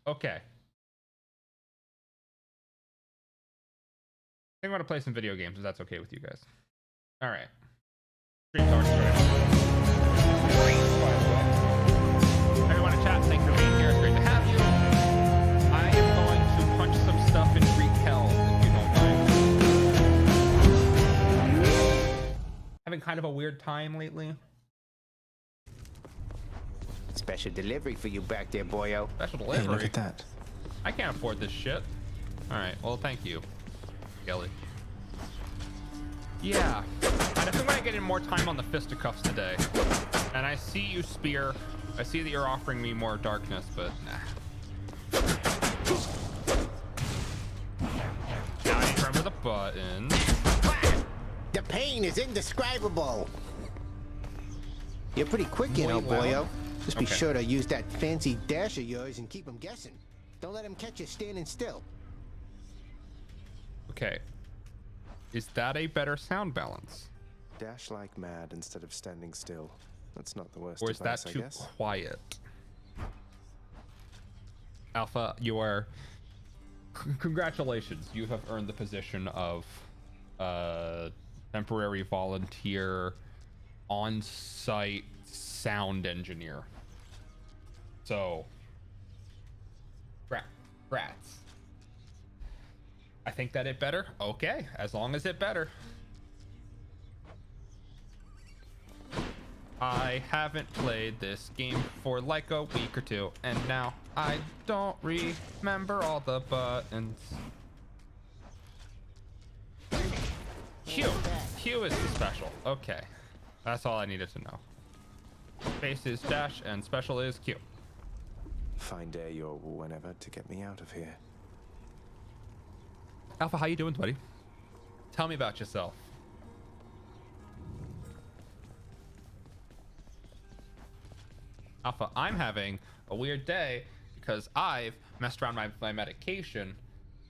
Okay. I think I'm gonna play some video games if that's okay with you guys. All right. Stream's already started. Everyone in chat, thank you for being here. It's great to have you. I am going to punch some stuff in Greek hell, if you don't mind. Having kind of a weird time lately. Special delivery for you back there, boyo. Special delivery? Hey, look at that. I can't afford this shit. Alright, well, thank you, Kelly. Yeah, I definitely want to get in more time on the fisticuffs today. And I see you, Spear. I see that you're offering me more darkness, but nah. Now I need to remember the button. The pain is indescribable. You're pretty quick, you know, boyo. Just be sure to use that fancy dash of yours and keep them guessing. Don't let them catch you standing still. Okay. Is that a better sound balance? Dash like mad instead of standing still. That's not the worst Or is that advice, too I guess. quiet? Alpha, you are... Congratulations. You have earned the position of temporary volunteer on-site sound engineer. So... Rats. I think that it better? Okay, as long as it better. I haven't played this game for like a week or two, and now I don't remember all the buttons. Q. Q is the special. Okay. That's all I needed to know. Space is dash, and special is Q. Fine day or whenever to get me out of here. Alpha, how you doing, buddy? Tell me about yourself. Alpha, I'm having a weird day because I've messed around my medication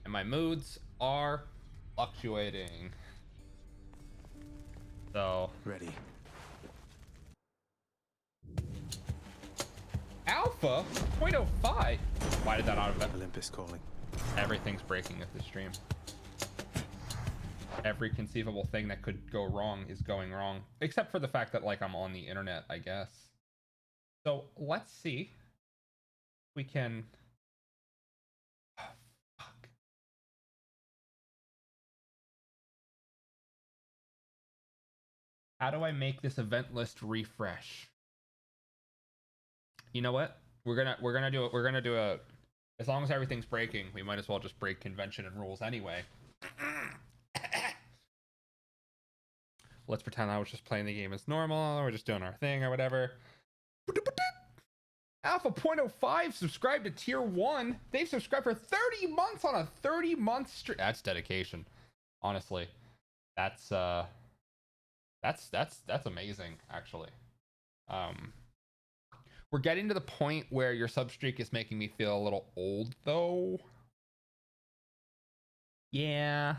and my moods are fluctuating. So... Ready. Alpha 0.05. Why did that auto? Olympus calling. Everything's breaking at this stream. Every conceivable thing that could go wrong is going wrong, except for the fact that like I'm on the internet, I guess. So let's see. We can. Oh, fuck. How do I make this event list refresh? You know what? We're gonna do it. We're gonna do a. As long as everything's breaking, we might as well just break convention and rules anyway. Let's pretend I was just playing the game as normal. We're just doing our thing or whatever. Alpha 0.05 subscribed to tier 1. They've subscribed for 30 months on a 30-month streak. That's dedication. Honestly. That's amazing, actually. We're getting to the point where your sub streak is making me feel a little old, though. Yeah.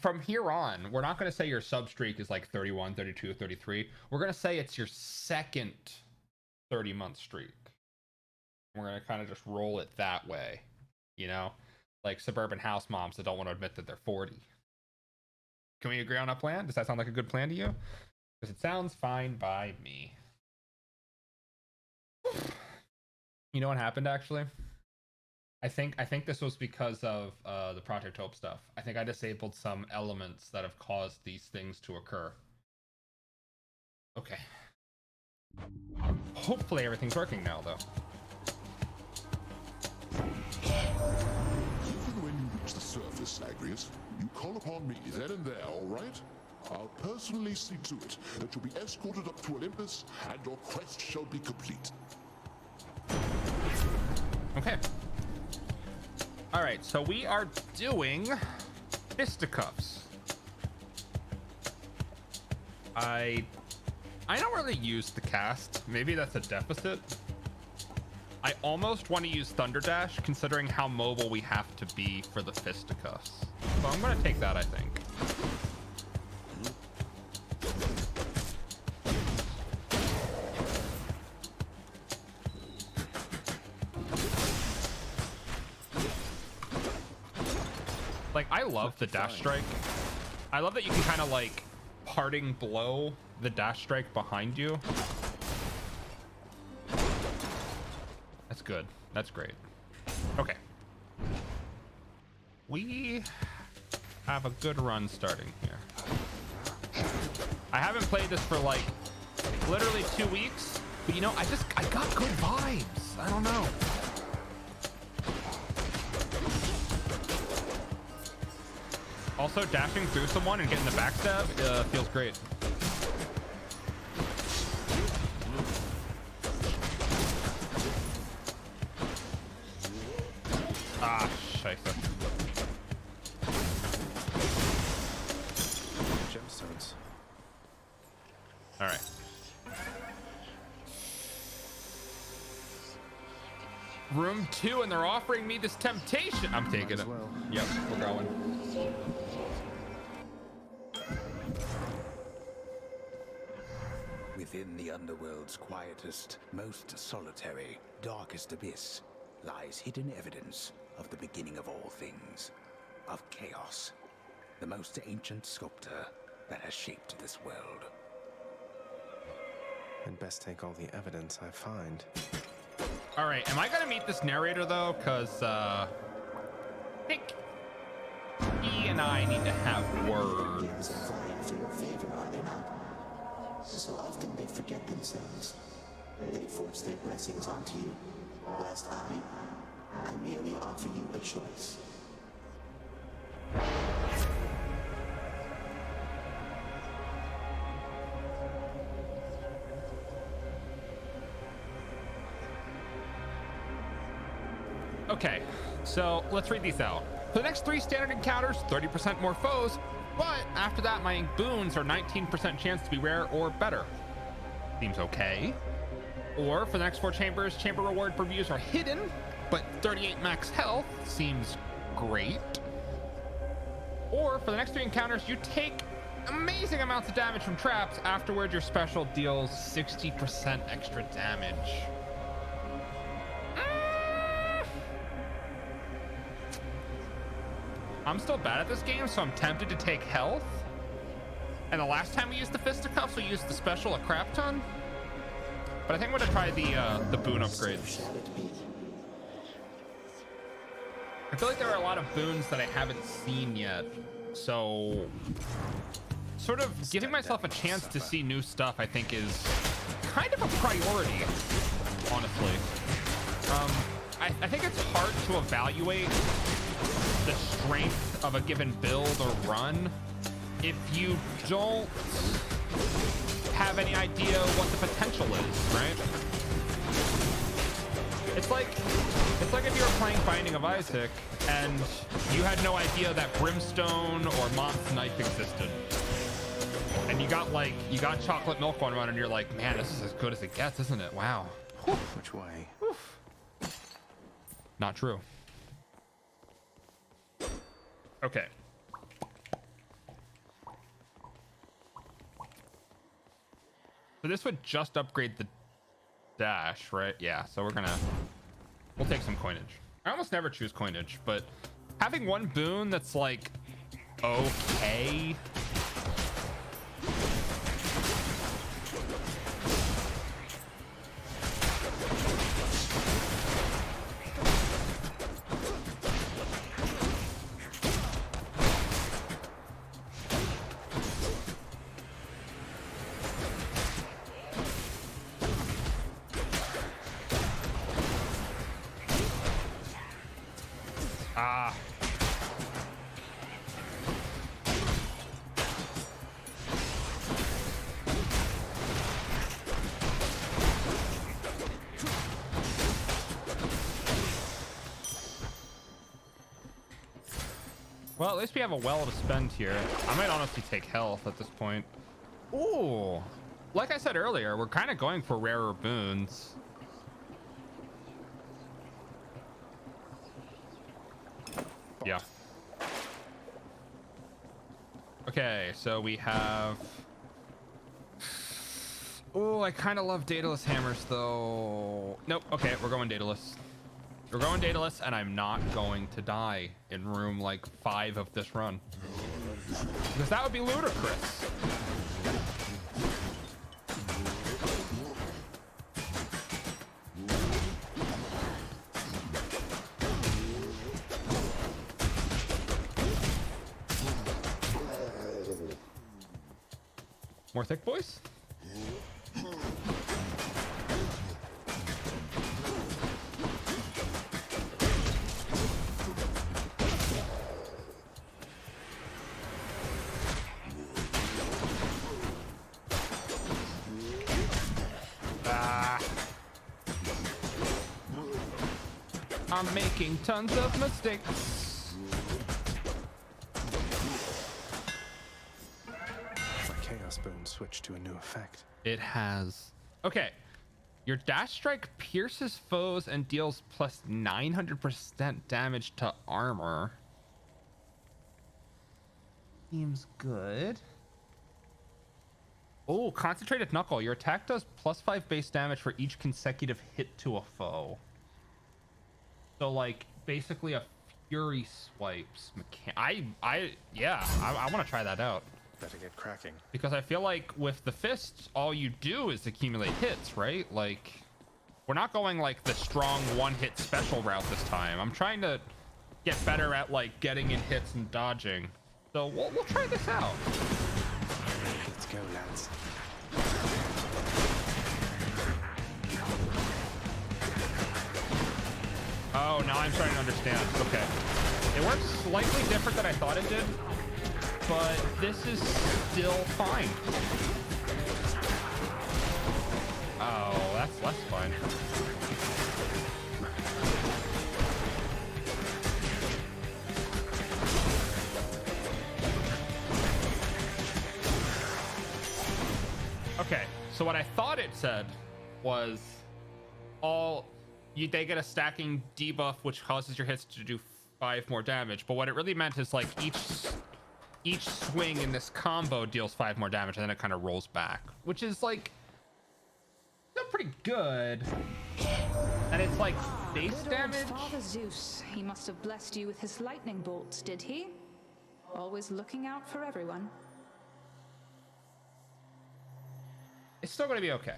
From here on, we're not going to say your sub streak is like 31, 32, 33. We're going to say it's your second 30-month streak. We're going to kind of just roll it that way, you know? Like suburban house moms that don't want to admit that they're 40. Can we agree on a plan? Does that sound like a good plan to you? Because it sounds fine by me. You know what happened, actually? I think this was because of the Project Hope stuff. I think I disabled some elements that have caused these things to occur. Okay. Hopefully everything's working now, though. Even when you reach the surface, Agrius, you call upon me then and there, all right? I'll personally see to it that you'll be escorted up to Olympus and your quest shall be complete. Okay. All right, so we are doing fisticuffs. I don't really use the cast. Maybe that's a deficit. I almost want to use Thunder Dash, considering how mobile we have to be for the fisticuffs. So I'm going to take that, I think. Like, I love the dash strike. I love that you can kind of like parting blow the dash strike behind you. That's good. That's great. Okay. We have a good run starting here. I haven't played this for like literally 2 weeks, but you know, I got good vibes. I don't know. Also, dashing through someone and getting the backstab feels great. Ah, scheiße. Gemstones. All right. Room 2, and they're offering me this temptation. I'm taking it. Well. Yep, we're going. Within the underworld's quietest, most solitary, darkest abyss lies hidden evidence of the beginning of all things, of chaos, the most ancient sculptor that has shaped this world. I'd best take all the evidence I find. All right, am I gonna meet this narrator though? Cause I think he and I need to have words. So often they forget themselves. They force their blessings onto you, whilst I merely offer you a choice. Okay, so let's read these out. For the next 3 standard encounters, 30% more foes, but after that, my boons are 19% chance to be rare or better. Seems okay. Or for the next 4 chambers, chamber reward per views are hidden, but 38 max health seems great. Or for the next 3 encounters, you take amazing amounts of damage from traps. Afterwards, your special deals 60% extra damage. I'm still bad at this game, so I'm tempted to take health. And the last time we used the fisticuffs, we used the special a crap ton. But I think I'm gonna try the boon upgrades. I feel like there are a lot of boons that I haven't seen yet, so sort of giving myself a chance to see new stuff, I think, is kind of a priority, honestly. I think it's hard to evaluate the strength of a given build or run if you don't have any idea what the potential is, right? It's like if you were playing Binding of Isaac and you had no idea that Brimstone or Moth's Knife existed, and you got chocolate milk one run and you're like, man, this is as good as it gets, isn't it? Wow. Which way? Not true. Okay. So this would just upgrade the dash, right? Yeah, so we'll take some coinage. I almost never choose coinage, but having one boon that's like okay. Well, at least we have a well to spend here. I might honestly take health at this point. Ooh, like I said earlier, we're kind of going for rarer boons. Yeah. Okay, so we have... Oh, I kind of love Daedalus hammers, though. Nope, okay, we're going Daedalus. We're going dataless, and I'm not going to die in room like 5 of this run. Because that would be ludicrous. More thick boys? I'm making tons of mistakes. My Chaos Bone switched to a new effect. It has. Okay. Your dash strike pierces foes and deals plus 900% damage to armor. Seems good. Oh, concentrated knuckle. Your attack does plus 5 base damage for each consecutive hit to a foe. So like basically a fury swipes I want to try that out. Better get cracking. Because I feel like with the fists, all you do is accumulate hits, right? Like, we're not going like the strong one-hit special route this time. I'm trying to get better at like getting in hits and dodging. So we'll try this out. Let's go, lads. Oh, now I'm starting to understand. Okay. It works slightly different than I thought it did, but this is still fine. Oh, that's less fine. Okay, so what I thought it said was they get a stacking debuff which causes your hits to do 5 more damage, but what it really meant is like each swing in this combo deals 5 more damage and then it kind of rolls back, which is like still pretty good. And it's like base Good old damage. Father Zeus, he must have blessed you with his lightning bolts, did he? Always looking out for everyone. It's still going to be okay.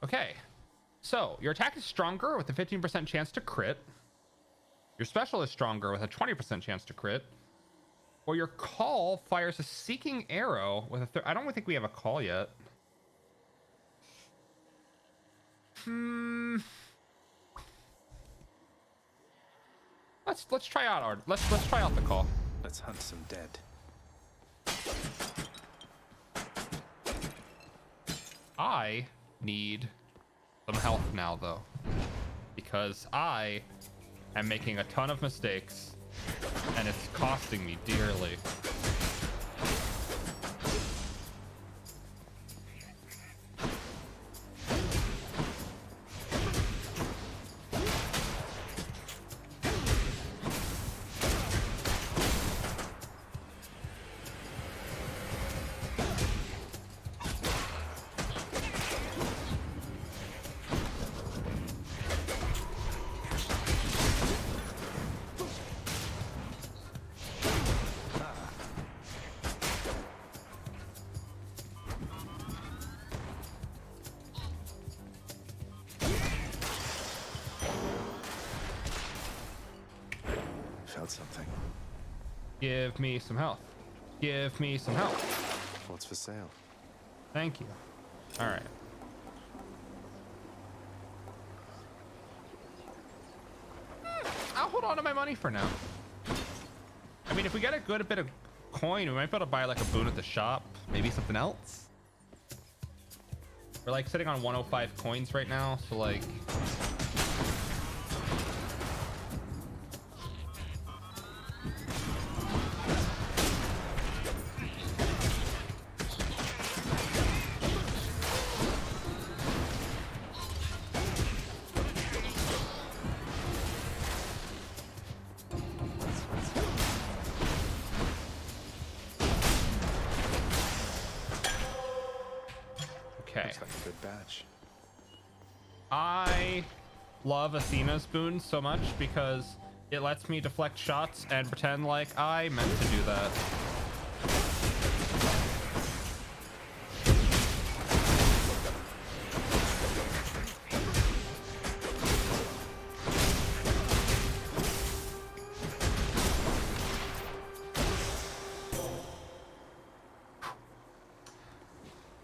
Okay, so your attack is stronger with a 15% chance to crit. Your special is stronger with a 20% chance to crit. Or your call fires a seeking arrow with a I don't think we have a call yet. Let's try out our let's try out the call. Let's hunt some dead. I need some health now though, because I am making a ton of mistakes and it's costing me dearly. Felt something. Give me some health. Give me some health. What's for sale? Thank you. All right. I'll hold on to my money for now. I mean, if we get a good bit of coin, we might be able to buy like a boon at the shop. Maybe something else. We're like sitting on 105 coins right now, so like... Okay. Looks like a good batch. I love Athena's boon so much because it lets me deflect shots and pretend like I meant to do that.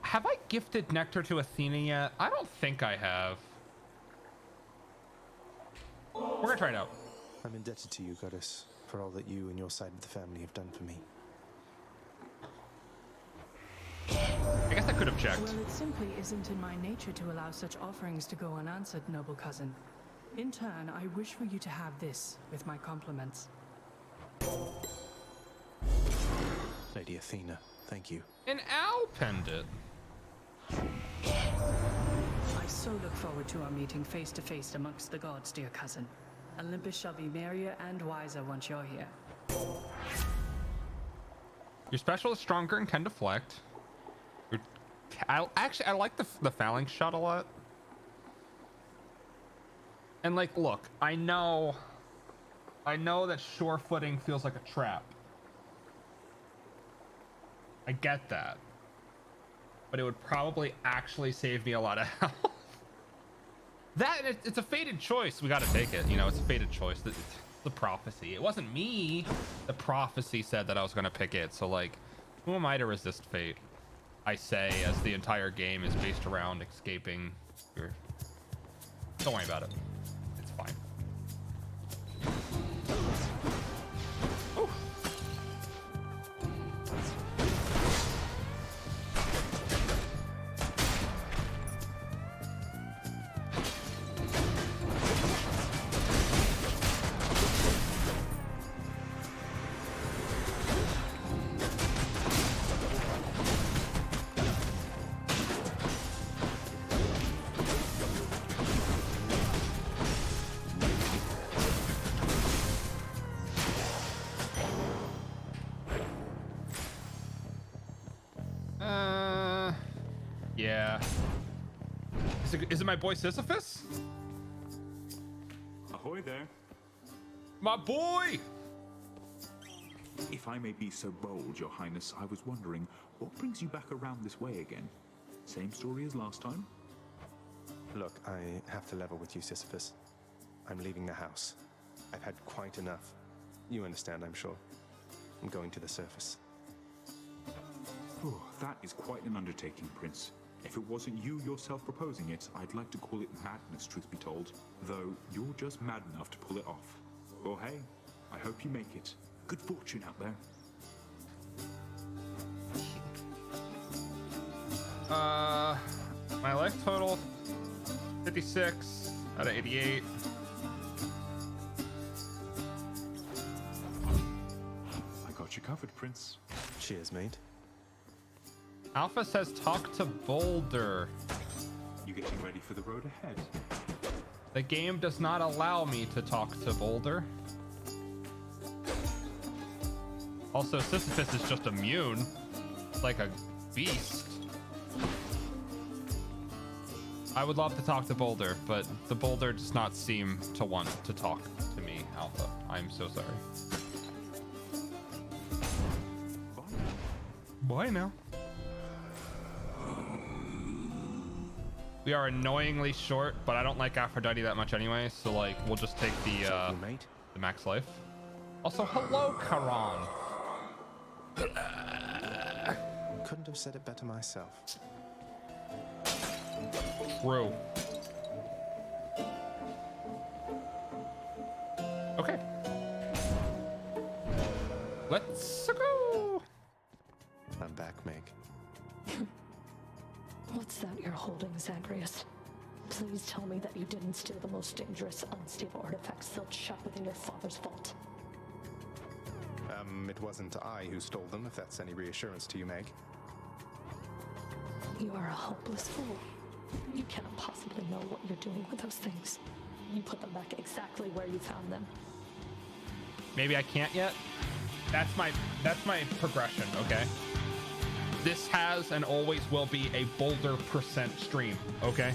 Have I gifted Nectar to Athena yet? I don't think I have. We're gonna try it out. I'm indebted to you, Goddess, for all that you and your side of the family have done for me. I guess I could have checked. Well, it simply isn't in my nature to allow such offerings to go unanswered, noble cousin. In turn, I wish for you to have this with my compliments. Lady Athena, thank you. An owl pendant. I so look forward to our meeting face to face amongst the gods, dear cousin. Olympus shall be merrier and wiser once you're here. Your special is stronger and can deflect. I like the phalanx shot a lot. And like, look, I know that sure footing feels like a trap. I get that. But it would probably actually save me a lot of health. It's a fated choice. We got to take it. You know, it's a fated choice. It's the prophecy. It wasn't me. The prophecy said that I was going to pick it. So like, who am I to resist fate? I say, as the entire game is based around escaping your... Don't worry about it. It's fine. Ooh. Yeah. Is it my boy Sisyphus? Ahoy there. My boy! If I may be so bold, Your Highness, I was wondering, what brings you back around this way again? Same story as last time? Look, I have to level with you, Sisyphus. I'm leaving the house. I've had quite enough. You understand, I'm sure. I'm going to the surface. Oh, that is quite an undertaking, Prince. If it wasn't you yourself proposing it, I'd like to call it madness, truth be told. Though, you're just mad enough to pull it off. Well, hey, I hope you make it. Good fortune out there. My life total, 56 out of 88. I got you covered, Prince. Cheers, mate. Alpha says talk to Boulder. You getting ready for the road ahead? The game does not allow me to talk to Boulder. Also, Sisyphus is just immune, like a beast. I would love to talk to Boulder, but the Boulder does not seem to want to talk to me, Alpha. I'm so sorry. Bye now. We are annoyingly short, but I don't like Aphrodite that much anyway, so like we'll just take the max life. Also, hello, Charon. Couldn't have said it better myself. True. Okay. Let's go. I'm back, Meg. What's that you're holding, Zagreus? Please tell me that you didn't steal the most dangerous, unstable artifacts sealed shut within your father's vault. It wasn't I who stole them, if that's any reassurance to you, Meg. You are a hopeless fool. You cannot possibly know what you're doing with those things. You put them back exactly where you found them. Maybe I can't yet. That's my progression, okay? This has and always will be a Boulder % stream, okay?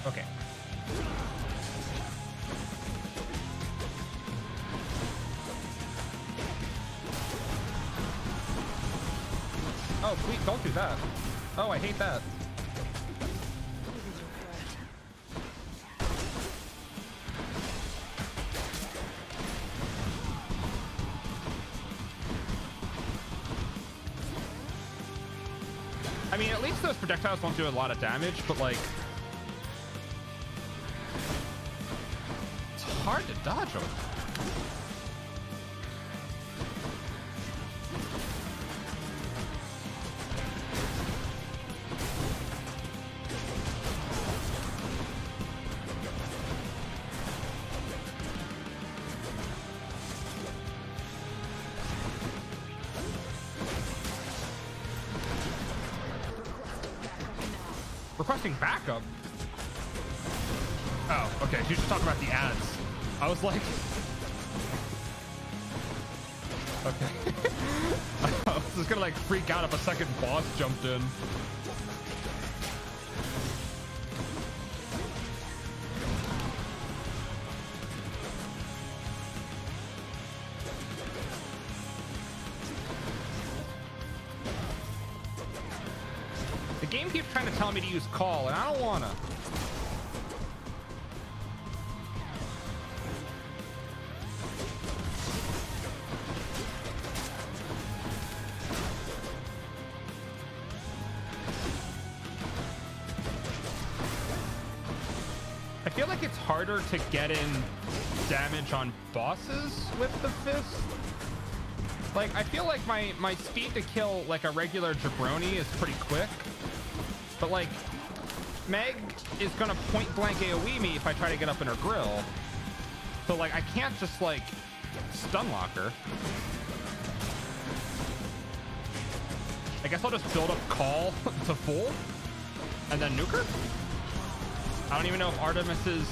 Okay. Oh, please don't do that. Oh, I hate that. I mean, at least those projectiles won't do a lot of damage, but like, it's hard to dodge them. Requesting backup? Oh, okay. She's just talking about the ads. I was like... Okay. I was just gonna like freak out if a second boss jumped in. The game keeps trying to tell me to use call, and I don't wanna. I feel like it's harder to get in damage on bosses with the fist. Like, I feel like my speed to kill like a regular jabroni is pretty quick. But like, Meg is gonna point blank AoE me if I try to get up in her grill. So like, I can't just like stun lock her. I guess I'll just build up call to full and then nuke her. I don't even know if Artemis's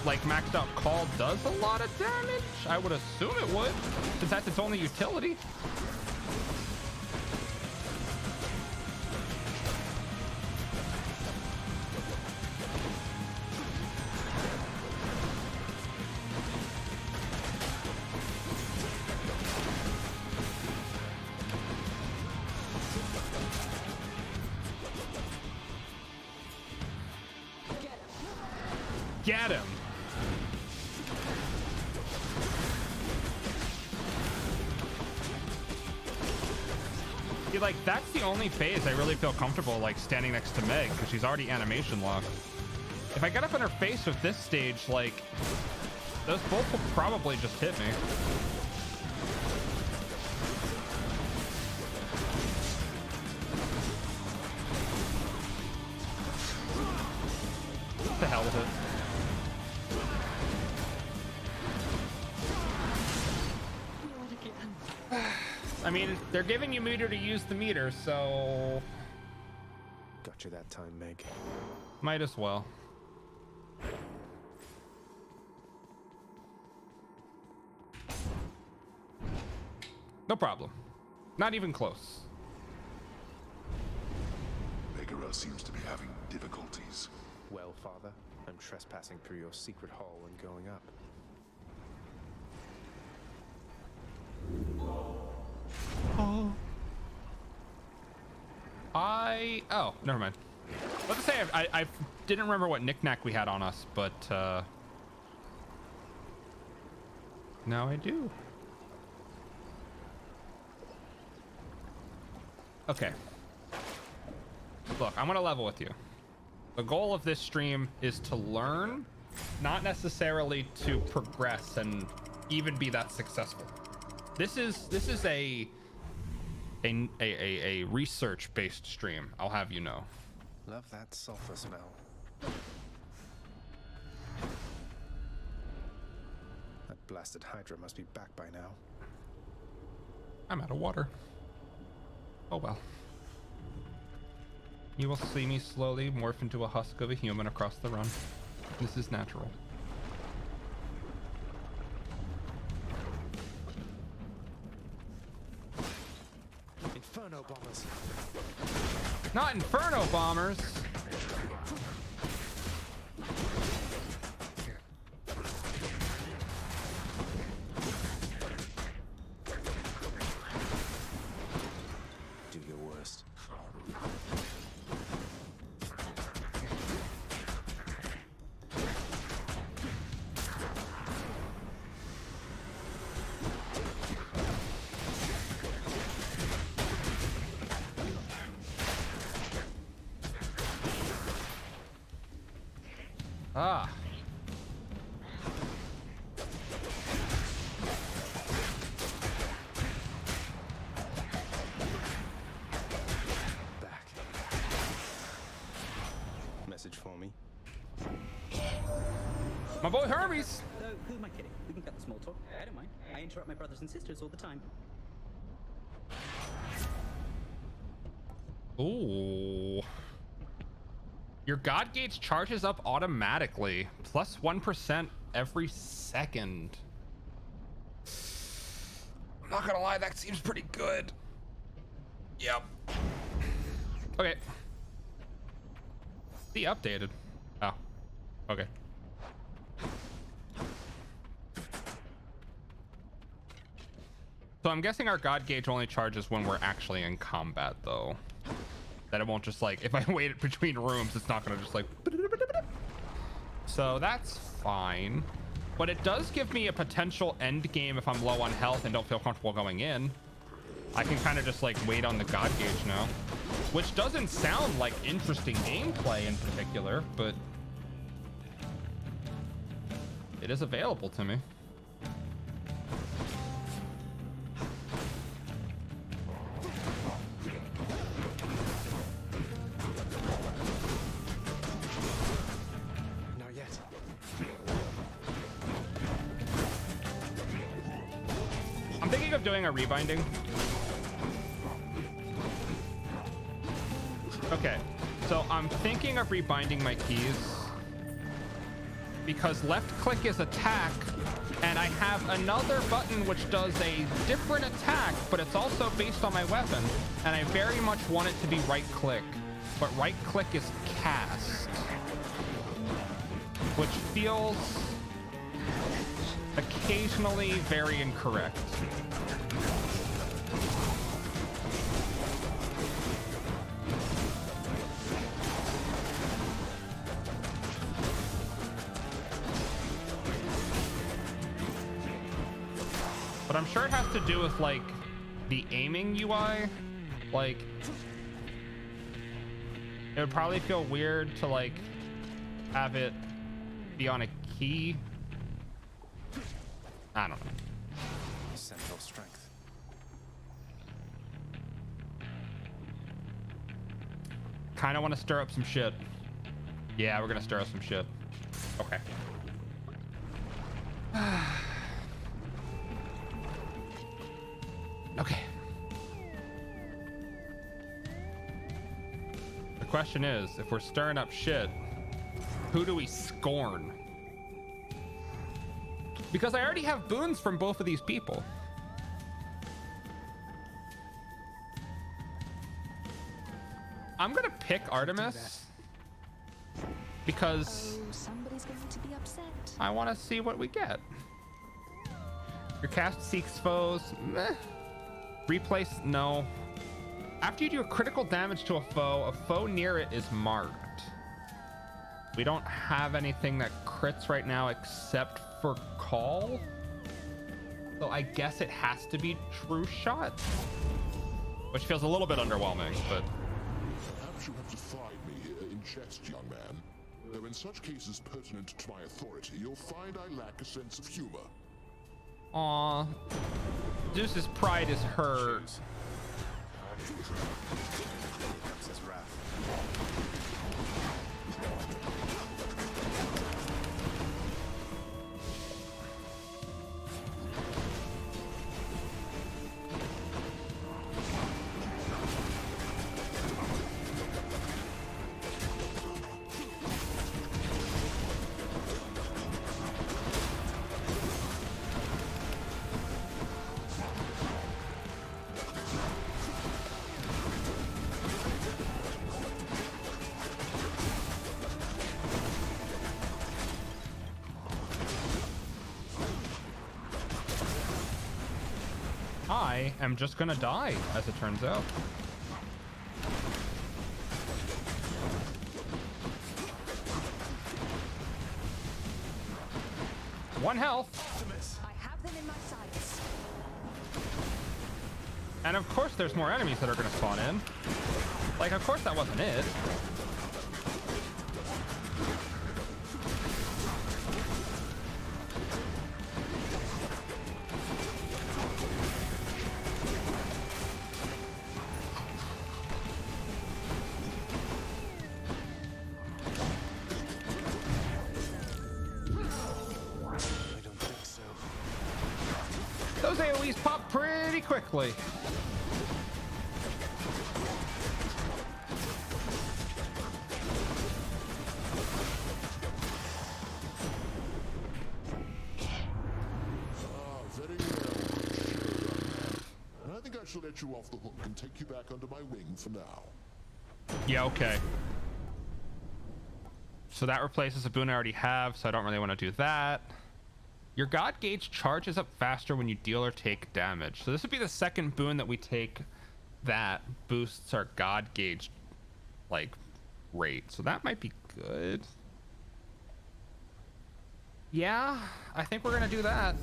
like maxed out call does a lot of damage. I would assume it would, since that's its only utility. Get him. See, like, that's the only phase I really feel comfortable, like, standing next to Meg, because she's already animation locked. If I get up in her face with this stage, like, those both will probably just hit me. What the hell is it? I mean, they're giving you meter to use the meter, so... Got you that time, Meg. Might as well. No problem. Not even close. Megara seems to be having difficulties. Well, Father, I'm trespassing through your secret hall and going up. Oh, never mind. Let's say I didn't remember what knickknack we had on us, but now I do. Okay. Look, I'm gonna level with you. The goal of this stream is to learn, not necessarily to progress and even be that successful. This is a research-based stream, I'll have you know. Love that sulfur smell. That blasted Hydra must be back by now. I'm out of water. Oh well. You will see me slowly morph into a husk of a human across the run. This is natural. Inferno bombers. Not Inferno bombers. Do your worst. Ah. Back. Message for me. My boy Hermes. So, who am I kidding? We can cut the small talk. I don't mind. I interrupt my brothers and sisters all the time. Ooh. Your God Gauge charges up automatically. Plus 1% every second. I'm not gonna lie, that seems pretty good. Yep. Okay. The updated. Oh. Okay. So I'm guessing our God Gauge only charges when we're actually in combat, though. That it won't just like, if I wait between rooms, it's not gonna just like. So that's fine. But it does give me a potential end game if I'm low on health and don't feel comfortable going in. I can kind of just like wait on the God Gauge now. Which doesn't sound like interesting gameplay in particular, but it is available to me. Not yet. I'm thinking of doing a rebinding. Okay, so I'm thinking of rebinding my keys because left click is attack, and I have another button which does a different attack, but it's also based on my weapon, and I very much want it to be right click, but right click is cast, which feels occasionally very incorrect. But I'm sure it has to do with like the aiming UI. Like it would probably feel weird to like have it be on a key. I don't know. Central strength. Kind of want to stir up some shit. Yeah, we're gonna stir up some shit. Okay. Okay. The question is, if we're stirring up shit, who do we scorn? Because I already have boons from both of these people. I'm gonna pick Artemis because somebody's going to be upset. I want to see what we get. Your cast seeks foes. Meh. Replace, no. After you do a critical damage to a foe near it is marked. We don't have anything that crits right now except for Call. So I guess it has to be True Shot, which feels a little bit underwhelming, but Perhaps you have defied me here in jest, young man. Though in such cases pertinent to my authority, you'll find I lack a sense of humor. aw, Zeus's pride is hurt. That's his wrath. I am just gonna die, as it turns out. One health. I have them in my sights. And of course there's more enemies that are gonna spawn in. Like, of course that wasn't it. Those AoEs pop pretty quickly. Very well. I think I shall let you off the hook and take you back under my wing for now. Yeah, okay. So that replaces a boon I already have, so I don't really want to do that. Your God gauge charges up faster when you deal or take damage. So this would be the second boon that we take that boosts our God gauge, like, rate. So that might be good. Yeah, I think we're going to do that.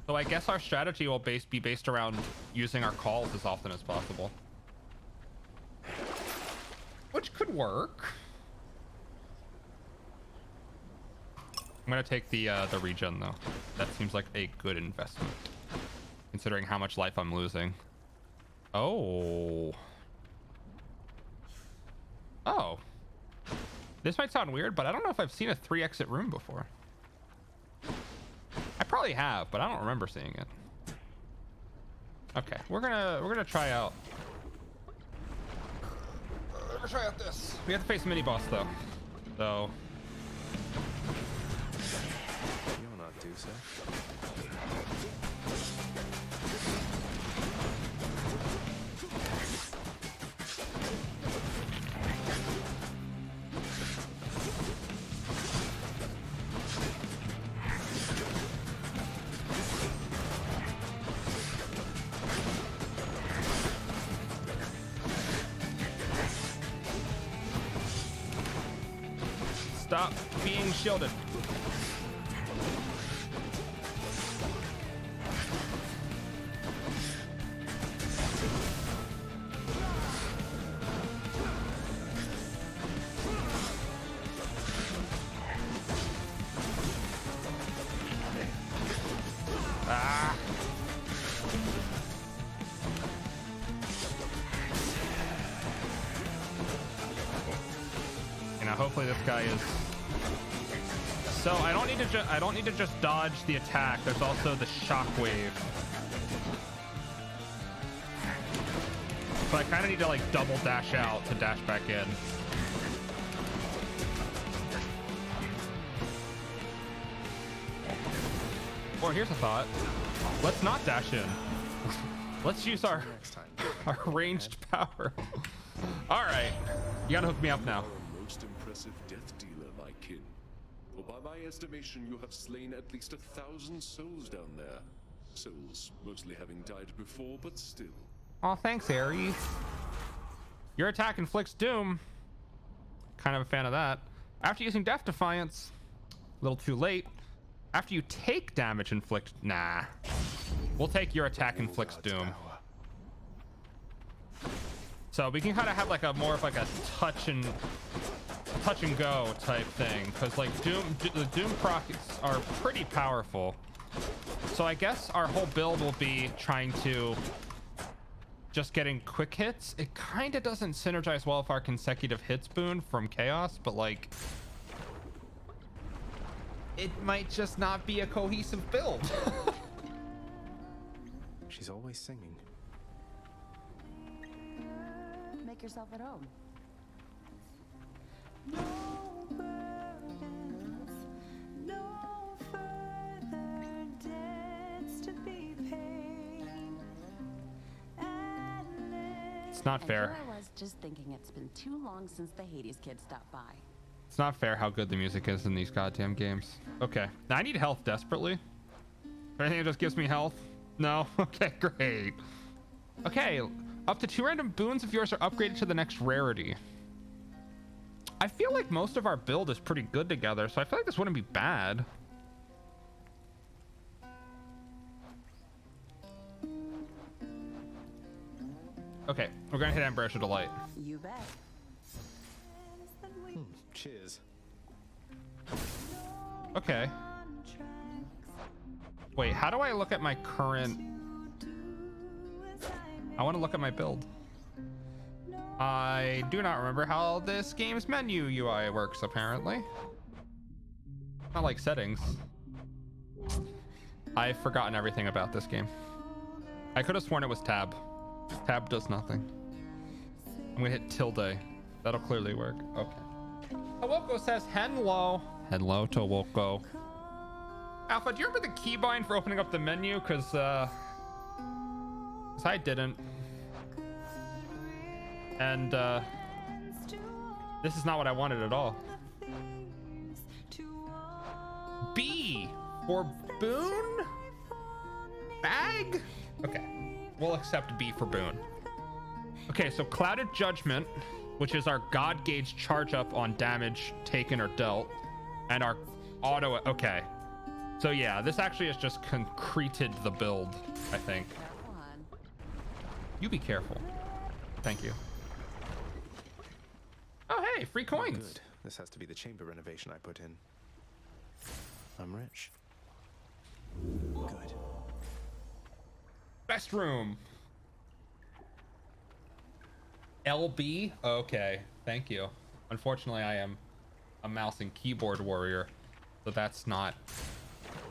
So I guess our strategy will be based around using our calls as often as possible. Which could work. I'm gonna take the regen though. That seems like a good investment, considering how much life I'm losing. Oh. Oh. This might sound weird, but I don't know if I've seen a 3-exit room before. I probably have, but I don't remember seeing it. Okay, we're gonna try out. We're gonna try out this. We have to face mini boss though, so. You're not due, sir. Stop being shielded. Ah. You know, hopefully this guy is. So I don't need to just dodge the attack. There's also the shockwave. So I kind of need to like double dash out to dash back in. Or here's a thought. Let's not dash in. Let's use our ranged power. All right, you gotta hook me up now. Most impressive death dealer, my kin. For by my estimation, you have slain at least 1,000 souls down there. Souls mostly having died before, but still. Oh, thanks, Ares. Your attack inflicts doom. Kind of a fan of that. After using Death Defiance, a little too late. After you take damage inflict, nah. We'll take your attack inflicts doom. So we can kind of have like a more of like a touch and go type thing, because like the doom procs are pretty powerful. So I guess our whole build will be trying to just getting quick hits. It kind of doesn't synergize well with our consecutive hits boon from Chaos, but like it might just not be a cohesive build. She's always singing. Make yourself at home. It's not fair. I was just thinking it's been too long since the Hades kid stopped by. It's not fair how good the music is in these goddamn games. Okay, now I need health desperately. Anything that just gives me health, No? Okay, great. Okay, up to 2 random boons of yours are upgraded to the next rarity. I feel like most of our build is pretty good together, so I feel like this wouldn't be bad. Okay, we're gonna hit Ambrosial Delight. You bet. Cheers. Okay. Wait, how do I look at my current... I want to look at my build. I do not remember how this game's menu UI works, apparently. Not like settings. I've forgotten everything about this game. I could have sworn it was tab. Tab does nothing. I'm gonna hit tilde. That'll clearly work. Okay. Tawoko says hello. Hello, Tawoko. Alpha, do you remember the keybind for opening up the menu? Because I didn't. And this is not what I wanted at all. B for boon? Bag? Okay, we'll accept B for boon. Okay, so Clouded Judgment, which is our God Gauge charge up on damage taken or dealt, and our auto. Okay, so yeah, this actually has just concreted the build, I think. You be careful. Thank you. Oh, hey, free coins. Oh, good. This has to be the chamber renovation I put in. I'm rich. Good. Best room. LB? Okay, thank you. Unfortunately, I am a mouse and keyboard warrior, so that's not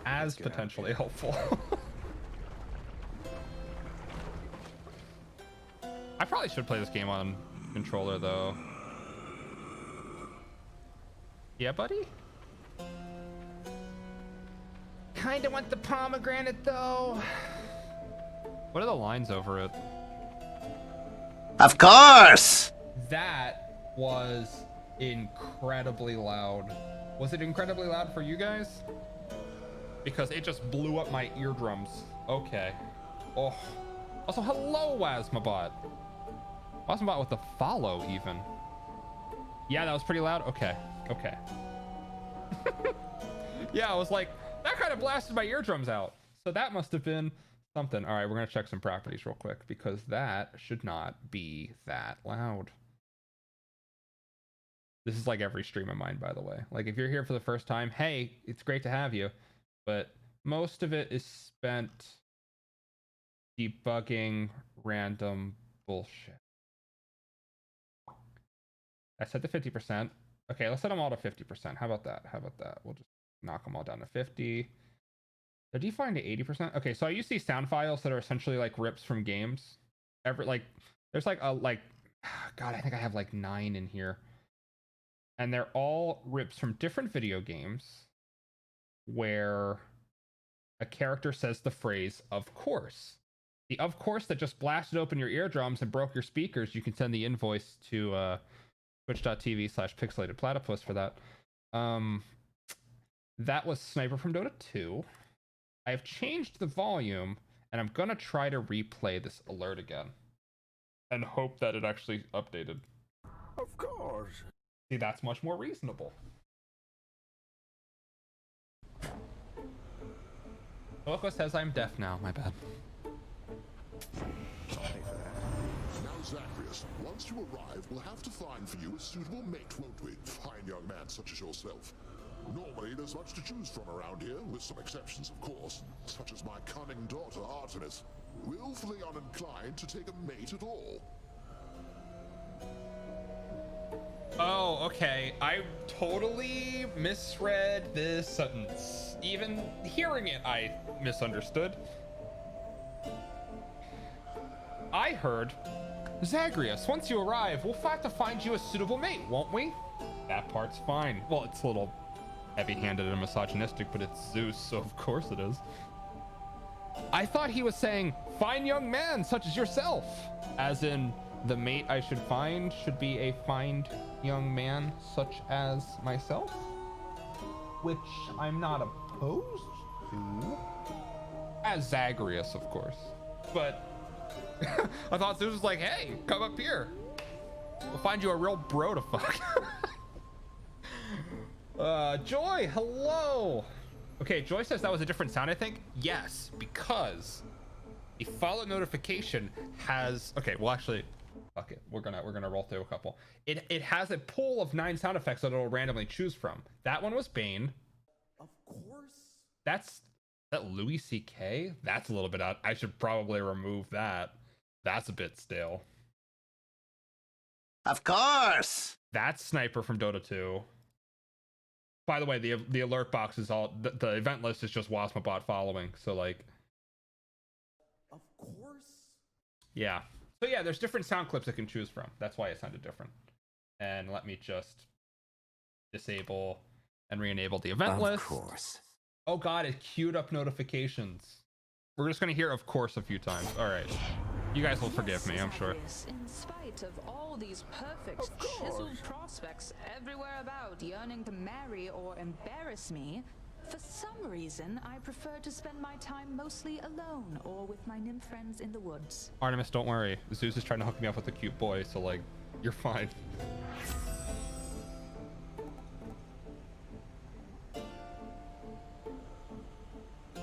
as potentially helpful. I probably should play this game on controller, though. Yeah, buddy? Kinda want the pomegranate, though. What are the lines over it? Of course! That was incredibly loud. Was it incredibly loud for you guys? Because it just blew up my eardrums. Okay. Oh. Also, hello, Wasmabot. Wasmabot with the follow, even. Yeah, that was pretty loud. Okay. Okay. Yeah, I was like, that kind of blasted my eardrums out. So that must have been something. All right, we're going to check some properties real quick because that should not be that loud. This is like every stream of mine, by the way. Like, if you're here for the first time, hey, it's great to have you. But most of it is spent debugging random bullshit. I set to 50%. Okay, let's set them all to 50%. How about that? How about that? We'll just knock them all down to 50. They're defined to 80%. Okay, so I use these sound files that are essentially like rips from games. There's like a God, I think I have like 9 in here. And they're all rips from different video games where a character says the phrase, of course. The of course that just blasted open your eardrums and broke your speakers, you can send the invoice to twitch.tv/pixelatedplatypus for that. That was Sniper from Dota 2. I've changed the volume, and I'm gonna try to replay this alert again and hope that it actually updated. Of course. See, that's much more reasonable. Loco says I'm deaf now, my bad. Now, Zagreus, once you arrive, we'll have to find for you a suitable mate, won't we? Fine young man such as yourself. Normally, there's much to choose from around here, with some exceptions, of course, such as my cunning daughter, Artemis, willfully uninclined to take a mate at all. Oh, okay. I totally misread this sentence. Even hearing it, I misunderstood. I heard, Zagreus, once you arrive, we'll have to find you a suitable mate, won't we? That part's fine. Well, it's a little heavy-handed and misogynistic, but it's Zeus, so of course it is. I thought he was saying, fine young man such as yourself, as in the mate I should find should be a fine young man such as myself, which I'm not opposed to. As Zagreus, of course. But I thought Zeus was like, hey, come up here. We'll find you a real bro to fuck. Joy, hello. Okay, Joy says that was a different sound, I think. Yes, because the follow notification has, okay, well actually, fuck it. We're gonna roll through a couple. It has a pool of 9 sound effects that it'll randomly choose from. That one was Bane. Of course. That Louis CK? That's a little bit out. I should probably remove that. That's a bit stale. Of course. That's Sniper from Dota 2. By the way, the alert box is all the event list is just Wasmabot following. So like, of course. Yeah. So yeah, there's different sound clips I can choose from. That's why it sounded different. And let me just disable and re-enable the event list. Of course. Oh god, it queued up notifications. We're just gonna hear "of course" a few times. All right. You guys will forgive me, I'm sure. In spite of all these perfect, chiseled prospects everywhere about yearning to marry or embarrass me, for some reason I prefer to spend my time mostly alone or with my nymph friends in the woods. Artemis, don't worry. Zeus is trying to hook me up with a cute boy, so like, you're fine.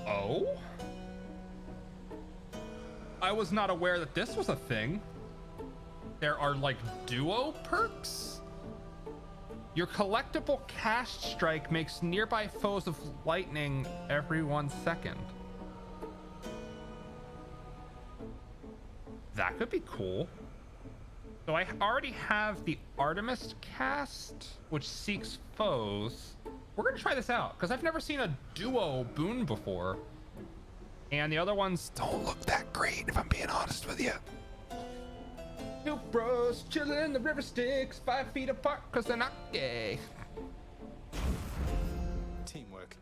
Oh? I was not aware that this was a thing. There are like duo perks? Your collectible cast strike makes nearby foes of lightning every 1 second. That could be cool. So I already have the Artemis cast, which seeks foes. We're gonna try this out because I've never seen a duo boon before. And the other ones don't look that great, if I'm being honest with you. Two bros chilling in the river Styx, 5 feet apart because they're not gay. Teamwork.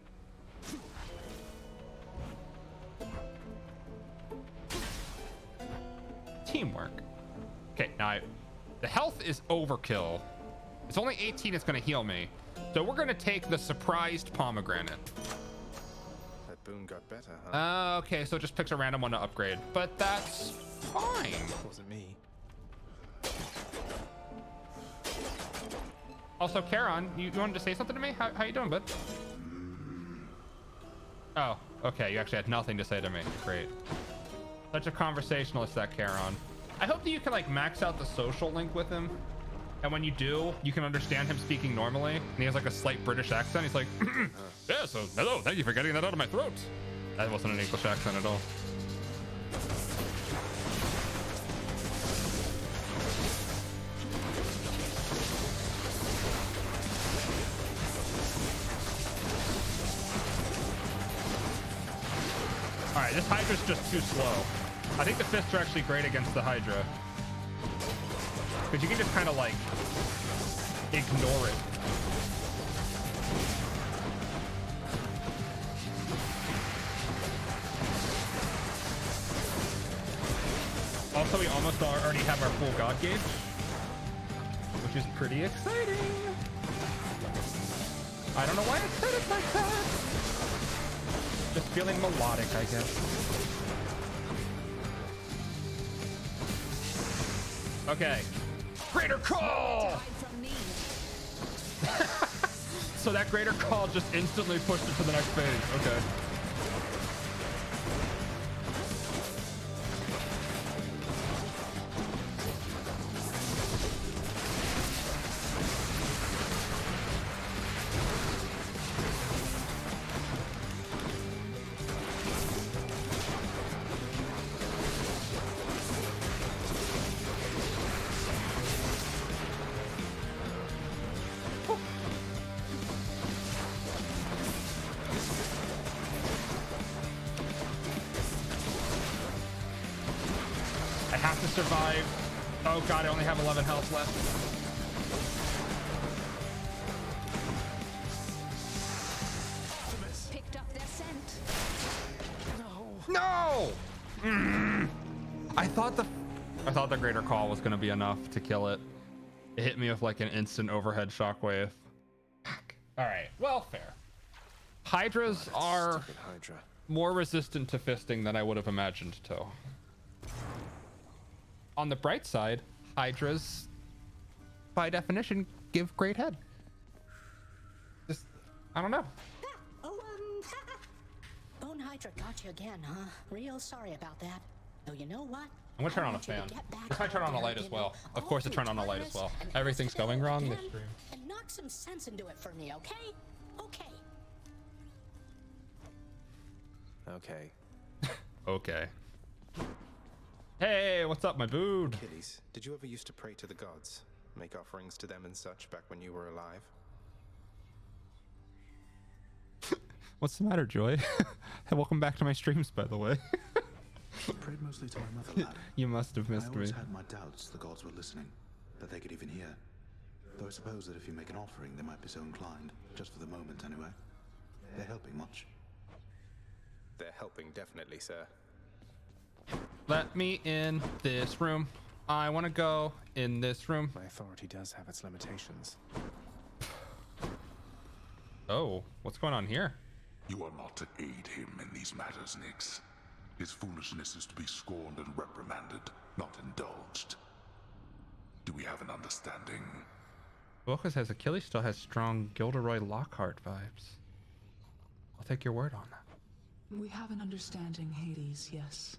Teamwork. Okay, now the health is overkill. It's only 18, it's going to heal me. So we're going to take the surprised pomegranate. That boon got better, huh? Okay, so it just picks a random one to upgrade, but that's fine. Wasn't me. Also, Charon, you wanted to say something to me? How you doing, bud? Oh, okay, you actually had nothing to say to me. Great. Such a conversationalist, that Charon. I hope that you can like max out the social link with him. And when you do, you can understand him speaking normally. And he has like a slight British accent. He's like, yeah, so hello, thank you for getting that out of my throat. That wasn't an English accent at all. All right, this Hydra's just too slow. I think the fists are actually great against the Hydra. Because you can just kind of like ignore it. Also, we almost already have our full God gauge, which is pretty exciting. I don't know why I said it like that. Just feeling melodic, I guess. Okay. Greater Call! So that Greater Call just instantly pushed it to the next phase. Okay. Survive. Oh god, I only have 11 health left. Picked up their scent. No! I thought the Greater Call was gonna be enough to kill it. It hit me with like an instant overhead shockwave. All right, well, fair. Hydras are. Hydra. more resistant to fisting than I would have imagined to. On the bright side, Hydras, by definition, give great head. Just, I don't know. Bone Hydra got you again, huh? Real sorry about that. Though you know what? I'm gonna turn on a fan. This might turn on a light as well. Of course, it turned on a light as well. Everything's going wrong this stream. And knock some sense into it for me, okay? Okay. Okay. Okay. Hey, what's up, my dude? Achilles, did you ever used to pray to the gods? Make offerings to them and such back when you were alive? What's the matter, Joy? Hey, welcome back to my streams, by the way. I prayed mostly to my mother, lad. You must have missed I always me. had my doubts the gods were listening, that they could even hear. Though I suppose that if you make an offering, they might be so inclined, just for the moment anyway. They're helping much. They're helping, definitely, sir. Let me in this room. I want to go in this room. My authority does have its limitations. Oh, what's going on here? You are not to aid him in these matters, Nyx. His foolishness is to be scorned and reprimanded, not indulged. Do we have an understanding? Boca says Achilles still has strong Gilderoy Lockhart vibes. I'll take your word on that. We have an understanding, Hades, yes.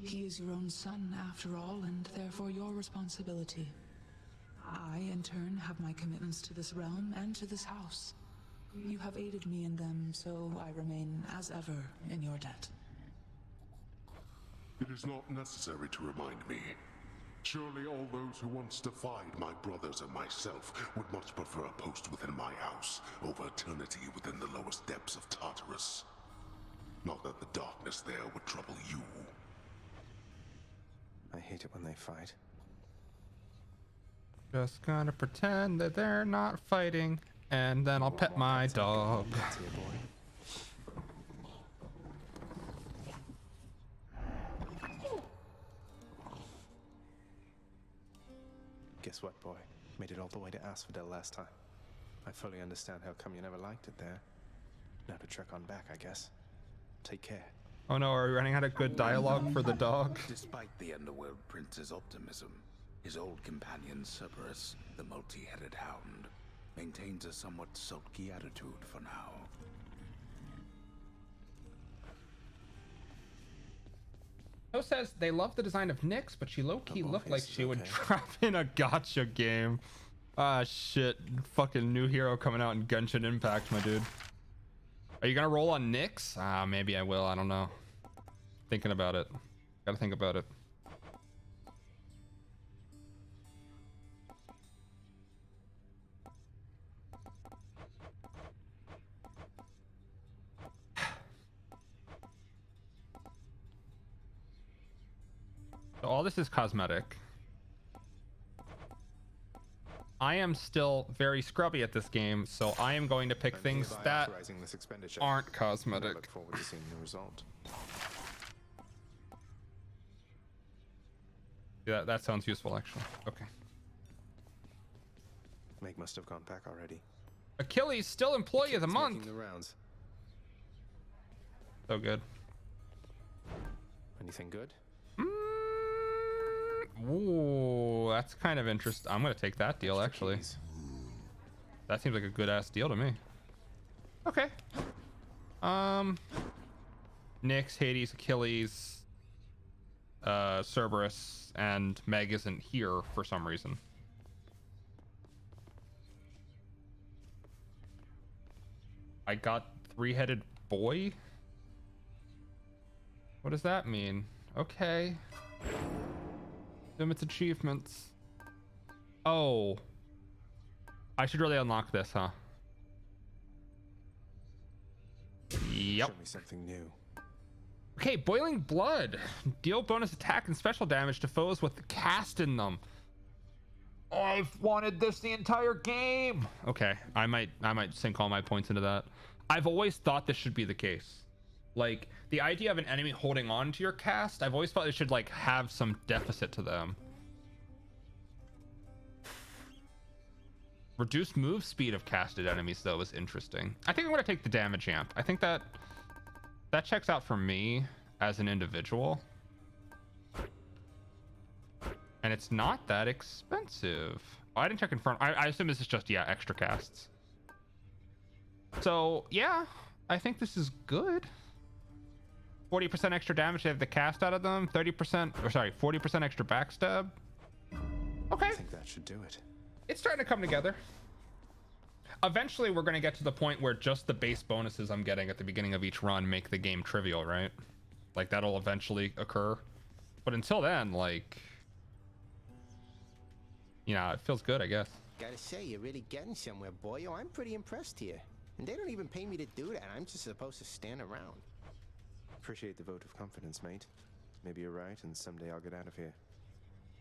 He is your own son, after all, and therefore your responsibility. I, in turn, have my commitments to this realm and to this house. You have aided me in them, so I remain, as ever, in your debt. It is not necessary to remind me. Surely all those who once defied my brothers and myself would much prefer a post within my house over eternity within the lowest depths of Tartarus. Not that the darkness there would trouble you. I hate it when they fight. Just gonna pretend that they're not fighting, and then I'll pet my dog. That's here, boy. Guess what, boy? Made it all the way to Asphodel last time. I fully understand how come you never liked it there. Now to trek on back, I guess. Take care. Oh no, are we running out of good dialogue for the dog? Despite the Underworld Prince's optimism, his old companion Cerberus, the multi-headed hound, maintains a somewhat sulky attitude for now. Ho says they love the design of Nyx, but she low-key looked like she would drop in a gacha game. Ah, shit. Fucking new hero coming out in Genshin Impact, my dude. Are you gonna roll on Nyx? Ah, maybe I will. I don't know. Thinking about it. Gotta think about it. So all this is cosmetic. I am still very scrubby at this game, so I am going to pick things that aren't cosmetic. I look forward to seeing the result. Yeah, that sounds useful, actually. Okay. Meg must have gone back already. Achilles, still employee of the month. Making the rounds. So good. Anything good? Ooh, that's kind of interesting. I'm gonna take that deal, actually. That seems like a good ass deal to me. Okay. Nyx, Hades, Achilles, Cerberus, and Meg isn't here for some reason. I got three-headed boy? What does that mean? Okay. Limits achievements. Oh. I should really unlock this, huh? Yep. Show me something new. Okay, Boiling Blood. Deal bonus attack and special damage to foes with cast in them. I've wanted this the entire game. Okay, I might sink all my points into that. I've always thought this should be the case. Like, the idea of an enemy holding on to your cast, I've always thought it should, like, have some deficit to them. Reduced move speed of casted enemies, though, is interesting. I think I'm going to take the damage amp. I think that That checks out for me as an individual. And it's not that expensive. Oh, I didn't check confirm. I assume this is just, yeah, extra casts. So, yeah, I think this is good. 40% extra damage to have the cast out of them. 30%, or sorry, 40% extra backstab. Okay. I think that should do it. It's starting to come together. Eventually, we're going to get to the point where just the base bonuses I'm getting at the beginning of each run make the game trivial, right? Like, that'll eventually occur. But until then, like, you know, it feels good, I guess. Gotta say, you're really getting somewhere, boyo. I'm pretty impressed here. And they don't even pay me to do that. I'm just supposed to stand around. Appreciate the vote of confidence, mate. Maybe you're right, and someday I'll get out of here.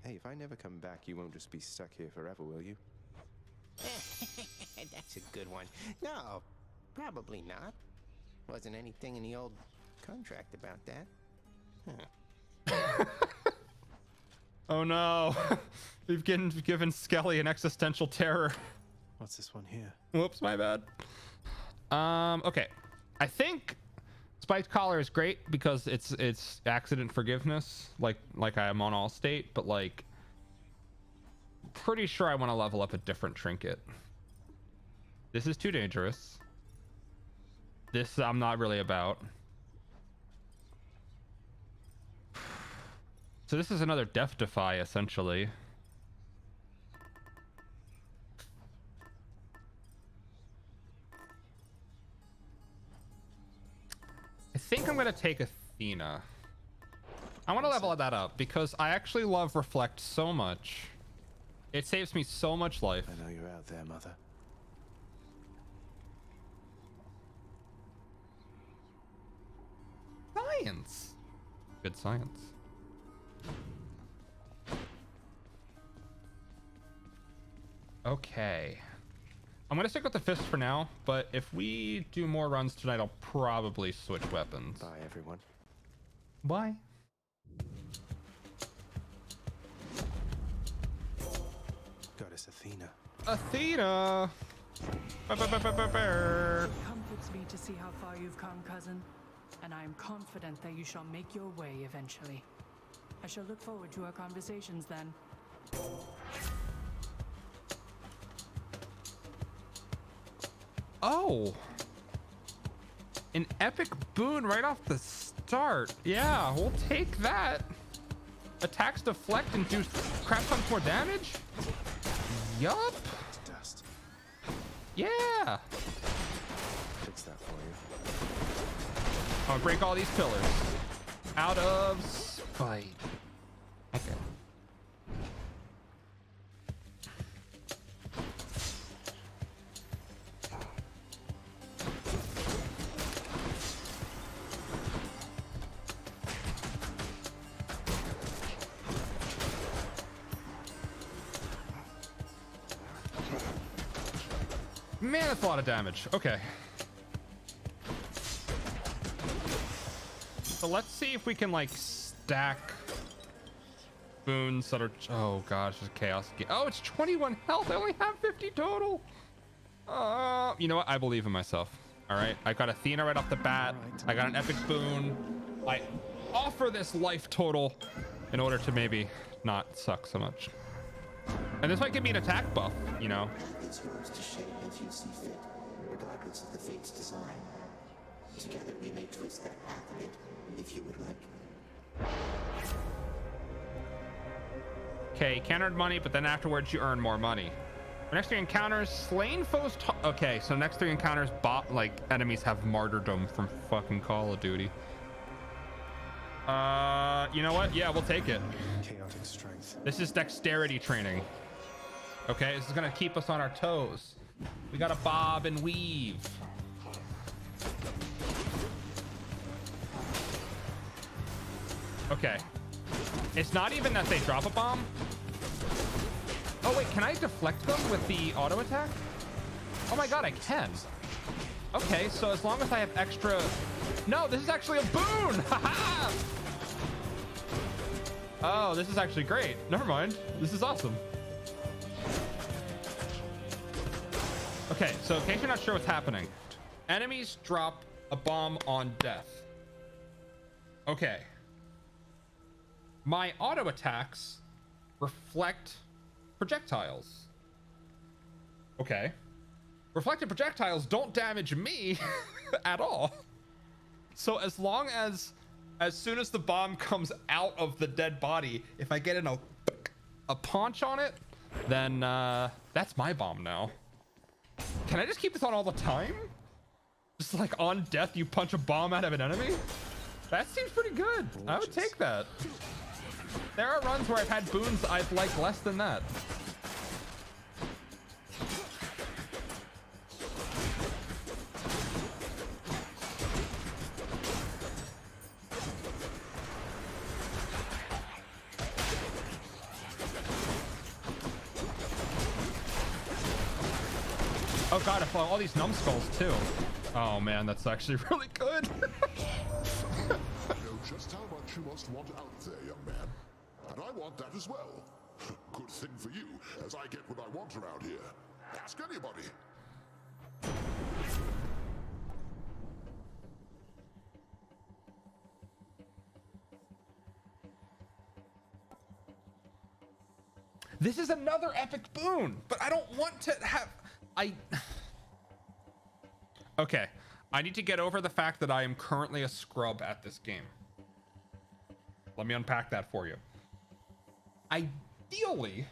Hey, if I never come back, you won't just be stuck here forever, will you? That's a good one. No, probably not. Wasn't anything in the old contract about that. Huh. Oh no. We've given Skelly an existential terror. What's this one here? Whoops, my bad. Okay. I think Spiked Collar is great because it's accident forgiveness, like I am on Allstate, but like pretty sure I want to level up a different trinket. This is too dangerous. This I'm not really about. So this is another Death Defy, essentially. I think I'm gonna take Athena. I want to level that up because I actually love Reflect so much. It saves me so much life. I know you're out there, Mother. Science. Good science. Okay. I'm gonna stick with the fist for now, but if we do more runs tonight, I'll probably switch weapons. Bye, everyone. Bye. Goddess Athena. Athena! It comforts me to see how far you've come, cousin, and I am confident that you shall make your way eventually. I shall look forward to our conversations then. Oh! An epic boon right off the start. Yeah, we'll take that. Attacks deflect and do crap tons more damage? Yup. Dust. Yeah. Fix that for you. I'm gonna break all these pillars. Out of spite. Okay. Man, that's a lot of damage. Okay. So let's see if we can like stack boons that are, oh gosh, it's chaos. Oh, it's 21 health. I only have 50 total. You know what? I believe in myself. All right. I got Athena right off the bat. I got an epic boon. I offer this life total in order to maybe not suck so much. And this might give me an attack buff, you know. It's yours to shape as you see fit, regardless of the fate's design. Together we may twist that path a bit, if you would like. Okay, countered money, but then afterwards you earn more money. For next 3 encounters, slain foes. Okay, so next 3 encounters, like enemies have martyrdom from fucking Call of Duty. You know what? Yeah, we'll take it. Chaotic strength. This is dexterity training. Okay, this is gonna keep us on our toes. We gotta bob and weave. Okay. It's not even that they drop a bomb. Oh wait, can I deflect them with the auto attack? Oh my god, I can. Okay, so as long as I have extra... No, this is actually a boon! Haha! Oh, this is actually great. Never mind. This is awesome. Okay, so in case you're not sure what's happening, enemies drop a bomb on death. Okay. My auto attacks reflect projectiles. Okay. Reflected projectiles don't damage me at all. So as long as soon as the bomb comes out of the dead body, if I get in a punch on it, then that's my bomb now. Can I just keep this on all the time? Just like on death, you punch a bomb out of an enemy? That seems pretty good. I would take that. There are runs where I've had boons I've liked less than that. Oh god, I follow all these numbskulls too. Oh man, that's actually really good. I know just how much you must want out there, young man. And I want that as well. Good thing for you, as I get what I want around here. Ask anybody. This is another epic boon, but I don't want to have... Okay, I need to get over the fact that I am currently a scrub at this game. Let me unpack that for you. Ideally,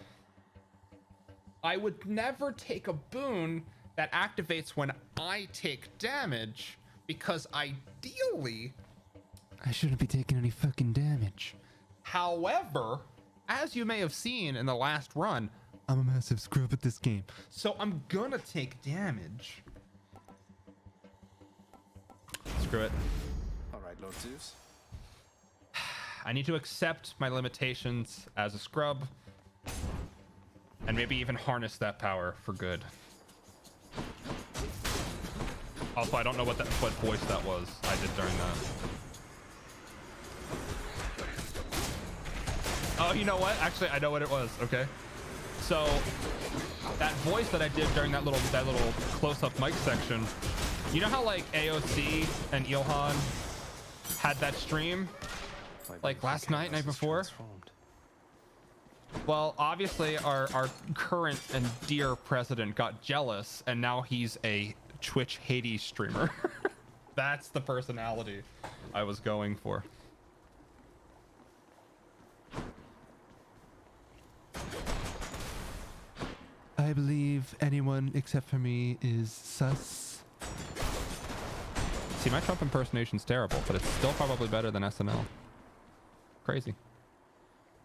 I would never take a boon that activates when I take damage, because ideally, I shouldn't be taking any fucking damage. However, as you may have seen in the last run, I'm a massive scrub at this game, so I'm gonna take damage. Screw it. All right, Lord Zeus. I need to accept my limitations as a scrub and maybe even harness that power for good. Also, I don't know what voice that was I did during that. Oh, you know what? Actually, I know what it was. Okay. So that voice that I did during that little close-up mic section, you know how like AOC and Ilhan had that stream like last night before? Well, obviously our current and dear president got jealous, and now he's a Twitch Hades streamer. That's the personality I was going for. I believe anyone except for me is sus. See, my Trump impersonation's terrible, but it's still probably better than SNL. Crazy.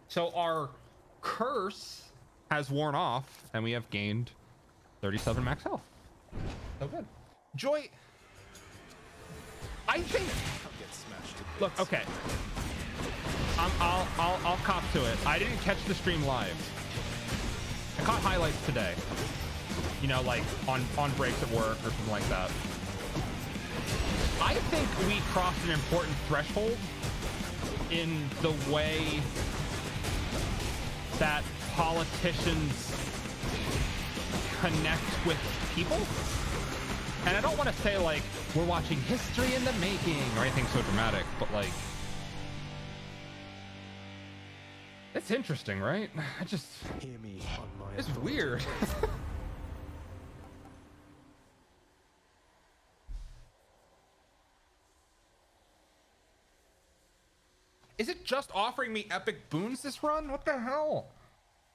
So our curse has worn off, and we have gained 37 max health. So good. Joy, I think. Look, okay. I'll cop to it. I didn't catch the stream live. I caught highlights today. You know, like on breaks at work or something like that. I think we crossed an important threshold in the way that politicians connect with people. And I don't want to say like we're watching history in the making or anything so dramatic, but like it's interesting, right? I just hear me on my it's weird. Is it just offering me epic boons this run? What the hell?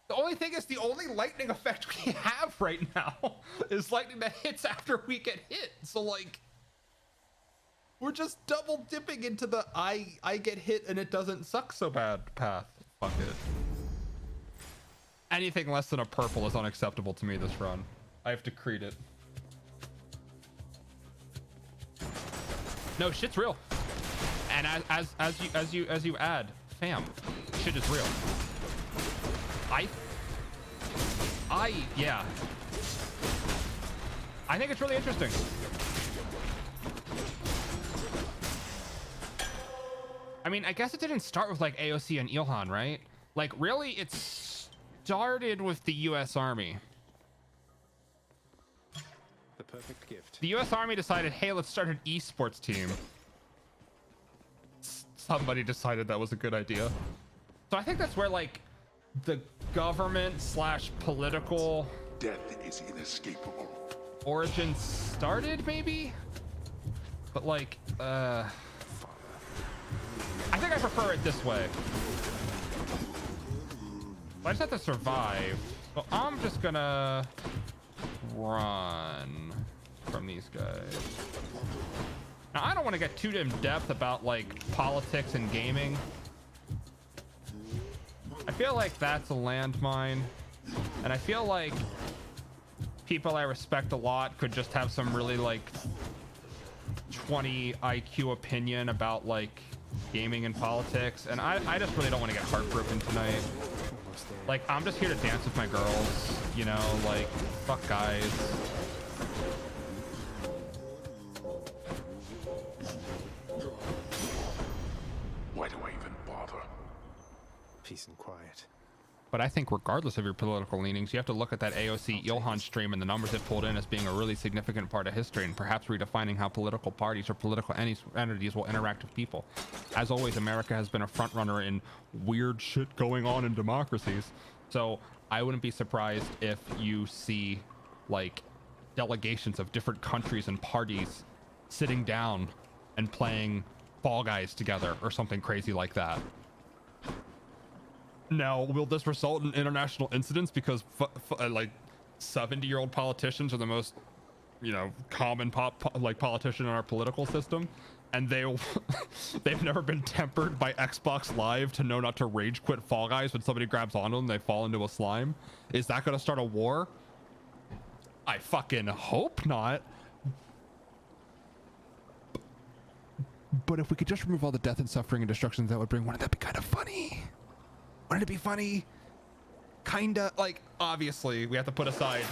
The only thing is the only lightning effect we have right now is lightning that hits after we get hit. So like we're just double dipping into the I get hit and it doesn't suck so bad path. Fuck it. Anything less than a purple is unacceptable to me this run. I have decreed it. No, shit's real. And as you add, fam, shit is real. Yeah. I think it's really interesting. I mean, I guess it didn't start with like AOC and Ilhan, right? Like really, it started with the US Army. The perfect gift. The US Army decided, hey, let's start an esports team. Somebody decided that was a good idea. So I think that's where like the government / political death is inescapable. Origin started, maybe? But like, I think I prefer it this way. I just have to survive. So I'm just gonna run from these guys. Now, I don't want to get too in depth about like politics and gaming. I feel like that's a landmine, and I feel like people I respect a lot could just have some really like 20 IQ opinion about like gaming and politics, and I just really don't want to get heartbroken tonight. Like, I'm just here to dance with my girls, you know, like, fuck guys. Why do I even bother? Peace and quiet. But I think regardless of your political leanings, you have to look at that AOC Ilhan stream and the numbers it pulled in as being a really significant part of history, and perhaps redefining how political parties or political entities will interact with people. As always, America has been a front runner in weird shit going on in democracies. So I wouldn't be surprised if you see like delegations of different countries and parties sitting down and playing Fall Guys together or something crazy like that. Now, will this result in international incidents because like 70-year-old politicians are the most, you know, common politician in our political system, and they've never been tempered by Xbox Live to know not to rage quit Fall Guys when somebody grabs onto them, they fall into a slime? Is that going to start a war? I fucking hope not. But if we could just remove all the death and suffering and destruction that would bring, wouldn't that be kind of funny? Wouldn't it be funny? Kinda. Like, obviously, we have to put aside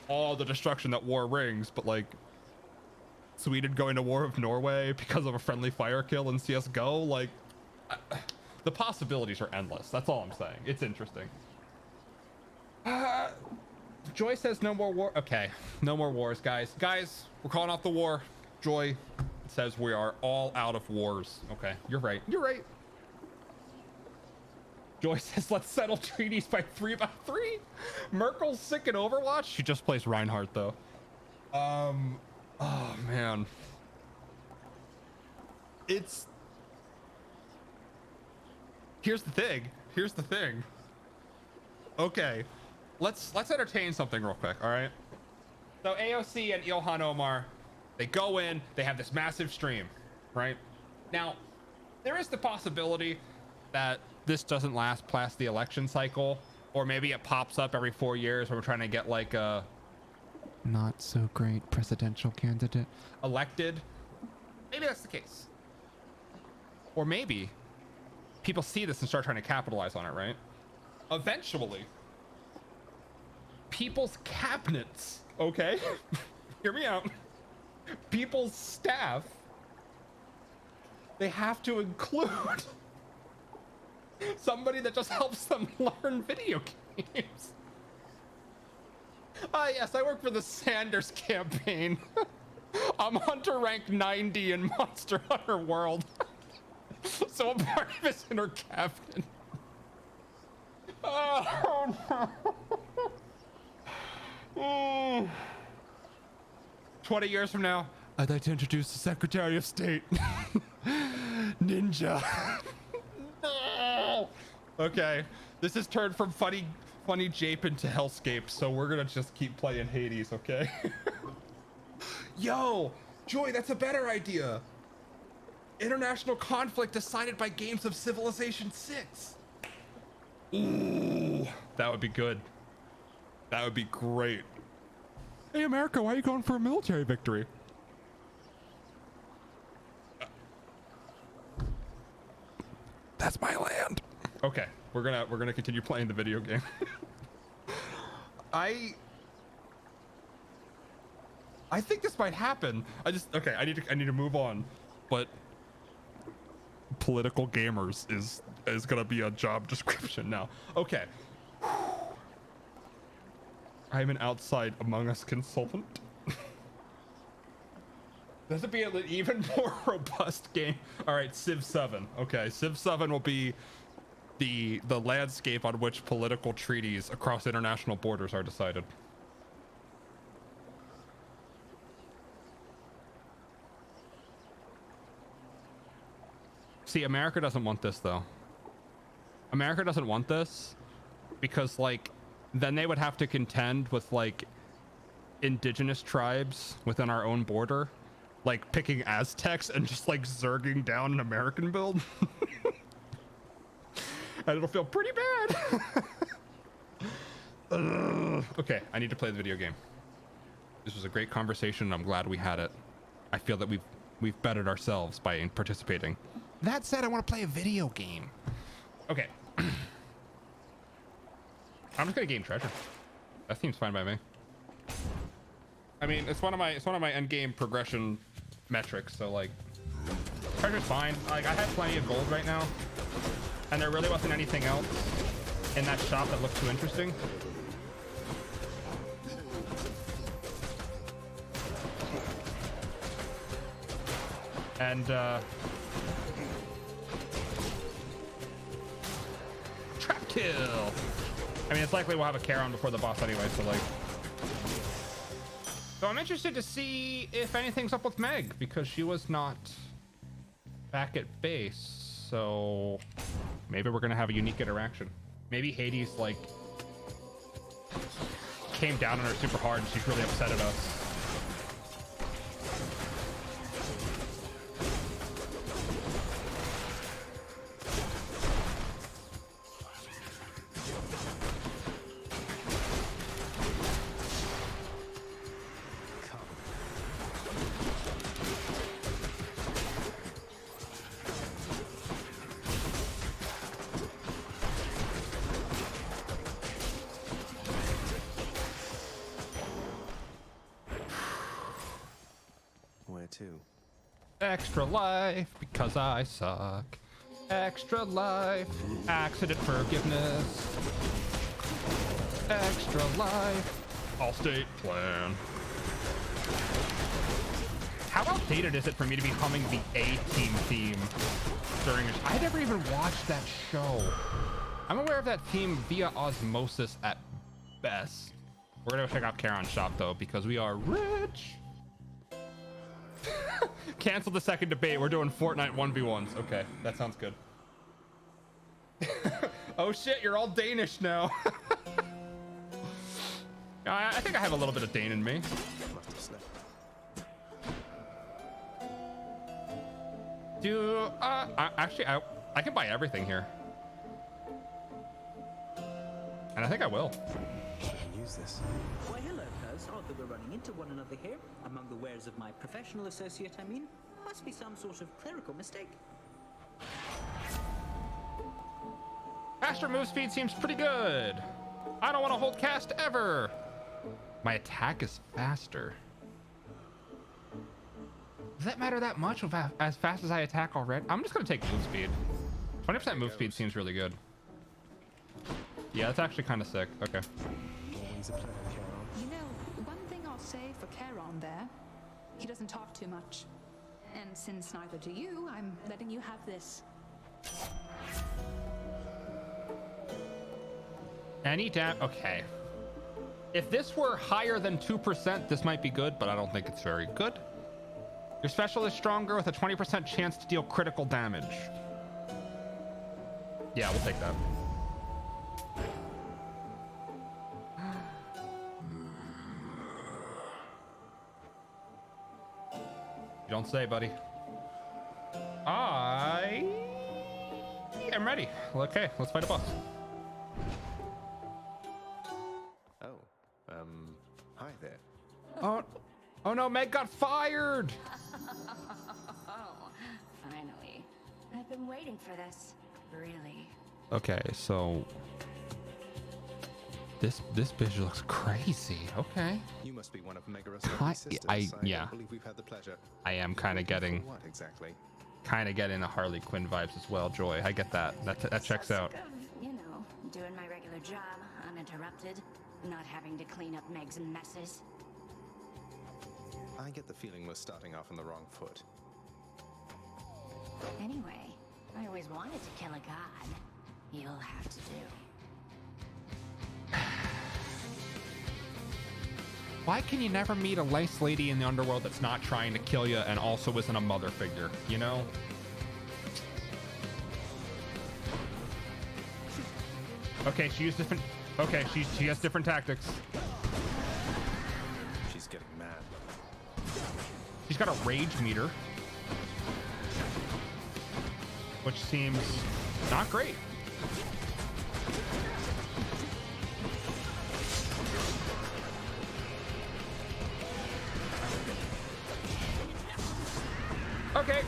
all the destruction that war brings, but like, Sweden going to war with Norway because of a friendly fire kill in CSGO, like, the possibilities are endless. That's all I'm saying. It's interesting. Joy says no more war. Okay, no more wars, guys. Guys, we're calling off the war. Joy says we are all out of wars. Okay, you're right. You're right. Joy says, let's settle treaties by 3x3. Merkel's sick in Overwatch. She just plays Reinhardt, though. Oh, man. Here's the thing. Okay. Let's entertain something real quick, all right? So AOC and Ilhan Omar, they go in, they have this massive stream, right? Now, there is the possibility that this doesn't last past the election cycle, or maybe it pops up every 4 years when we're trying to get like a not so great presidential candidate elected. Maybe that's the case. Or maybe people see this and start trying to capitalize on it, right? Eventually, people's cabinets, okay? Hear me out. People's staff, they have to include somebody that just helps them learn video games. Yes, I work for the Sanders campaign. I'm Hunter rank 90 in Monster Hunter World. So I'm part of his inner cabinet. Oh, no. 20 years from now, I'd like to introduce the Secretary of State. Ninja. No. Okay, this has turned from funny Japin to Hellscape, so we're gonna just keep playing Hades, okay? Yo, Joy, that's a better idea. International conflict decided by games of Civilization 6. Ooh, that would be good. That would be great. Hey, America, why are you going for a military victory? That's my land. Okay, we're gonna continue playing the video game. I think this might happen. I need to move on. But political gamers is gonna be a job description now. Okay. I'm an outside Among Us consultant. This would be an even more robust game. All right, Civ 7. Okay, Civ 7 will be the landscape on which political treaties across international borders are decided. See, America doesn't want this though. America doesn't want this because like then they would have to contend with like indigenous tribes within our own border, like picking Aztecs and just like zerging down an American build. And it'll feel pretty bad. Okay, I need to play the video game. This was a great conversation and I'm glad we had it. I feel that we've bettered ourselves by participating. That said, I want to play a video game. Okay. I'm just gonna game treasure. That seems fine by me. I mean, it's one of my end game progression metrics. So like, treasure's fine. Like I have plenty of gold right now, and there really wasn't anything else in that shop that looked too interesting. And trap kill. I mean, it's likely we'll have a Charon before the boss anyway, so like. So I'm interested to see if anything's up with Meg because she was not back at base. So maybe we're gonna have a unique interaction. Maybe Hades like came down on her super hard and she's really upset at us. Extra life because I suck. Extra life, accident forgiveness. Extra life, all state plan. How outdated is it for me to be humming the A-Team theme during a I never even watched that show. I'm aware of that theme via osmosis at best. We're gonna go check out Charon's shop though because we are rich. Cancel the second debate. We're doing Fortnite 1v1s. Okay, that sounds good. Oh shit, you're all Danish now. I think I have a little bit of Dane in me. Actually, I can buy everything here. And I think I will. Use this. Why, hello, Cuz. Odd that we're running into one another here. Among the wares of my professional associate, I mean. Must be some sort of clerical mistake. Faster move speed seems pretty good. I don't want to hold cast ever. My attack is faster. Does that matter that much with as fast as I attack already? I'm just going to take move speed. 20% move speed seems really good. Yeah, that's actually kind of sick. Okay. You know, one thing I'll say for Charon there, he doesn't talk too much. And since neither do you, I'm letting you have this. Any okay. If this were higher than 2%, this might be good, but I don't think it's very good. Your special is stronger with a 20% chance to deal critical damage. Yeah, we'll take that. You don't say, buddy. I am ready. Okay, let's fight a boss. Hi there. Oh no, Meg got fired. Oh, finally. I've been waiting for this. Really. Okay, so this bitch looks crazy. Okay. You must be one of Megaros' lovely sisters. Yeah. Don't believe we've had the pleasure. I am kind of getting What exactly? kind of getting the Harley Quinn vibes as well. Joy, I get that. That checks out. You know, doing my regular job, uninterrupted, not having to clean up Meg's messes. I I get the feeling we're starting off on the wrong foot. Anyway, I always wanted to kill a god. You'll have to do. Why can you never meet a nice lady in the underworld that's not trying to kill you and also isn't a mother figure, you know? Okay, she used different... Okay, she has different tactics. She's getting mad. She's got a rage meter, which seems not great. Okay.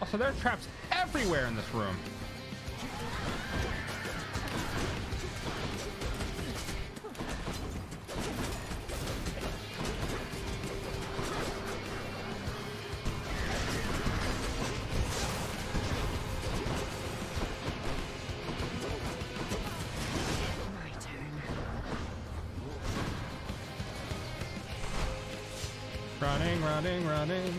Also, there are traps everywhere in this room. Running.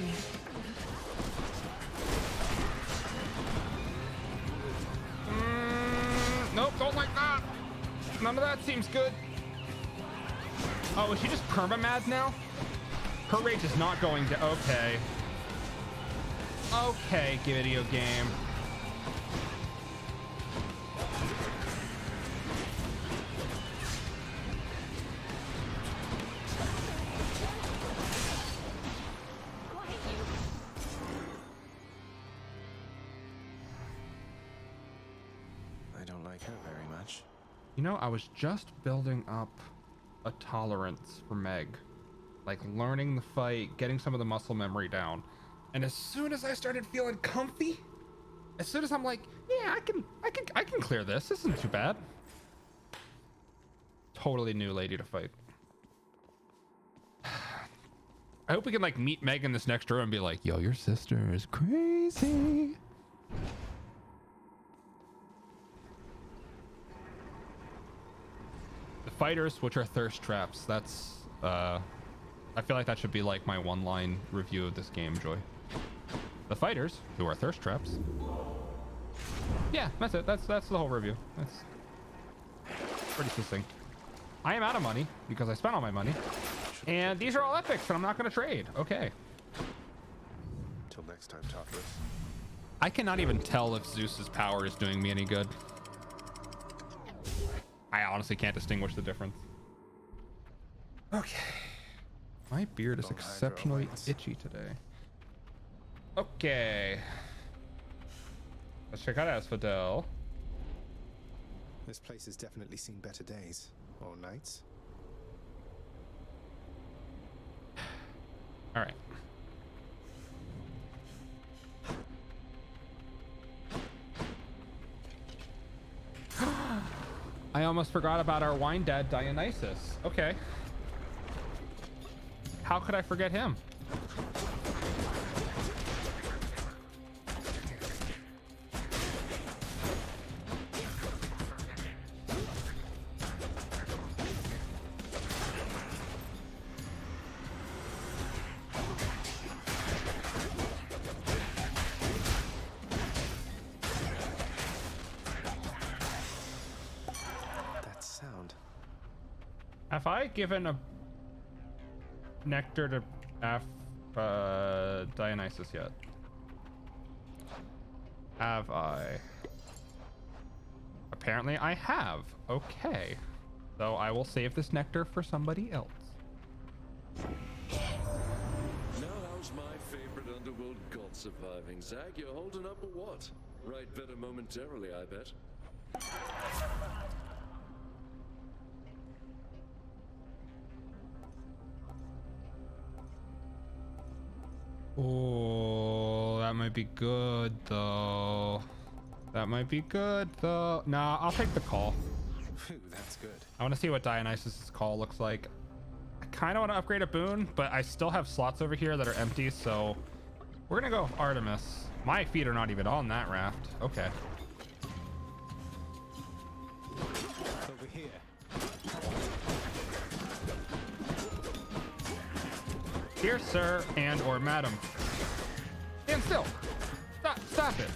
Nope, don't like that. None of that seems good. Oh, is she just perma-mad now? Her rage is not going to... Okay. Okay, video game. You know, I was just building up a tolerance for Meg, like learning the fight, getting some of the muscle memory down, and as soon as I started feeling comfy, as soon as I'm like, yeah, I can clear this. This isn't too bad. Totally new lady to fight. I hope we can like meet Meg in this next room and be like, yo, your sister is crazy. Fighters, which are thirst traps. That's I feel like that should be like my one-line review of this game, Joy. The fighters, who are thirst traps. Yeah, that's it. That's the whole review. That's pretty succinct. I am out of money because I spent all my money, and these are all epics, and I'm not going to trade. Okay. Till next time, Tartarus. I cannot even tell if Zeus's power is doing me any good. I honestly can't distinguish the difference. Okay. My beard is exceptionally itchy today. Okay. Let's check out Asphodel. This place has definitely seen better days. Or nights. All right. I almost forgot about our wine dad, Dionysus. Okay. How could I forget him? Have I given a nectar to Dionysus yet? Have I? Apparently I have. Okay. So I will save this nectar for somebody else. Now how's my favorite underworld god surviving? Zag, you're holding up or what? Right better momentarily, I bet. Oh, that might be good though. That might be good though. Nah, I'll take the call. Phew, that's good. I want to see what Dionysus' call looks like. I kind of want to upgrade a boon, but I still have slots over here that are empty, so We're gonna go Artemis. My feet are not even on that raft. Okay. Over here. Here, sir, and or madam. Stand still. Stop it.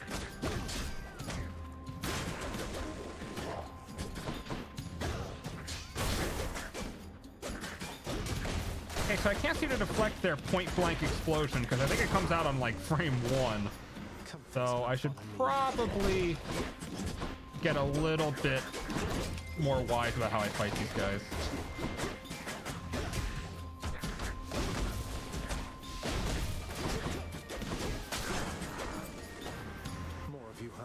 Okay, so I can't seem to deflect their point blank explosion because I think it comes out on like frame 1. So I should probably get a little bit more wise about how I fight these guys. More of you, huh?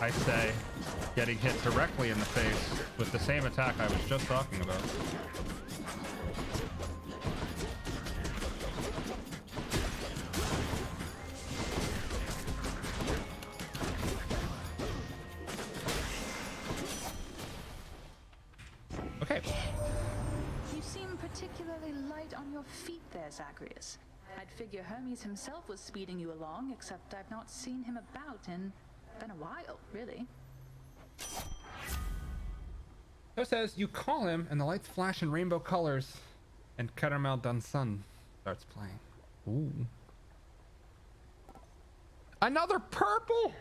I say, getting hit directly in the face with the same attack I was just talking about. Okay. You seem particularly light on your feet there, Zagreus. I'd figure Hermes himself was speeding you along, except I've not seen him about in been a while, really. So it says you call him and the lights flash in rainbow colors and Caramel Dansun starts playing. Ooh. Another purple.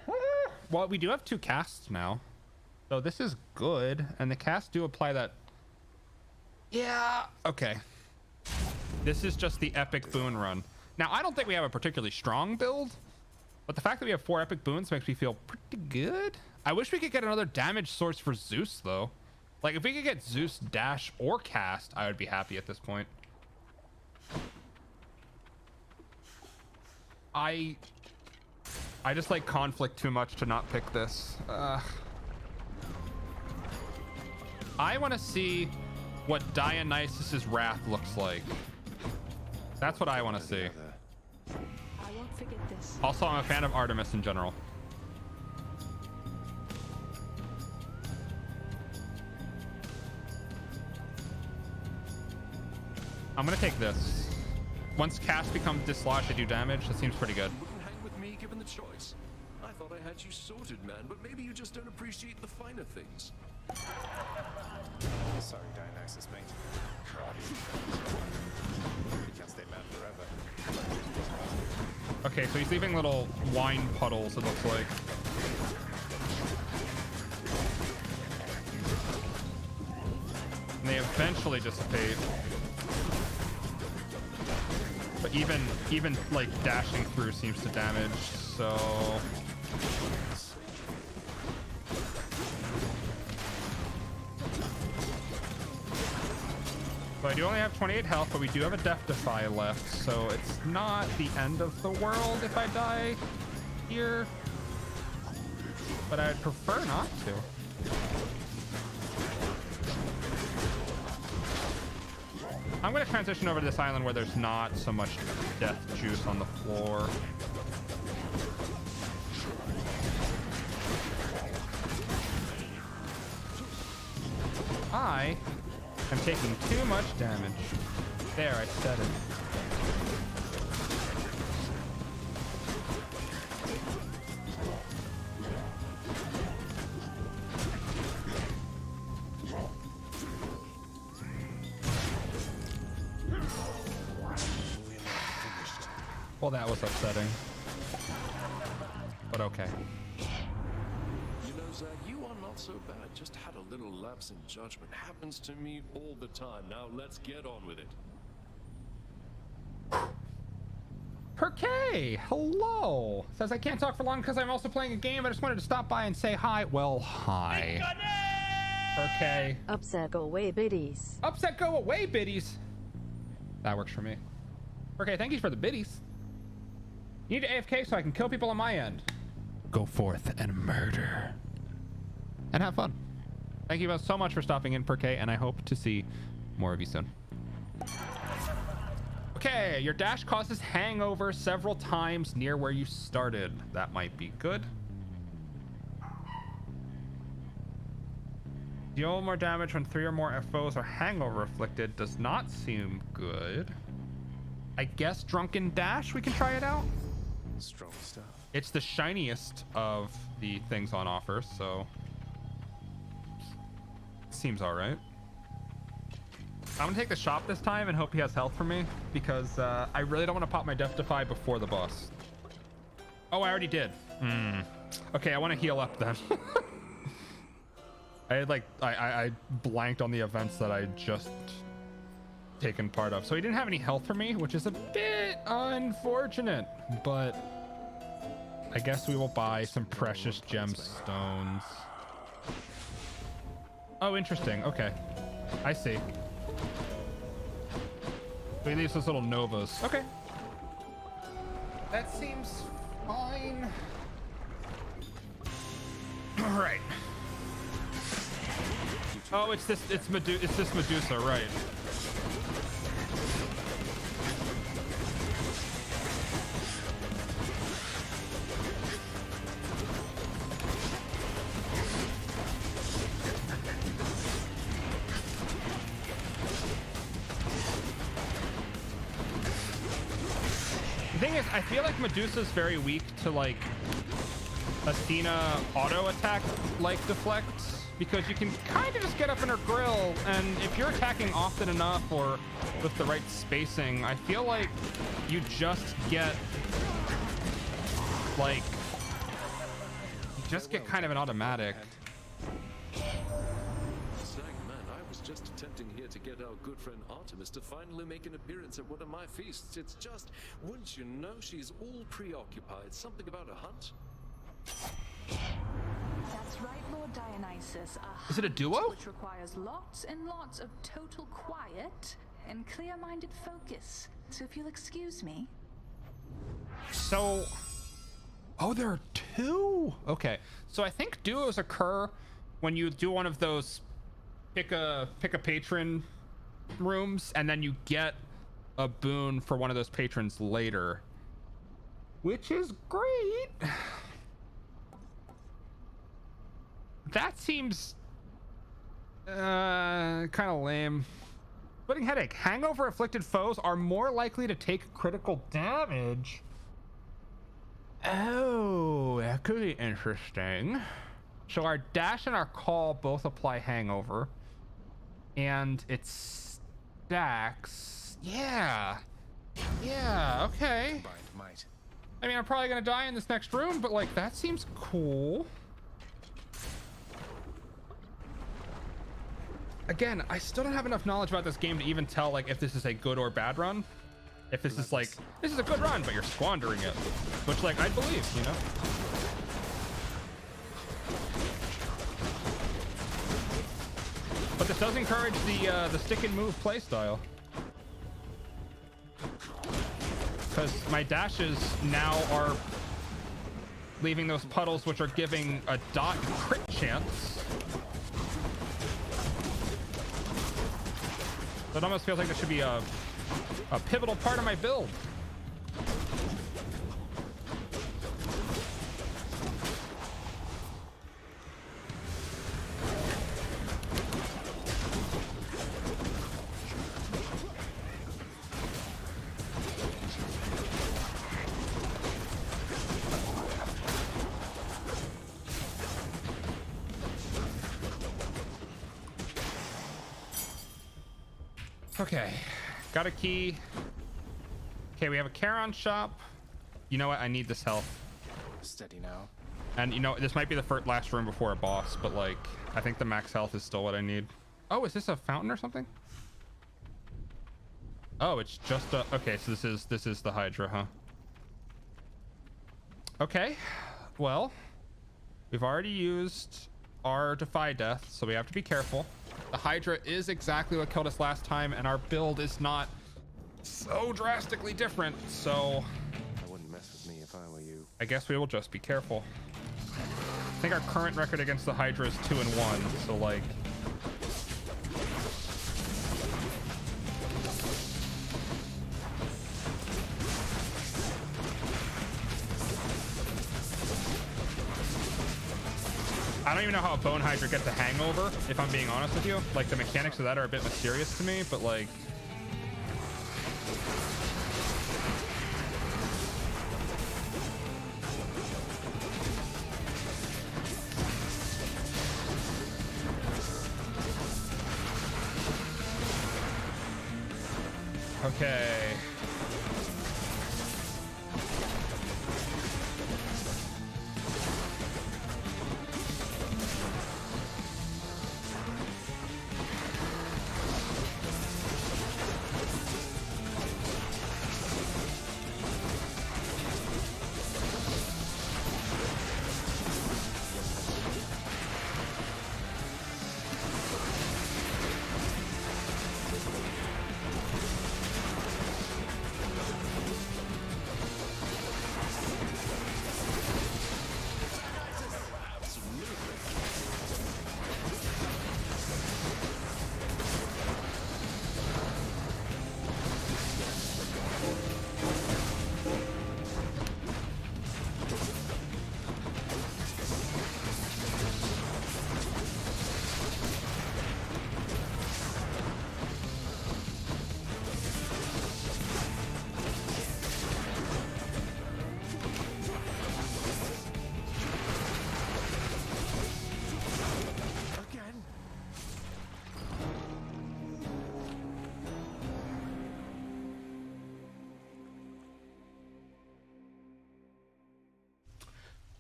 Well, we do have 2 casts now, so this is good, and the casts do apply that. Yeah, okay. This is just the epic boon run. Now, I don't think we have a particularly strong build, but the fact that we have 4 epic boons makes me feel pretty good. I wish we could get another damage source for Zeus, though. Like, if we could get Zeus, dash, or cast, I would be happy at this point. I just like conflict too much to not pick this. I want to see what Dionysus's wrath looks like. That's what I want to see. I won't forget this. Also, I'm a fan of Artemis in general. I'm gonna take this. Once cast becomes dislodged, I do damage. That seems pretty good. You wouldn't hang with me given the choice. I thought I had you sorted, man, but maybe you just don't appreciate the finer things. Sorry, Dionysus, mate. You can't stay mad forever. Okay, so he's leaving little wine puddles, it looks like. And they eventually dissipate. But even like dashing through seems to damage, so I do only have 28 health, but we do have a Death Defy left, so it's not the end of the world if I die here. But I'd prefer not to. I'm going to transition over to this island where there's not so much death juice on the floor. I am taking too much damage. There, I said it. Well, that was upsetting. But okay. You know, Zag, you are not so bad. Just had a little lapse in judgment. Happens to me all the time. Now let's get on with it. Perkay, hello. Says I can't talk for long because I'm also playing a game. I just wanted to stop by and say hi. Well, hi. Perkay. Upset go away, biddies. Upset go away, biddies. That works for me. Okay, thank you for the biddies. You need to AFK so I can kill people on my end. Go forth and murder. And have fun. Thank you both so much for stopping in, Perkay, and I hope to see more of you soon. Okay, your dash causes hangover several times near where you started. That might be good. Deal more damage when 3 or more foes are hangover afflicted. Does not seem good. I guess Drunken Dash, we can try it out. Strong stuff. It's the shiniest of the things on offer, so seems all right. I'm gonna take the shop this time and hope he has health for me, because I really don't want to pop my Death Defy before the boss. Oh, I already did. Okay, I want to heal up then. I had like I blanked on the events that I just taken part of, so he didn't have any health for me, which is a bit unfortunate, but I guess we will buy some precious gemstones. Oh, interesting. Okay, I see. So he leaves those little novas. Okay, that seems fine. All right. Oh, it's this. It's this Medusa, right? The thing is, I feel like Medusa's very weak to like Athena auto attack like deflects, because you can kind of just get up in her grill, and if you're attacking often enough or with the right spacing, I feel like you just get like kind of an automatic. Sagman, I was just attempting here to get our good friend Artemis to finally make an appearance at one of my feasts. It's just, wouldn't you know, she's all preoccupied. Something about a hunt? That's right, Lord Dionysus. Is it a duo? Which requires lots and lots of total quiet and clear-minded focus. So if you'll excuse me. So, oh, there are two? Okay, so I think duos occur when you do one of those pick a patron rooms, and then you get a boon for one of those patrons later, which is great. That seems kind of lame. Splitting headache. Hangover afflicted foes are more likely to take critical damage. Oh, that could be interesting. So our dash and our call both apply hangover, and it stacks. Yeah, okay. I mean, I'm probably gonna die in this next room, but like that seems cool. Again, I still don't have enough knowledge about this game to even tell like if this is a good or bad run. If this is like, this is a good run, but you're squandering it, which like I believe, you know. But this does encourage the stick and move play style, because my dashes now are leaving those puddles, which are giving a dot crit chance. So it almost feels like this should be a pivotal part of my build. Okay, got a key. Okay, we have a Charon shop. You know what? I need this health. Steady now. And you know, this might be the last room before a boss, but like, I think the max health is still what I need. Oh, is this a fountain or something? Oh, it's just a, okay, so this is the Hydra, huh? Okay, well, we've already used our Defy Death, so we have to be careful. The Hydra is exactly what killed us last time, and our build is not so drastically different, so I wouldn't mess with me if I were you. I guess we will just be careful. I think our current record against the Hydra is 2-1, so like, I don't even know how a Bone Hydra gets a hangover, if I'm being honest with you. Like, the mechanics of that are a bit mysterious to me, but like, Okay.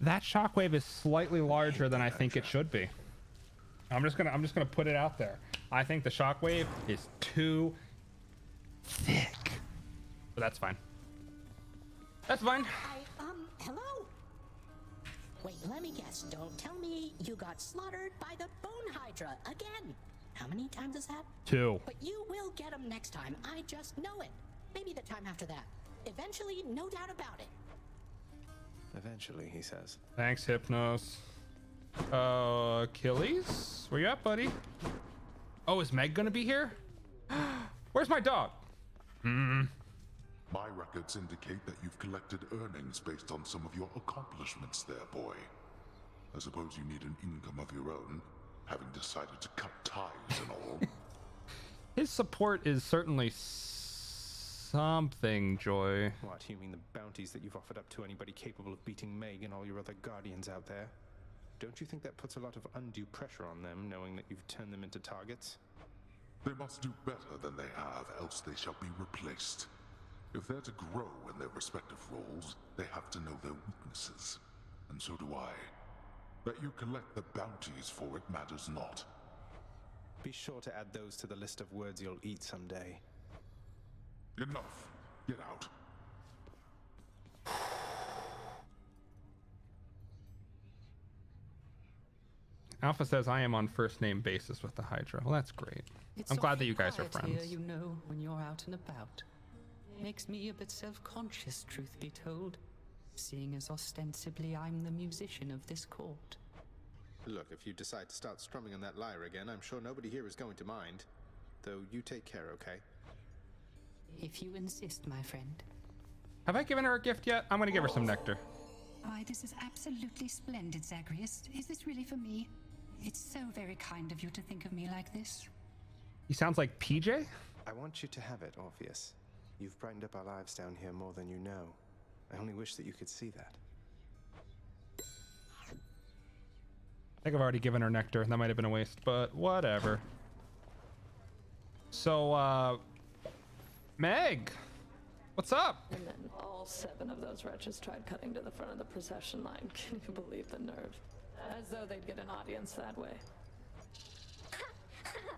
That shockwave is slightly larger than I think it should be. I'm just gonna put it out there. I think the shockwave is too thick. But that's fine. That's fine. Hello? Wait, let me guess. Don't tell me you got slaughtered by the Bone Hydra again. How many times is that? 2. But you will get them next time. I just know it. Maybe the time after that. Eventually, no doubt about it. Eventually, he says. Thanks, Hypnos. Achilles? Where you at, buddy? Oh, is Meg gonna be here? Where's my dog? My records indicate that you've collected earnings based on some of your accomplishments there, boy. I suppose you need an income of your own, having decided to cut ties and all. His support is certainly something, Joy. What, you mean the bounties that you've offered up to anybody capable of beating Meg and all your other guardians out there? Don't you think that puts a lot of undue pressure on them, knowing that you've turned them into targets? They must do better than they have, else they shall be replaced. If they're to grow in their respective roles, they have to know their weaknesses. And so do I. That you collect the bounties for it matters not. Be sure to add those to the list of words you'll eat someday. Enough. Get out. Alpha says I am on first name basis with the Hydra. Well, that's great. I'm glad that you guys are quiet friends. Here, you know, when you're out and about. Makes me a bit self-conscious, truth be told, seeing as ostensibly I'm the musician of this court. Look, if you decide to start strumming on that lyre again, I'm sure nobody here is going to mind. Though you take care, okay? If you insist, my friend. Have I given her a gift yet? I'm gonna give her some nectar. Why, this is absolutely splendid, Zagreus. Is this really for me? It's so very kind of you to think of me like this. He sounds like PJ? I want you to have it, Orpheus. You've brightened up our lives down here more than you know. I only wish that you could see that. I think I've already given her nectar. That might have been a waste, but whatever. So, Meg, what's up? And then all 7 of those wretches tried cutting to the front of the procession line. Can you believe the nerve? As though they'd get an audience that way.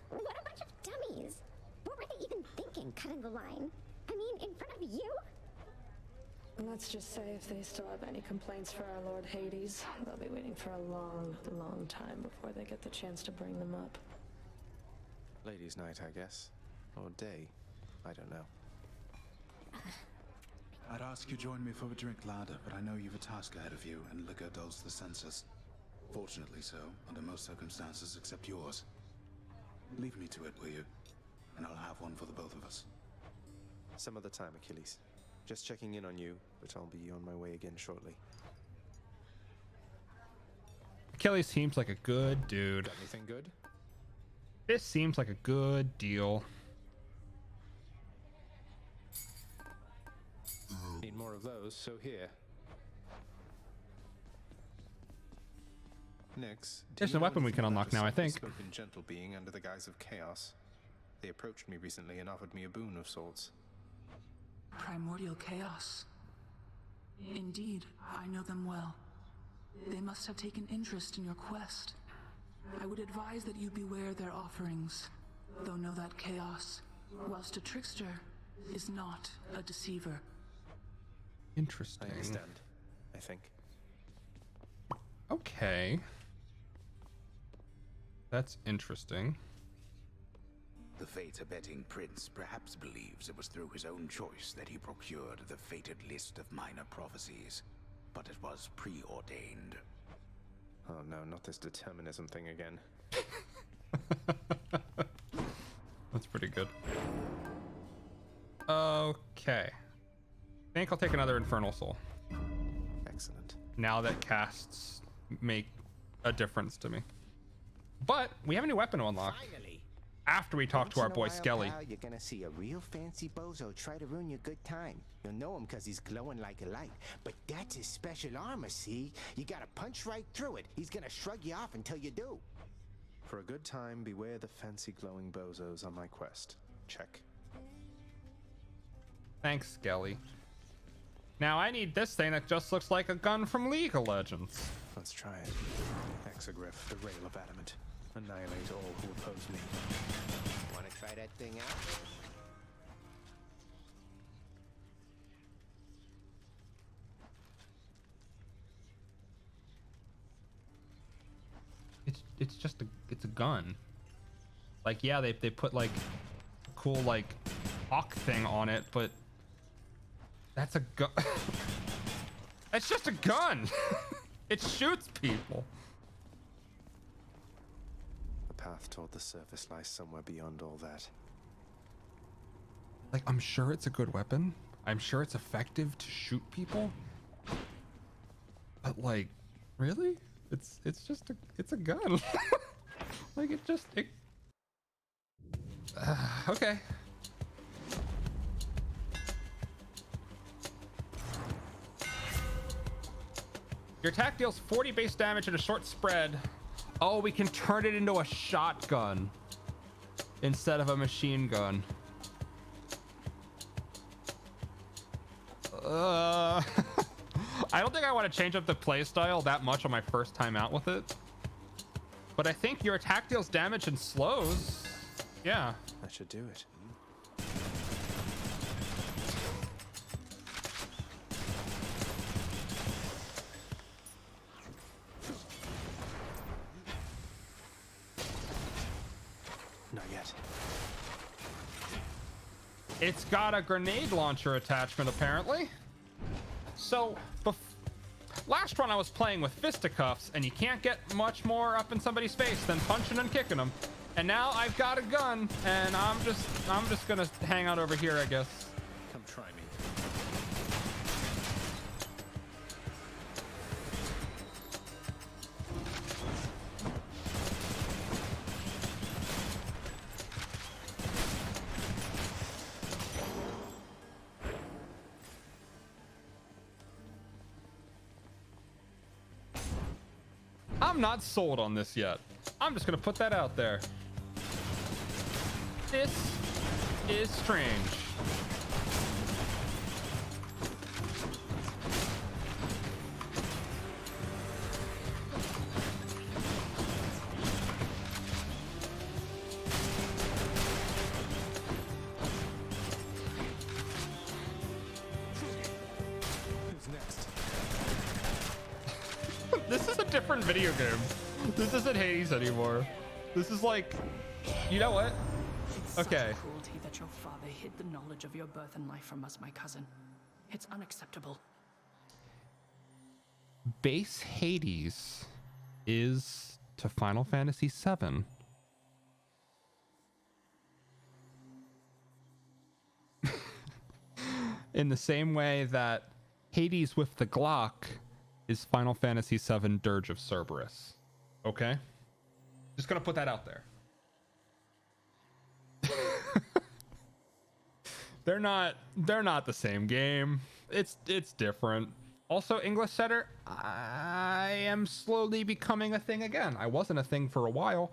What a bunch of dummies! What were they even thinking, cutting the line? I mean, in front of you? Let's just say if they still have any complaints for our Lord Hades, they'll be waiting for a long, long time before they get the chance to bring them up. Ladies' night, I guess. Or day. I don't know. I'd ask you join me for a drink, lad, but I know you've a task ahead of you, and liquor dulls the senses. Fortunately so, under most circumstances except yours. Leave me to it, will you? And I'll have one for the both of us. Some other time, Achilles. Just checking in on you, but I'll be on my way again shortly. Achilles seems like a good dude. Got anything good? This seems like a good deal. Need more of those, so here. Nyx, There's a weapon we can unlock now, I think. Spoken gentle being under the guise of chaos. They approached me recently and offered me a boon of sorts. Primordial Chaos. Indeed, I know them well. They must have taken interest in your quest. I would advise that you beware their offerings, though know that Chaos, whilst a trickster, is not a deceiver. Interesting. I understand, I think. Okay. That's interesting. The fate-abetting prince perhaps believes it was through his own choice that he procured the fated list of minor prophecies, but it was preordained. Oh no, not this determinism thing again. That's pretty good. Okay. I think I'll take another Infernal Soul. Excellent. Now that casts make a difference to me. But we have a new weapon to unlock. Finally. After we talk to our boy Once in a while, Skelly. pal, you're gonna see a real fancy bozo try to ruin your good time. You'll know him because he's glowing like a light. But that's his special armor, see? You gotta punch right through it. He's gonna shrug you off until you do. For a good time, beware the fancy glowing bozos on my quest. Check. Thanks, Skelly. Now I need this thing that just looks like a gun from League of Legends. Let's try it. Exogryph, the Rail of Adamant. Annihilate all who oppose me. Wanna try that thing out? It's just a gun. Like, yeah, they put like a cool like hawk thing on it, but that's a gun. It's just a gun. It shoots people. The path toward the surface lies somewhere beyond all that. Like, I'm sure it's a good weapon. I'm sure it's effective to shoot people. But like, really? It's just a gun. Like, okay. Your attack deals 40 base damage in a short spread. Oh, we can turn it into a shotgun instead of a machine gun. I don't think I want to change up the playstyle that much on my first time out with it. But I think your attack deals damage and slows. Yeah. That should do it. Not yet. It's got a grenade launcher attachment, apparently. So, last run I was playing with fisticuffs, and you can't get much more up in somebody's face than punching and kicking them. And now I've got a gun, and I'm just gonna hang out over here, I guess. Come try me. I'm not sold on this yet. I'm just gonna put that out there. This is strange. Who's next? This is a different video game. This isn't Hades anymore. This is like, you know what? It's Okay. such cruelty that your father hid the knowledge of your birth and life from us, my cousin. It's unacceptable. Base Hades is to Final Fantasy VII. In the same way that Hades with the Glock is Final Fantasy VII Dirge of Cerberus. Okay? Just gonna put that out there. They're not the same game. It's different. Also, English Setter, I am slowly becoming a thing again. I wasn't a thing for a while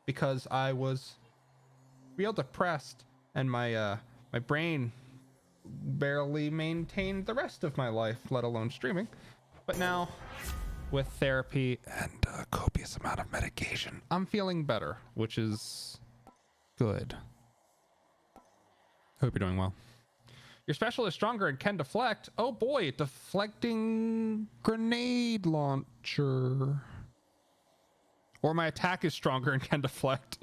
because I was real depressed and my brain barely maintained the rest of my life, let alone streaming. But now, with therapy and a copious amount of medication, I'm feeling better, which is good. Hope you're doing well. Your special is stronger and can deflect. Oh boy, deflecting grenade launcher. Or my attack is stronger and can deflect.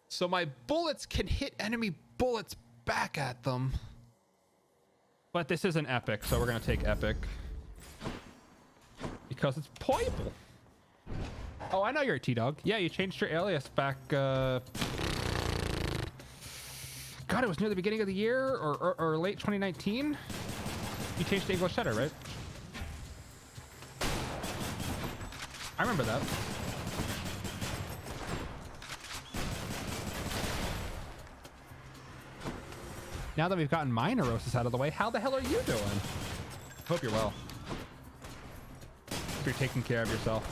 So my bullets can hit enemy bullets back at them. But this isn't epic, so we're gonna take epic. Because it's playable. Oh, I know you're a T-Dog. Yeah, you changed your alias back, God, it was near the beginning of the year or late 2019. You changed to English Setter, right? I remember that. Now that we've gotten my neurosis out of the way, how the hell are you doing? Hope you're well. Hope you're taking care of yourself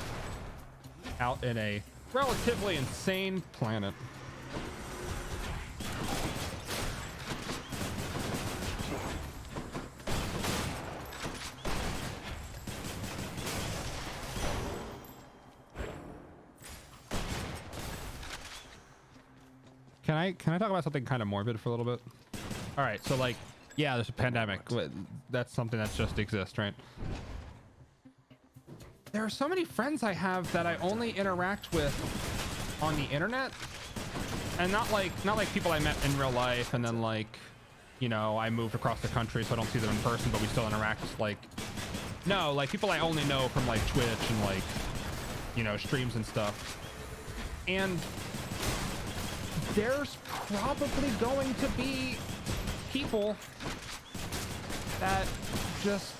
out in a relatively insane planet. Can I talk about something kind of morbid for a little bit? All right, so like, yeah, there's a pandemic. That's something that just exists, right? There are so many friends I have that I only interact with on the internet, and not like people I met in real life, and then like, you know, I moved across the country, so I don't see them in person, but we still interact. Like, no, like people I only know from like Twitch and like, you know, streams and stuff. And there's probably going to be people that just,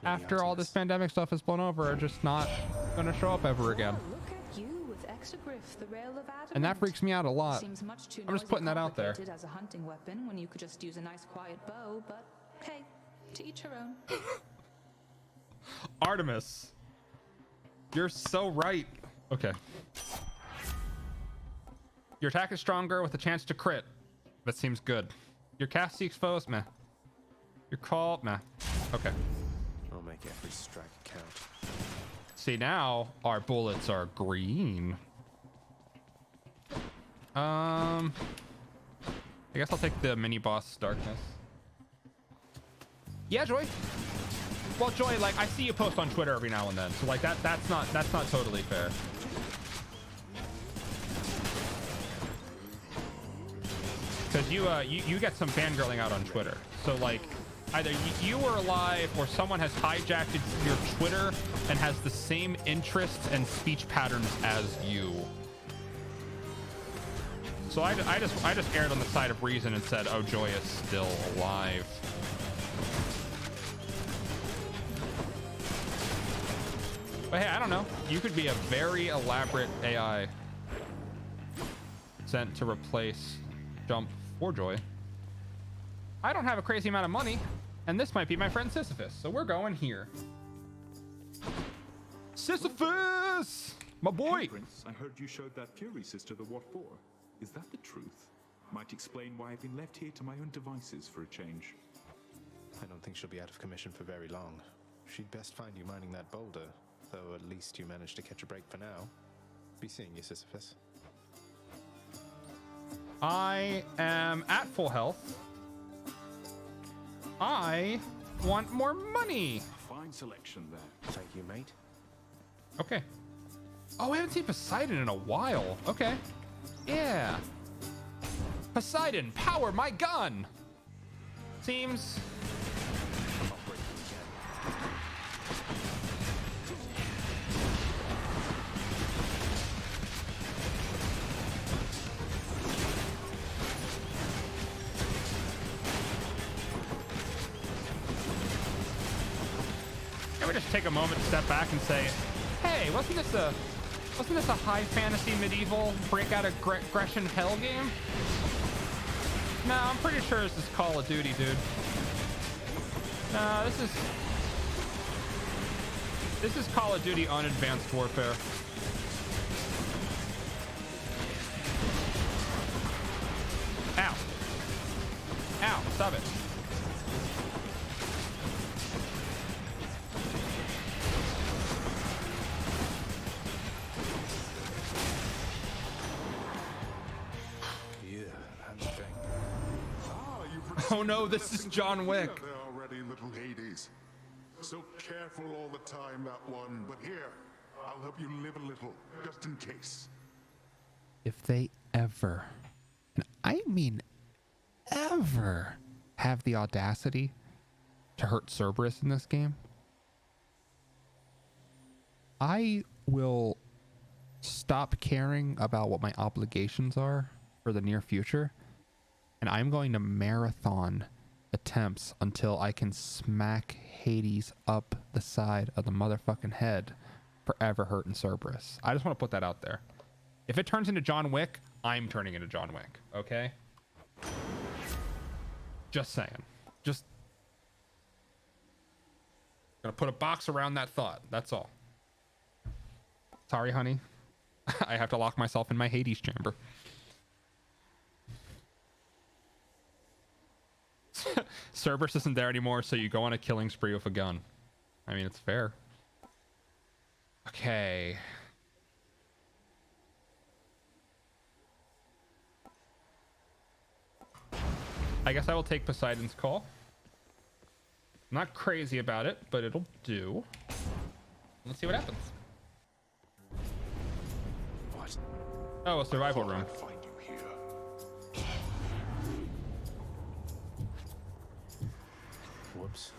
after all this pandemic stuff is blown over, are just not going to show up ever again. Look at you with Exegriff, the rail of adamant. And that freaks me out a lot. Seems much too I'm just putting that out there. as a hunting weapon when you could just use a nice quiet bow, but hey, to each your own. Artemis, you're so right. Okay. Your attack is stronger with a chance to crit. That seems good. Your cast seeks foes, meh. Your call, meh. Okay. I'll make every strike count. See, now our bullets are green. I guess I'll take the mini boss darkness. Yeah, Joy. Well, Joy, like I see you post on Twitter every now and then, so like that's not totally fair. Because you get some fangirling out on Twitter. So like either you were alive or someone has hijacked your Twitter and has the same interests and speech patterns as you. So I just erred on the side of reason and said, oh, Joy is still alive. But hey, I don't know. You could be a very elaborate AI sent to replace Jump for Joy. I don't have a crazy amount of money, and this might be my friend Sisyphus, so we're going here. Sisyphus! My boy! Hey, Prince, I heard you showed that Fury sister the what for. Is that the truth? Might explain why I've been left here to my own devices for a change. I don't think she'll be out of commission for very long. She'd best find you mining that boulder, though at least you managed to catch a break for now. Be seeing you, Sisyphus. I am at full health. I want more money. Fine selection there. Thank you, mate. Okay. Oh, I haven't seen Poseidon in a while. Okay. Yeah. Poseidon, power my gun. Seems... Can we just take a moment to step back and say, hey, wasn't this a high fantasy medieval breakout aggression hell game? No, I'm pretty sure this is Call of Duty, dude. No, this is Call of Duty on Advanced Warfare. Ow. Ow, stop it. Oh no, this is John Wick. There already, little Hades. So careful all the time, that one. But here, I'll help you live a little, just in case. If they ever, and I mean ever, have the audacity to hurt Cerberus in this game, I will stop caring about what my obligations are for the near future, and I'm going to marathon attempts until I can smack Hades up the side of the motherfucking head for ever hurting Cerberus. I just want to put that out there. If it turns into John Wick, I'm turning into John Wick, okay? Just saying. Just gonna put a box around that thought. That's all. Sorry, honey. I have to lock myself in my Hades chamber. Cerberus isn't there anymore, so you go on a killing spree with a gun. I mean, it's fair. Okay. I guess I will take Poseidon's call. I'm not crazy about it, but it'll do. Let's see what happens. What? Oh, a survival room. Whoops.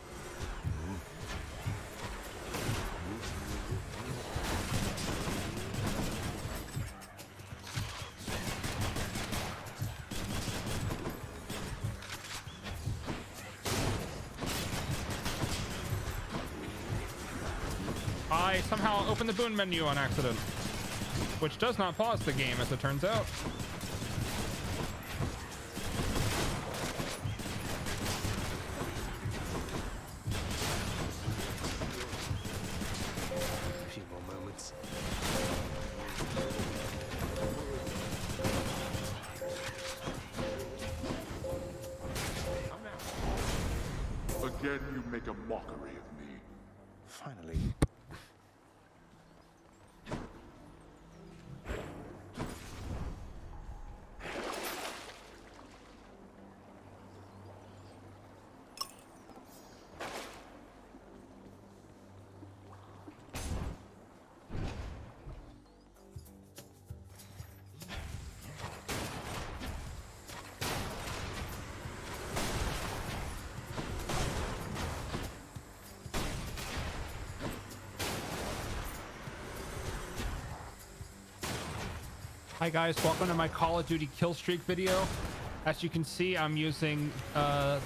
I somehow opened the boon menu on accident, which does not pause the game, as it turns out. A few more moments. Again, you make a mockery of me. Finally. Hi guys, welcome to my Call of Duty kill streak video. As you can see, I'm using the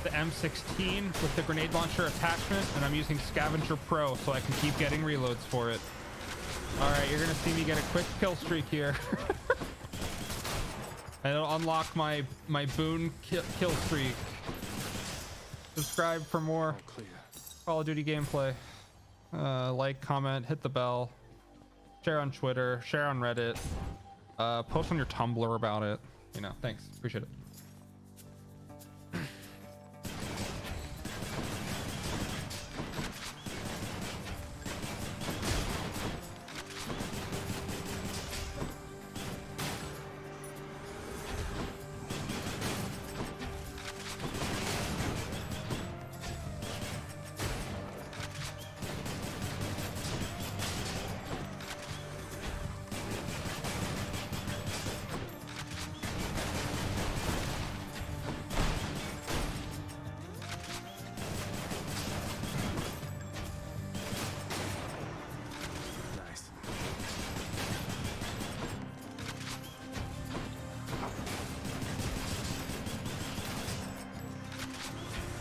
M16 with the grenade launcher attachment, and I'm using Scavenger Pro so I can keep getting reloads for it. All right, you're gonna see me get a quick kill streak here. And it'll unlock my boon kill streak. Subscribe for more Call of Duty gameplay. Like, comment, hit the bell, share on Twitter, share on Reddit, post on your Tumblr about it. You know, thanks, appreciate it.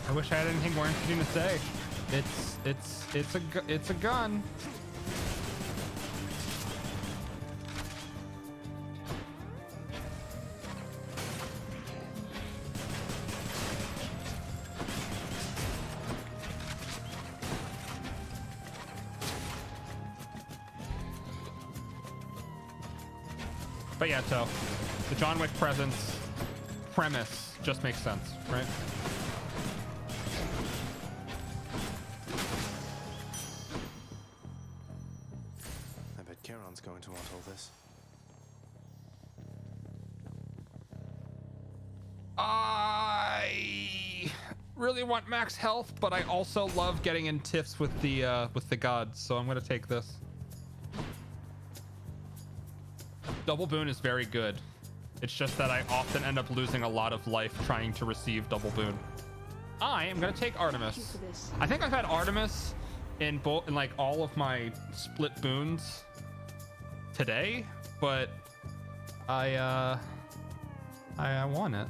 I wish I had anything more interesting to say. It's a gun. But yeah, so the John Wick premise just makes sense, right? I bet Charon's going to want all this. I really want max health, but I also love getting in tiffs with the gods, so I'm gonna take this. Double boon is very good. It's just that I often end up losing a lot of life trying to receive double boon. I am gonna take Artemis. I think I've had Artemis in like all of my split boons today, but I want it.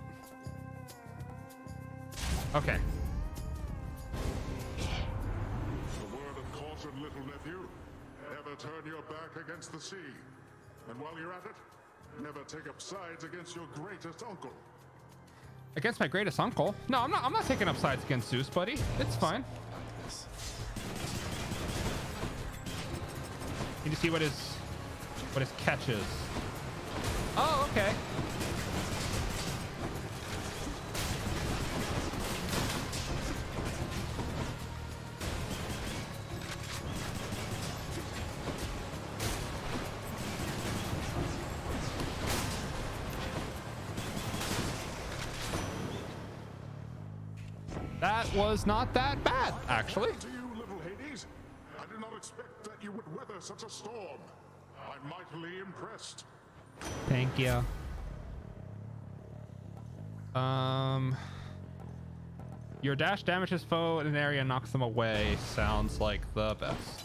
Okay. The word of caution, little nephew. Never turn your back against the sea. And while you're at it, never take up sides against your greatest uncle. Against my greatest uncle? No, I'm not taking up sides against Zeus, buddy. It's fine. Need to see what his catch is. Oh, okay. That was not that bad, actually. To you, little Hades, I did not expect that you would weather such a storm. I'm mightily impressed. Thank you. Your dash damages foe in an area and knocks them away. Sounds like the best.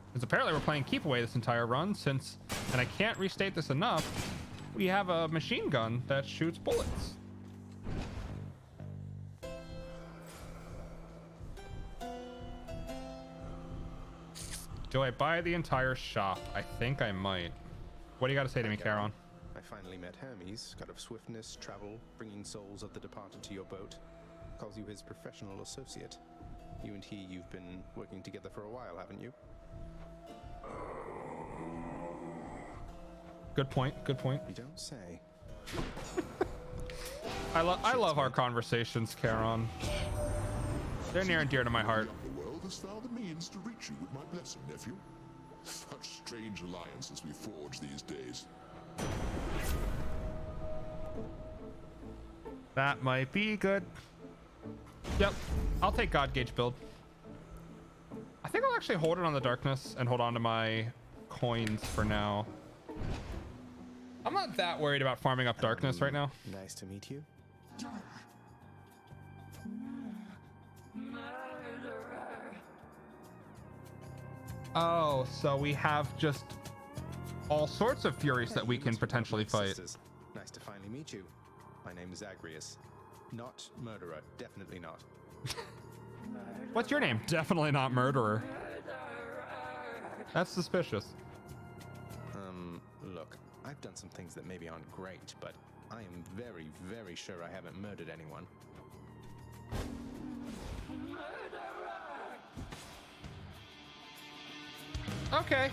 Because apparently we're playing keep away this entire run, since, and I can't restate this enough, we have a machine gun that shoots bullets. Do I buy the entire shop? I think I might. What do you got to say to me, Charon? I finally met Hermes, god of swiftness, travel, bringing souls of the departed to your boat. Calls you his professional associate. You and you've been working together for a while, haven't you? Good point. Good point. You don't say. I love our conversations, Charon. They're near and dear to my heart. The world has found the means to reach you with my blessing, nephew. Such strange alliances we forge these days. That might be good. Yep, I'll take God Gauge build. I think I'll actually hold it on the darkness and hold on to my coins for now. I'm not that worried about farming up darkness right now. Nice to meet you. Oh, so we have just all sorts of Furies that we can potentially fight. Nice to finally meet you. My name is Zagreus. Not murderer, definitely not. What's your name? Definitely not murderer. That's suspicious. Look, I've done some things that maybe aren't great, but I am very, very sure I haven't murdered anyone. Okay.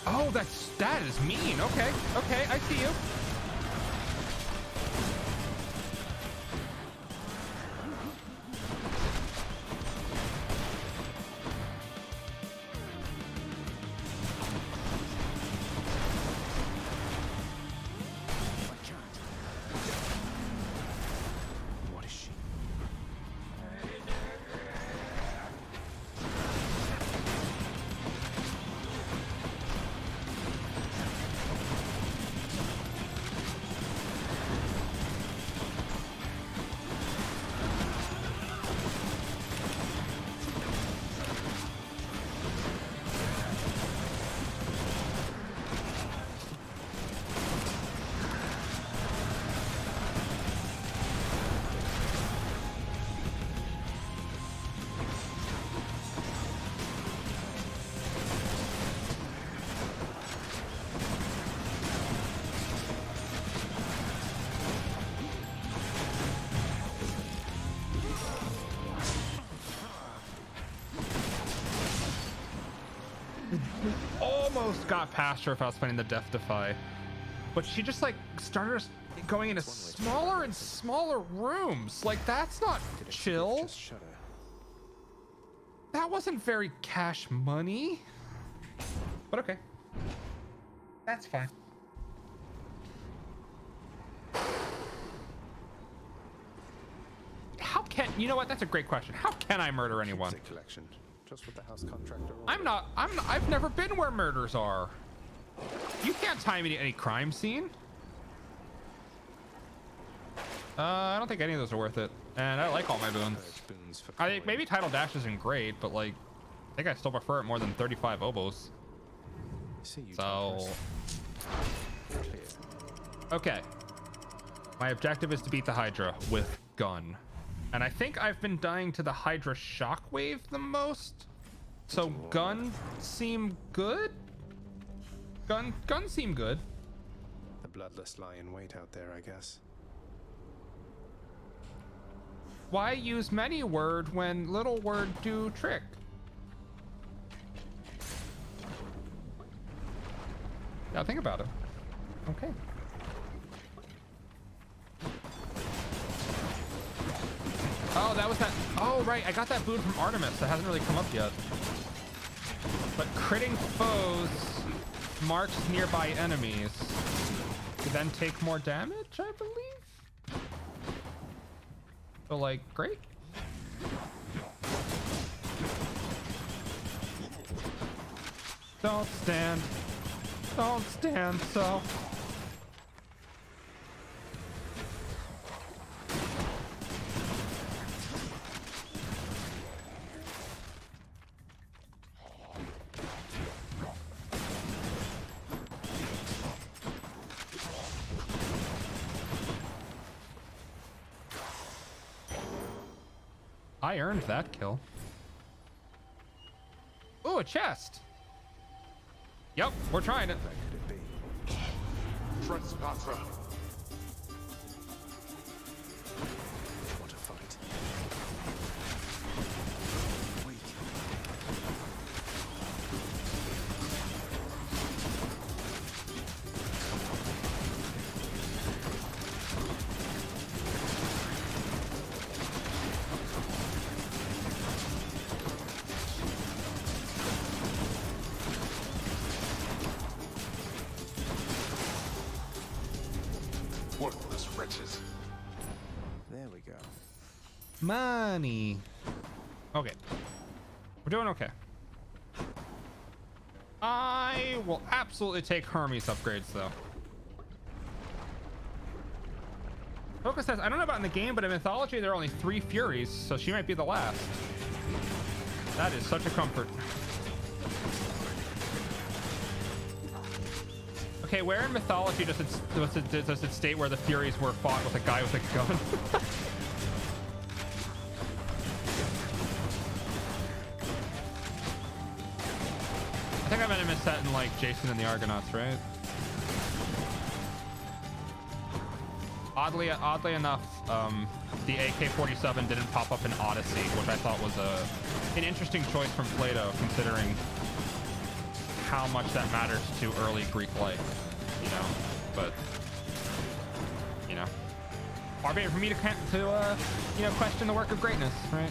Oh, that is mean. Okay, I see you. What is she? Almost got past her if I was playing the Death Defy, but she just like started going into smaller and smaller rooms. Like, that's not chill. That wasn't very cash money. But okay. That's fine. How can... You know what? That's a great question. How can I murder anyone? Collection. Just with the house contractor. I've never been where murders are. You can't tie me to any crime scene. I don't think any of those are worth it. And I like all my boons. I think maybe Tidal Dash isn't great, but like, I think I still prefer it more than 35 oboes. So, okay. My objective is to beat the Hydra with gun. And I think I've been dying to the Hydra Shockwave the most. So gun seem good? Gun seem good. The bloodless lie in wait out there, I guess. Why use many word when little word do trick? Yeah, think about it. Okay. Oh, that was that. Oh, right. I got that boon from Artemis. That hasn't really come up yet. But critting foes marks nearby enemies to then take more damage, I believe. So, like, great. Don't stand. Don't stand so. I earned that kill. Ooh, a chest. Yep, we're trying it. Trespasser. What a fight. Wait. Worthless wretches. There we go. Money. Okay. We're doing okay. I will absolutely take Hermes upgrades though. Focus says, I don't know about in the game, but in Mythology there are only 3 Furies, so she might be the last. That is such a comfort. Okay, where in Mythology does it state where the Furies were fought with a guy with a gun? I think I might have missed that in like Jason and the Argonauts, right? Oddly enough, the AK-47 didn't pop up in Odyssey, which I thought was an interesting choice from Plato, considering how much that matters to early Greek life, you know. But you know, far be it for me to you know, question the work of greatness, right?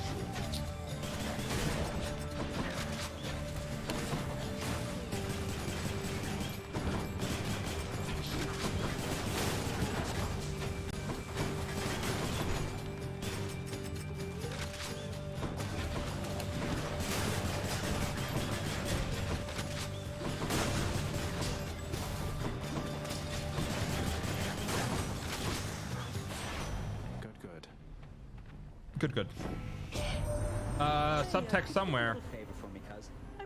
Good. Subtext somewhere.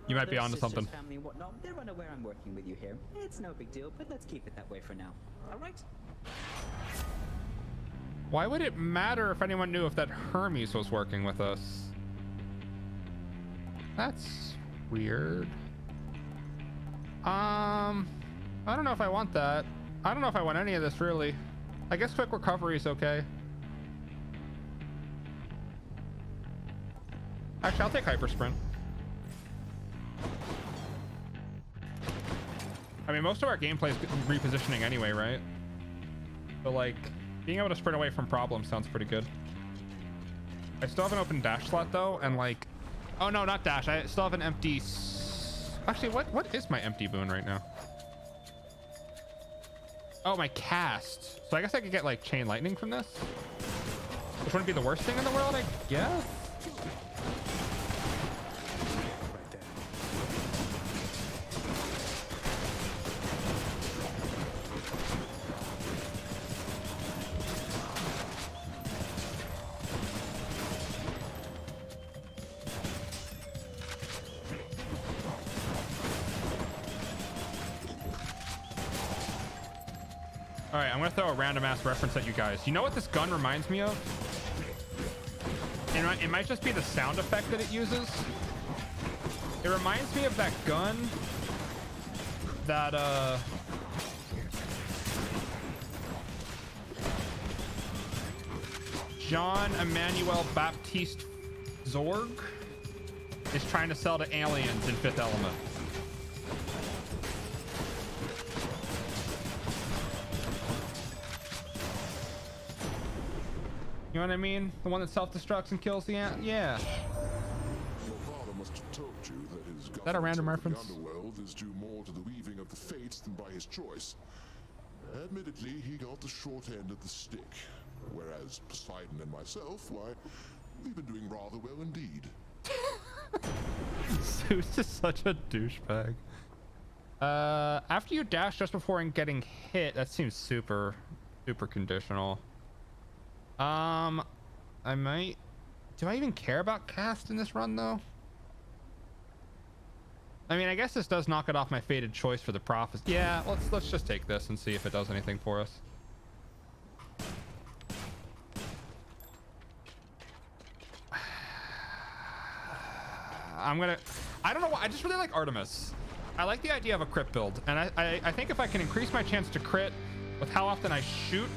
You might be onto something. Family and whatnot, they're unaware I'm working with you here. It's no big deal, but let's keep it that way for now. All right? Why would it matter if anyone knew if that Hermes was working with us? That's weird. I don't know if I want that. I don't know if I want any of this, really. I guess quick recovery is okay. Actually, I'll take hyper sprint. I mean, most of our gameplay is repositioning anyway, right? But like, being able to sprint away from problems sounds pretty good. I still have an open dash slot though, and like, Oh no, not dash. I still have an empty. Actually, what is my empty boon right now? Oh, my cast. So I guess I could get like chain lightning from this, which wouldn't be the worst thing in the world, I guess. All right, I'm gonna throw a random ass reference at you guys. You know what this gun reminds me of? It might just be the sound effect that it uses. It reminds me of that gun that Jean Emmanuel Baptiste Zorg is trying to sell to aliens in Fifth Element. You know what I mean? The one that self-destructs and kills the ant? Yeah. Your father must have told you that his Is that a random reference? The underworld is due more to the weaving of the fates than by his choice. Admittedly, he got the short end of the stick, whereas Poseidon and myself, why, we've been doing rather well indeed. Zeus is such a douchebag. After you dash just before getting hit, that seems super conditional. I might. Do I even care about cast in this run though? I mean, I guess this does knock it off my fated choice for the prophecy. Yeah, let's just take this and see if it does anything for us. I don't know why. I just really like Artemis. I like the idea of a crit build, and I think if I can increase my chance to crit with how often I shoot.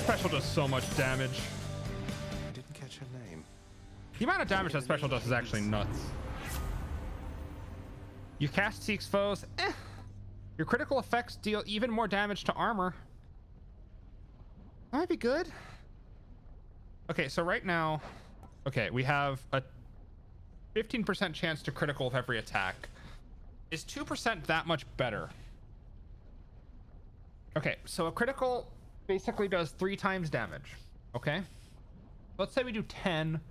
Special does so much damage. I didn't catch her name. The amount of damage that special does is actually nuts. You cast Seeks foes. Your critical effects deal even more damage to armor. That might be good. Okay, so right now, okay, we have a 15% chance to critical with every attack. Is 2% that much better? Okay, so a critical basically does 3 times damage. Okay, let's say we do 10.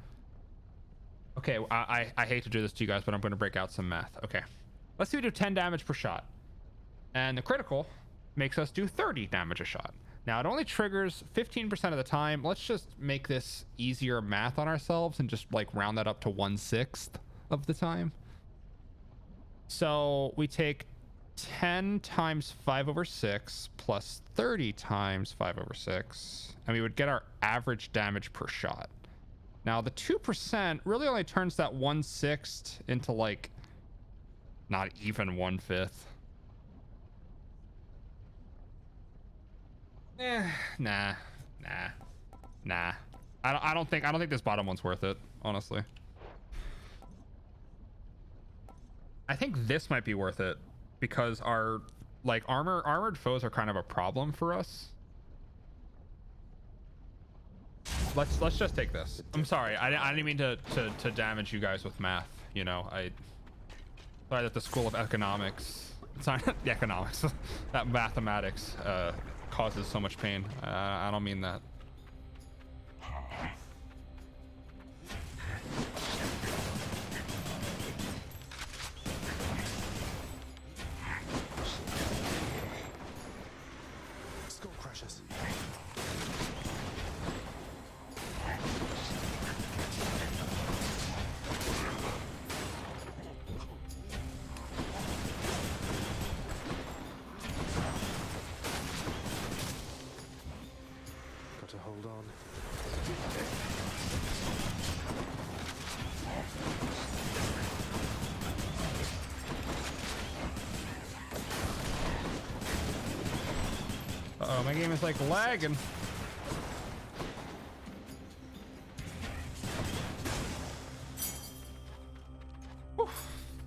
Okay, I hate to do this to you guys, but I'm going to break out some math. Okay, let's say we do 10 damage per shot, and the critical makes us do 30 damage a shot. Now it only triggers 15% of the time. Let's just make this easier math on ourselves and just like round that up to 1/6 of the time. So we take 10 times 5/6 plus 30 times 5/6, and we would get our average damage per shot. Now the 2% really only turns that 1/6 into like not even 1/5. Nah. I don't think this bottom one's worth it, honestly. I think this might be worth it because our like armored foes are kind of a problem for us. Let's just take this. I'm sorry, I didn't mean to damage you guys with math. You know, sorry that the School of Economics, sorry, the economics, that mathematics causes so much pain. I don't mean that. no, my game is like lagging. Whew.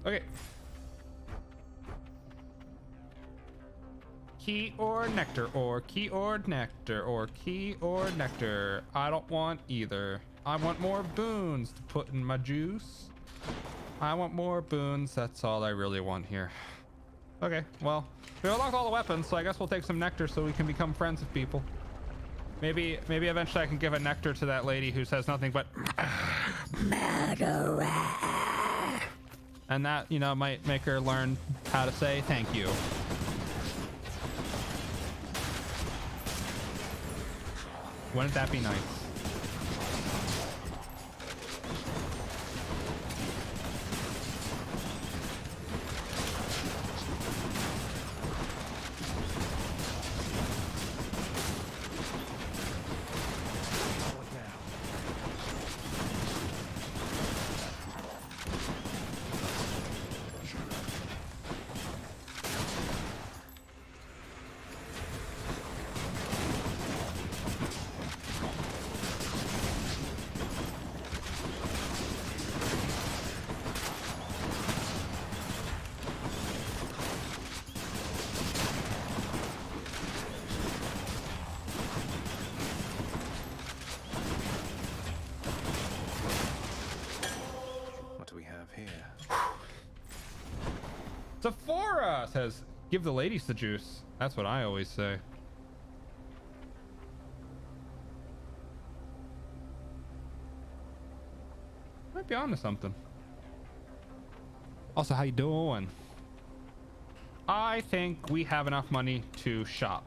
Okay. Key or nectar, or key or nectar, or key or nectar. I don't want either. I want more boons to put in my juice. I want more boons. That's all I really want here. Okay, well, we unlocked all the weapons, so I guess we'll take some nectar so we can become friends with people. Maybe eventually I can give a nectar to that lady who says nothing but murderer. And that, you know, might make her learn how to say thank you. Wouldn't that be nice? Sephora says, give the ladies the juice. That's what I always say. Might be onto something. Also, how you doing? I think we have enough money to shop.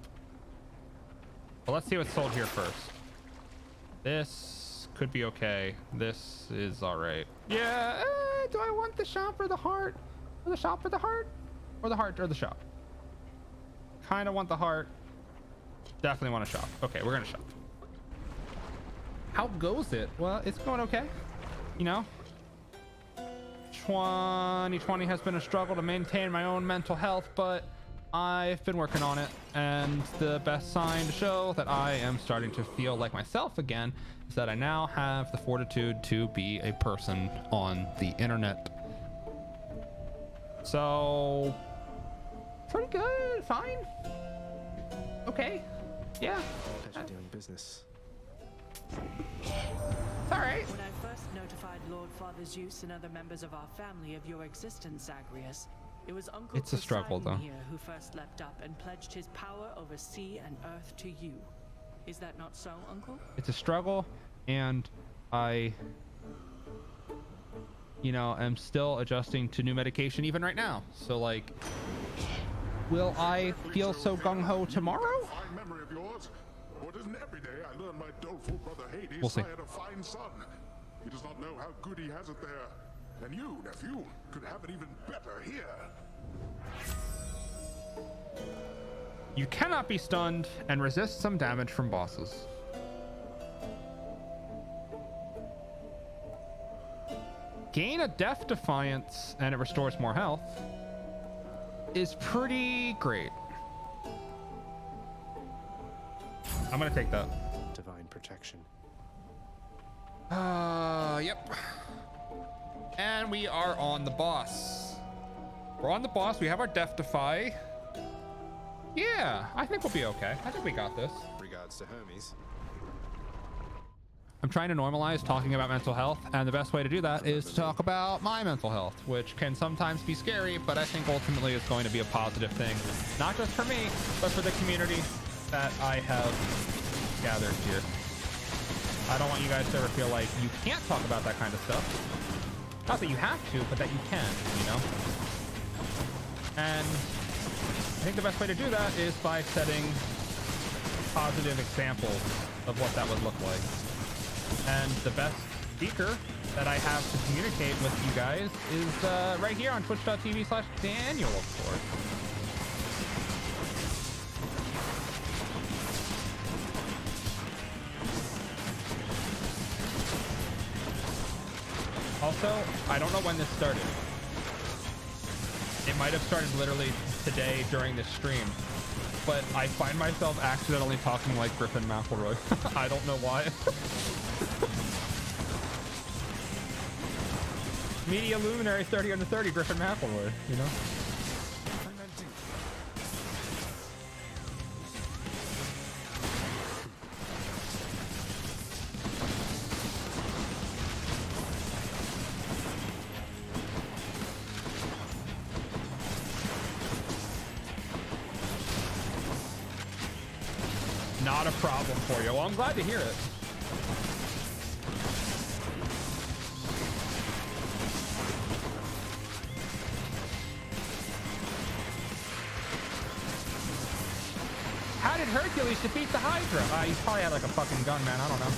Well, let's see what's sold here first. This could be okay. This is all right. Yeah, do I want the shop or the heart? Or the shop or the heart? Or the heart or the shop? Kind of want the heart. Definitely want to shop. Okay, we're gonna shop. How goes it? Well, it's going okay. You know, 2020 has been a struggle to maintain my own mental health, but I've been working on it, and the best sign to show that I am starting to feel like myself again is that I now have the fortitude to be a person on the internet. So, pretty good, fine, okay, yeah. Pleasure doing business. It's all right. When I first notified Lord Father Zeus and other members of our family of your existence, Zagreus, it was Uncle It's a struggle, Poseidon though. here who first leapt up and pledged his power over sea and earth to you. Is that not so, Uncle? It's a struggle, and I, you know, am still adjusting to new medication even right now. So, like, will I feel so gung-ho tomorrow? Fine memory of yours. Or it isn't every day I learn my doleful brother Hades We'll see. sired a fine son. He does not know how good he has it there. And you, nephew, could have it even better here. You cannot be stunned and resist some damage from bosses. Gain a Death Defiance and it restores more health is pretty great. I'm gonna take that. Divine protection. Yep. And we are on the boss. We're on the boss. We have our Death Defy. Yeah, I think we'll be okay. I think we got this. Regards to Hermes. I'm trying to normalize talking about mental health, and the best way to do that is to talk about my mental health, which can sometimes be scary, but I think ultimately it's going to be a positive thing, not just for me, but for the community that I have gathered here. I don't want you guys to ever feel like you can't talk about that kind of stuff. Not that you have to, but that you can, you know? And I think the best way to do that is by setting positive examples of what that would look like. And the best speaker that I have to communicate with you guys is right here on twitch.tv/Daniel, of course. Also, I don't know when this started. It might have started literally today during this stream. but I find myself accidentally talking like Griffin McElroy. I don't know why. Media Luminary 30 under 30, Griffin McElroy, you know? Not a problem for you. Well, I'm glad to hear it. How did Hercules defeat the Hydra? He probably had like a fucking gun, man. I don't know.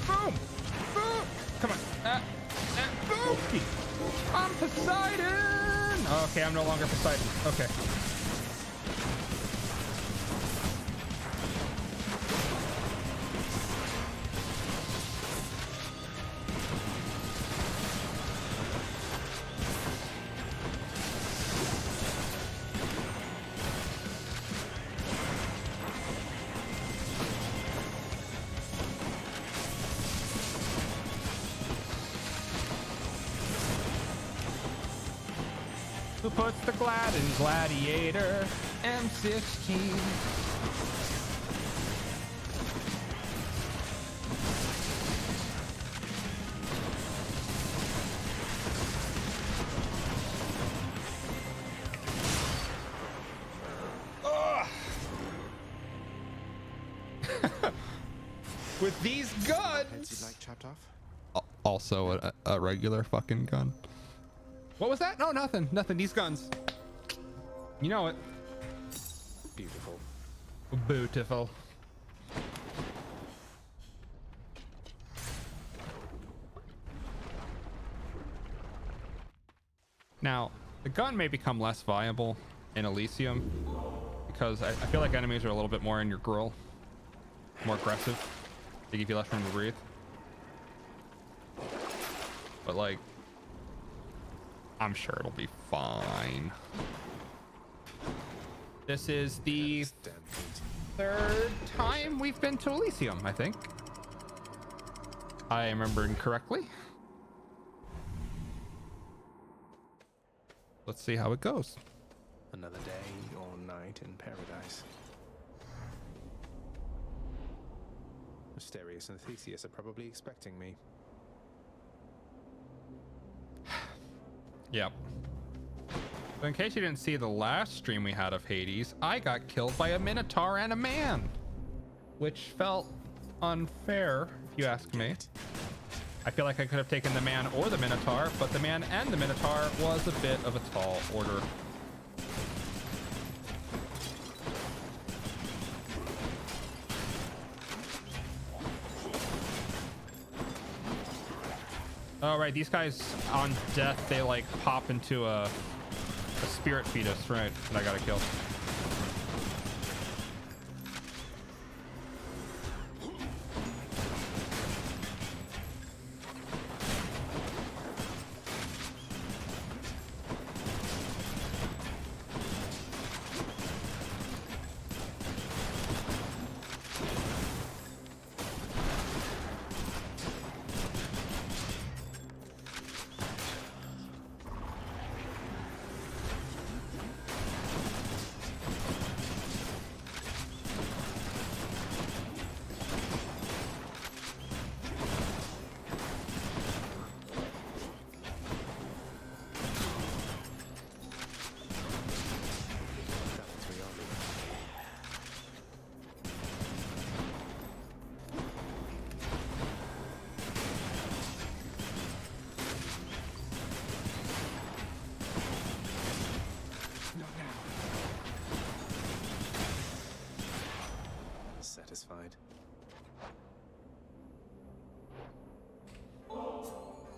Boom! Boom! Come on. Boom! I'm Poseidon! Okay, I'm no longer Poseidon. Okay. Who puts the glad in Gladiator? M16. With these guns. Like chopped off? Also a regular fucking gun. What was that? No, nothing. Nothing. These guns. You know it. Beautiful. Beautiful. Now, the gun may become less viable in Elysium because I feel like enemies are a little bit more in your grill, more aggressive. They give you less room to breathe. But like, I'm sure it'll be fine. This is the third time we've been to Elysium, I think. I am remembering correctly. Let's see how it goes. Another day or night in paradise. Asterius and Theseus are probably expecting me. Yep. So in case you didn't see the last stream we had of Hades, I got killed by a Minotaur and a man, which felt unfair, if you ask me. I feel like I could have taken the man or the Minotaur, but the man and the Minotaur was a bit of a tall order. Oh, right, these guys on death, they like pop into a spirit fetus, right, that I gotta kill.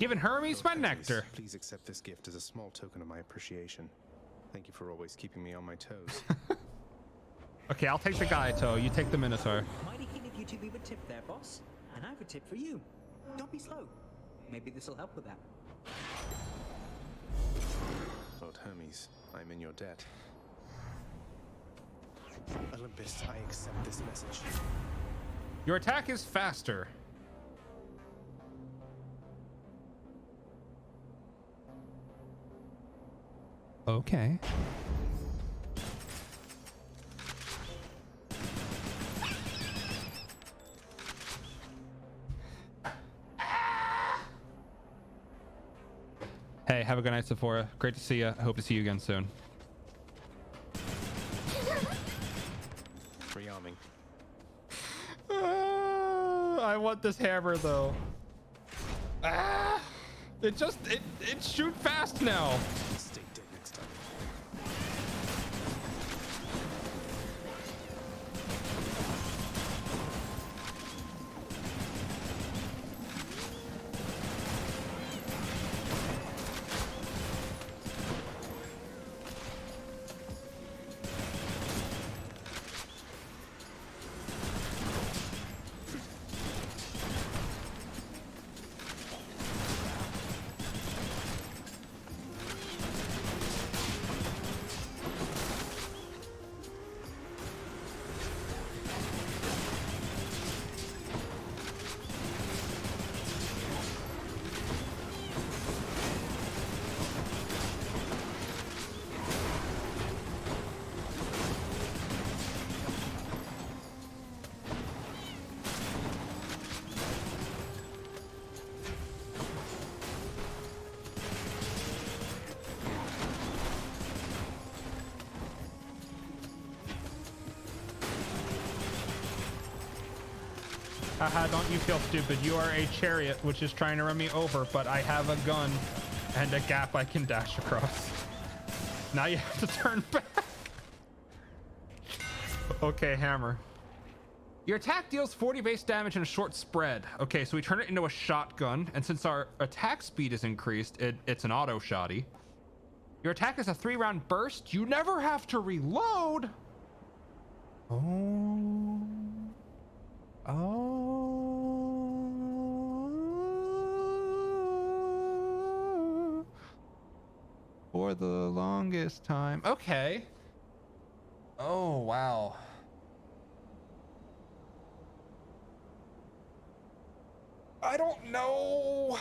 Giving Hermes my nectar. Please accept this gift as a small token of my appreciation. Thank you for always keeping me on my toes. Okay, I'll take the Gaito. You take the Minotaur. Mighty keen of you to leave a tip there, boss. And I have a tip for you. Don't be slow. Maybe this will help with that. Lord Hermes, I'm in your debt. Olympus, I accept this message. Your attack is faster. Okay. Hey, have a good night, Sephora. Great to see you. I hope to see you again soon. Rearming. I want this hammer though. It shoot fast now. Stay dead next time. Haha, don't you feel stupid. You are a chariot which is trying to run me over, but I have a gun and a gap I can dash across. Now you have to turn back. Okay, hammer. Your attack deals 40 base damage in a short spread. Okay, so we turn it into a shotgun, and since our attack speed is increased, it's an auto shotty. Your attack is a 3-round burst. You never have to reload. Oh. For the longest time. Okay. Oh, wow. I don't know.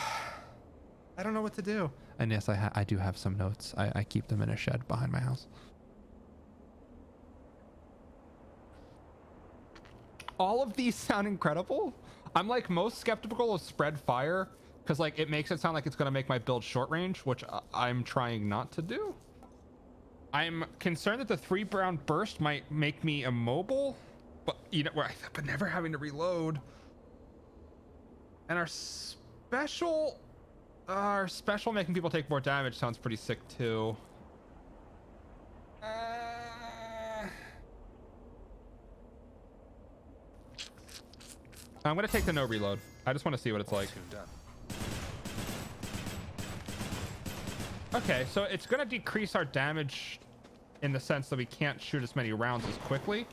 I don't know what to do. And yes, I do have some notes. I keep them in a shed behind my house. All of these sound incredible. I'm like most skeptical of spread fire because like it makes it sound like it's going to make my build short range, which I'm trying not to do. I'm concerned that the 3-round burst might make me immobile, but you know, but never having to reload. And our special making people take more damage sounds pretty sick too. I'm gonna take the no reload. I just want to see what it's like. Okay, so it's gonna decrease our damage in the sense that we can't shoot as many rounds as quickly.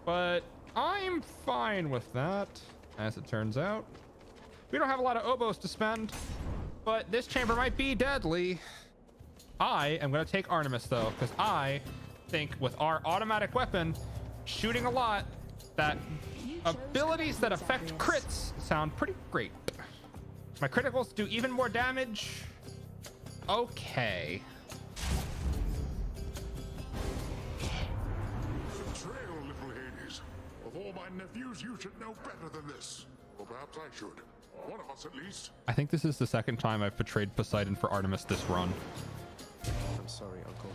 But I'm fine with that, as it turns out. We don't have a lot of oboes to spend, but this chamber might be deadly. I am going to take Artemis, though, because I think with our automatic weapon, shooting a lot, that abilities that affect crits sound pretty great. My criticals do even more damage. Okay. Betrayal, little Hades. Of all my nephews, you should know better than this. Or perhaps I should. One of us at least. I think this is the second time I've betrayed Poseidon for Artemis this run. I'm sorry, Uncle.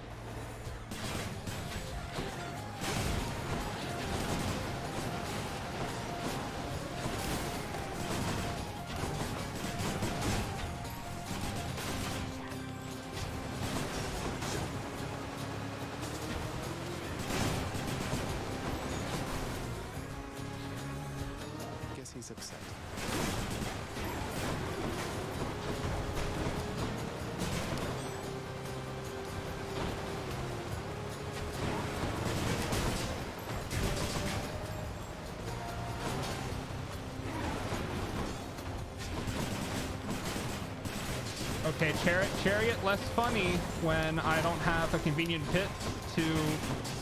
Okay, Chariot less funny when I don't have a convenient pit to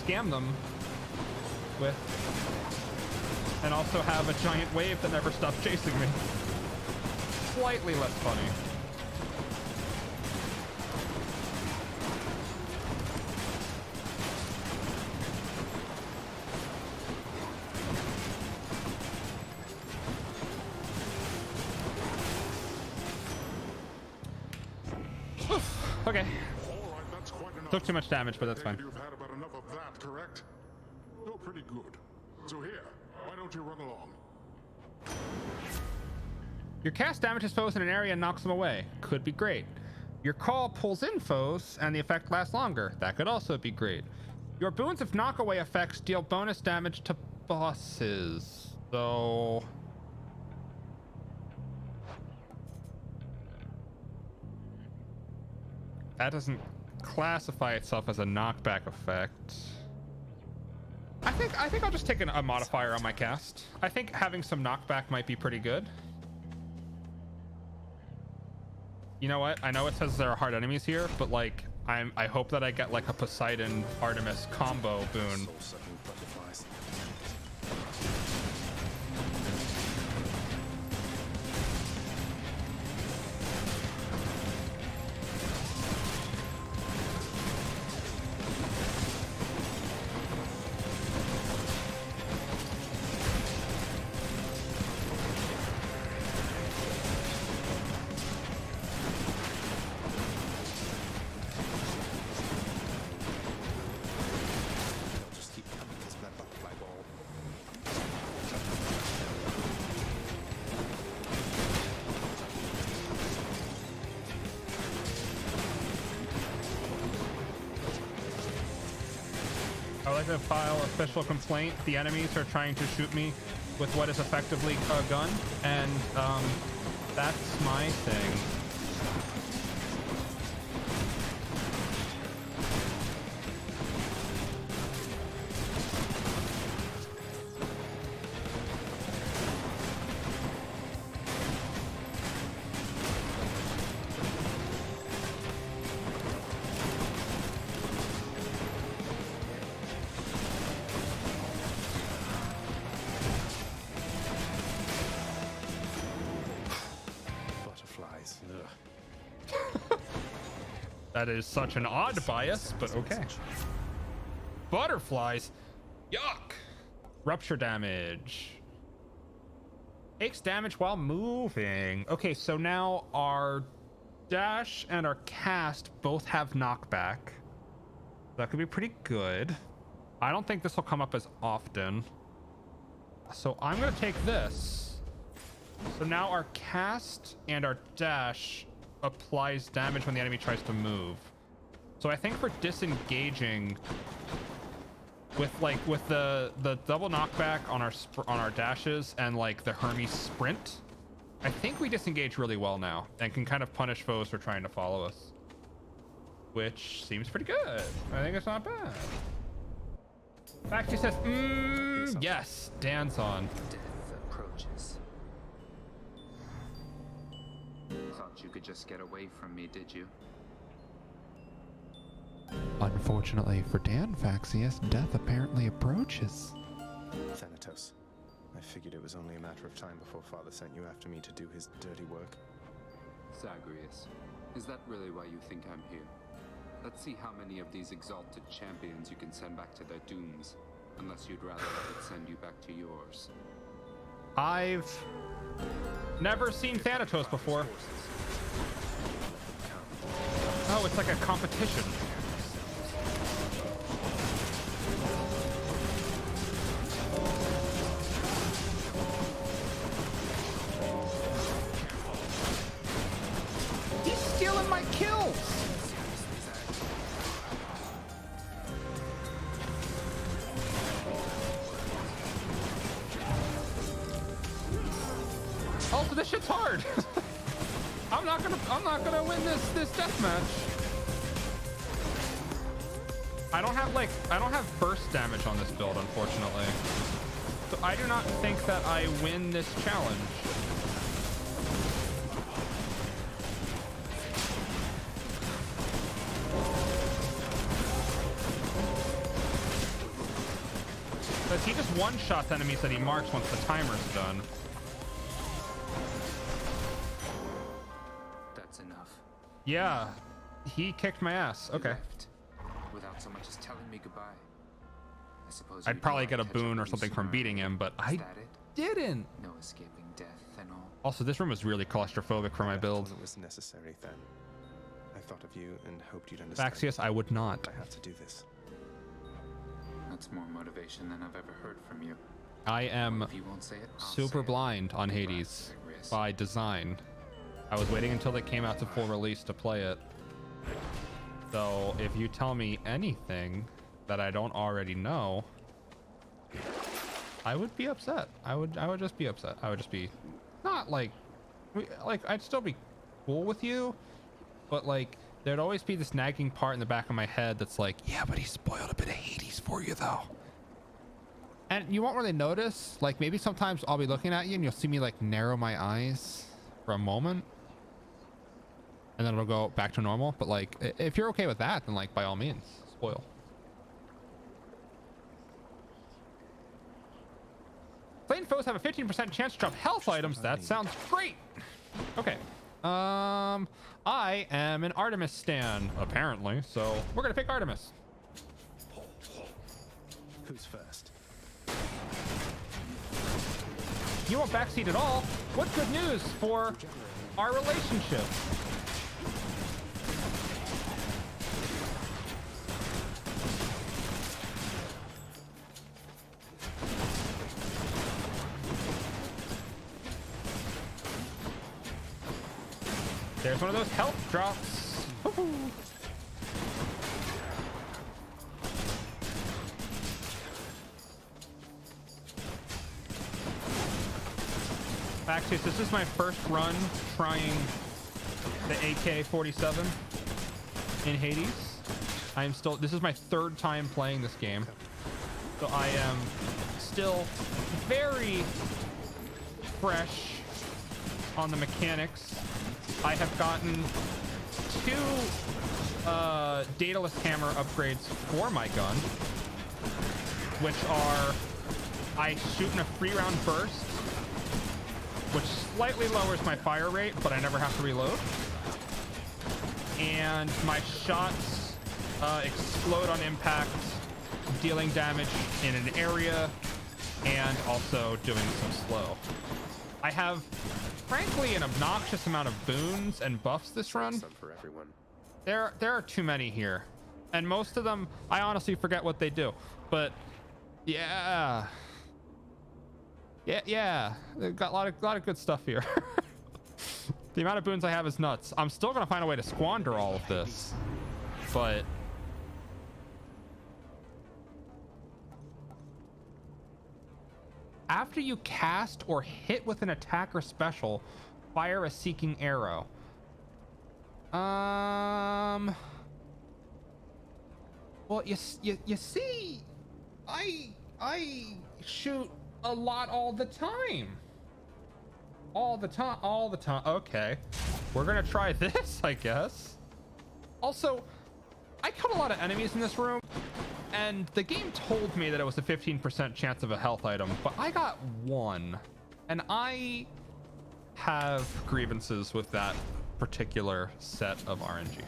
scam them with. And also have a giant wave that never stops chasing me. Slightly less funny. Okay. Took too much damage, but that's fine. You've had about enough of that, correct? You're pretty good. So here, why don't you run along? Your cast damages foes in an area and knocks them away. Could be great. Your call pulls in foes and the effect lasts longer. That could also be great. Your boons of knockaway effects deal bonus damage to bosses. So... that doesn't classify itself as a knockback effect. I think I'll just take a modifier on my cast. I think having some knockback might be pretty good. You know what? I know it says there are hard enemies here, but like I hope that I get like a Poseidon Artemis combo boon. To file official complaint. The enemies are trying to shoot me with what is effectively a gun, and that's my thing. That is such an odd bias, but okay. Butterflies. Yuck. Rupture damage. Takes damage while moving. Okay, so now our dash and our cast both have knockback. That could be pretty good. I don't think this will come up as often. So I'm going to take this. So now our cast and our dash applies damage when the enemy tries to move. So I think for disengaging with the double knockback on our dashes and like the Hermes sprint, I think we disengage really well now and can kind of punish foes for trying to follow us, which seems pretty good. I think it's not bad. Fact, she says, yes, dance on. Death approaches. Thought you could just get away from me, did you? Unfortunately for Dan, Faxius, death apparently approaches. Thanatos, I figured it was only a matter of time before Father sent you after me to do his dirty work. Zagreus, is that really why you think I'm here? Let's see how many of these exalted champions you can send back to their dooms, unless you'd rather I would send you back to yours. I've never seen Thanatos before. Oh, it's like a competition. He's stealing my kills! Also, this shit's hard. I'm not gonna win this deathmatch. I don't have burst damage on this build, unfortunately. So I do not think that I win this challenge. Because he just one-shots enemies that he marks once the timer's done. That's enough. Yeah, he kicked my ass. Okay. Left, without so much as telling me goodbye. I suppose I'd probably get a boon or something from beating him, but I didn't. No escaping death and all. Also, this room is really claustrophobic for my build. It was necessary then. I thought of you and hoped you'd understand. Faxius, I would not. I have to do this. That's more motivation than I've ever heard from you. I am If you won't say it, I'll super say it. blind on Hades by design. I was waiting until it came out to full release to play it. So if you tell me anything that I don't already know, I would be upset. I would just be upset. I would just be not like I'd still be cool with you, but like there'd always be this nagging part in the back of my head that's like, yeah, but he spoiled a bit of Hades for you though. And you won't really notice, like maybe sometimes I'll be looking at you and you'll see me like narrow my eyes for a moment and then it'll go back to normal. But like, if you're okay with that, then like by all means, spoil. Slain foes have a 15% chance to drop health items. That sounds great. Okay. I am an Artemis stan, apparently, so we're gonna pick Artemis. Who's first? You won't backseat at all. What good news for our relationship? There's one of those health drops. Woo-hoo. Actually, this is my first run trying the AK-47 in Hades. This is my third time playing this game. So I am still very fresh on the mechanics. I have gotten 2 Daedalus hammer upgrades for my gun, which are I shoot in a free round burst, which slightly lowers my fire rate, but I never have to reload. And my shots explode on impact, dealing damage in an area, and also doing some slow. I have, frankly, an obnoxious amount of boons and buffs this run. Some for everyone. There are too many here, and most of them I honestly forget what they do. But yeah, they've got a lot of good stuff here. The amount of boons I have is nuts. I'm still gonna find a way to squander all of this, but after you cast or hit with an attack or special, fire a seeking arrow. Well, you see, I shoot a lot all the time. All the time. Okay, we're gonna try this, I guess. Also, I killed a lot of enemies in this room, and the game told me that it was a 15% chance of a health item, but I got 1, and I have grievances with that particular set of RNG.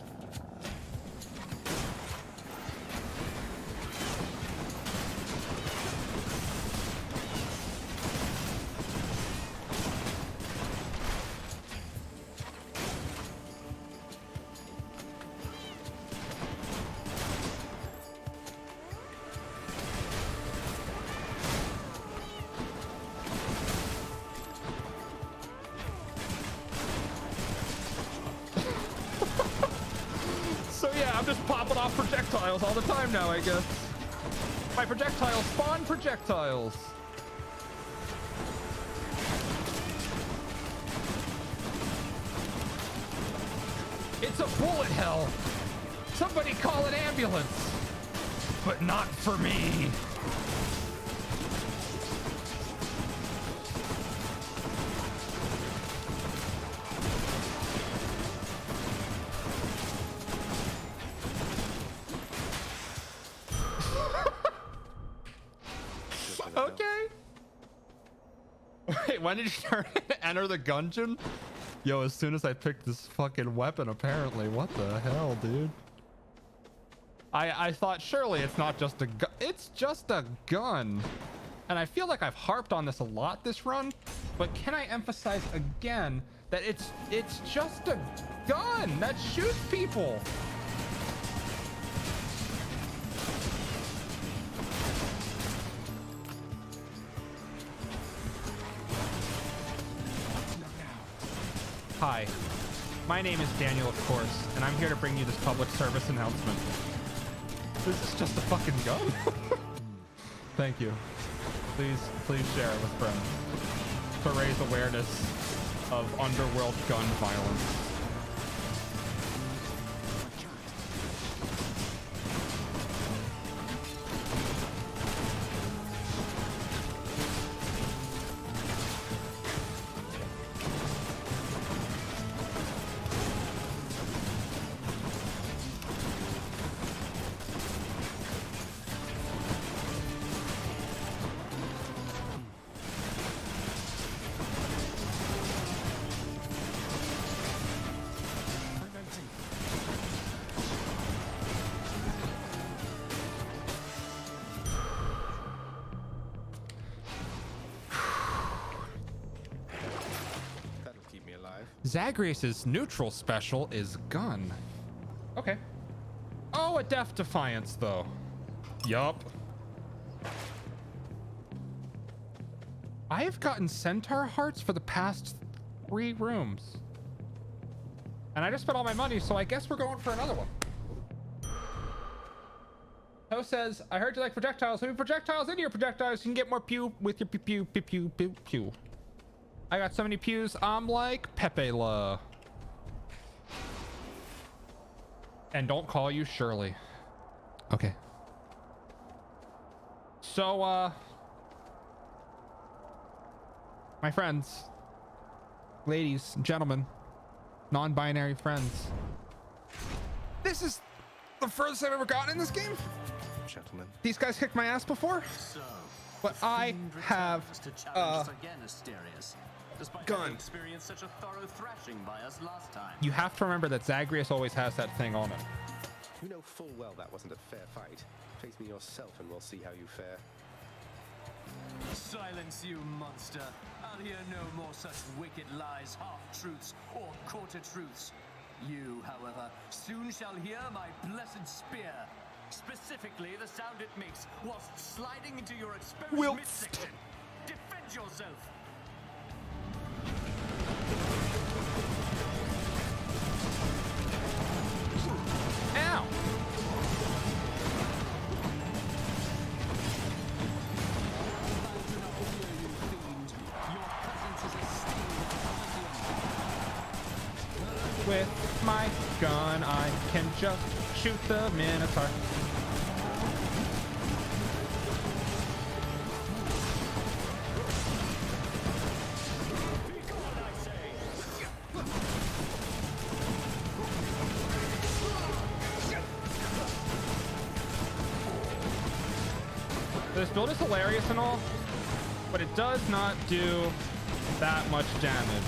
Projectiles all the time now, I guess. My projectiles spawn projectiles. It's a bullet hell. Somebody call an ambulance. But not for me. Wait, when did you turn enter the gungeon? Yo, as soon as I picked this fucking weapon, apparently. What the hell, dude? I thought surely it's not just a gun. It's just a gun. And I feel like I've harped on this a lot this run, but can I emphasize again that it's just a gun that shoots people. Hi, my name is Daniel, of course, and I'm here to bring you this public service announcement. This is just a fucking gun. Thank you. Please share it with friends to raise awareness of underworld gun violence. Zagreus' neutral special is gun. Okay. Oh, a Death Defiance, though. Yup. I have gotten Centaur hearts for the past 3 rooms. And I just spent all my money, so I guess we're going for another one. Ho says, I heard you like projectiles. Maybe projectiles into your projectiles. You can get more pew with your pew, pew, pew, pew, pew. I got so many pews, I'm like Pepe La. And don't call you Shirley. Okay. So, my friends, ladies, gentlemen, non-binary friends. This is the furthest I've ever gotten in this game. Gentlemen. These guys kicked my ass before. So, but I have to challenge us again, Asterius. Despite gun. having experienced such a thorough thrashing by us last time. You have to remember that Zagreus always has that thing on him. You know full well that wasn't a fair fight. Face me yourself and we'll see how you fare. Silence, you monster. I'll hear no more such wicked lies, half-truths, or quarter-truths. You, however, soon shall hear my blessed spear. Specifically, the sound it makes whilst sliding into your exposed midsection. Defend yourself! Ow! With my gun, I can just shoot the Minotaur. This build is hilarious and all, but it does not do that much damage.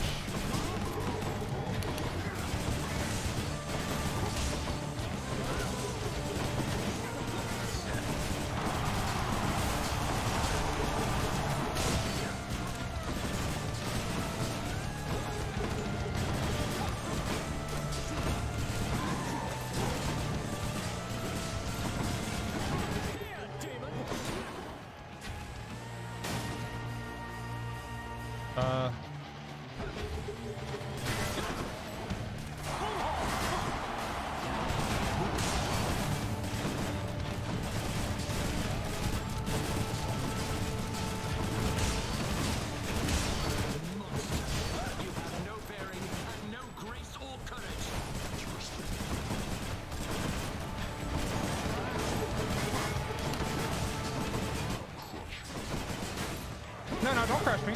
No, don't crush me.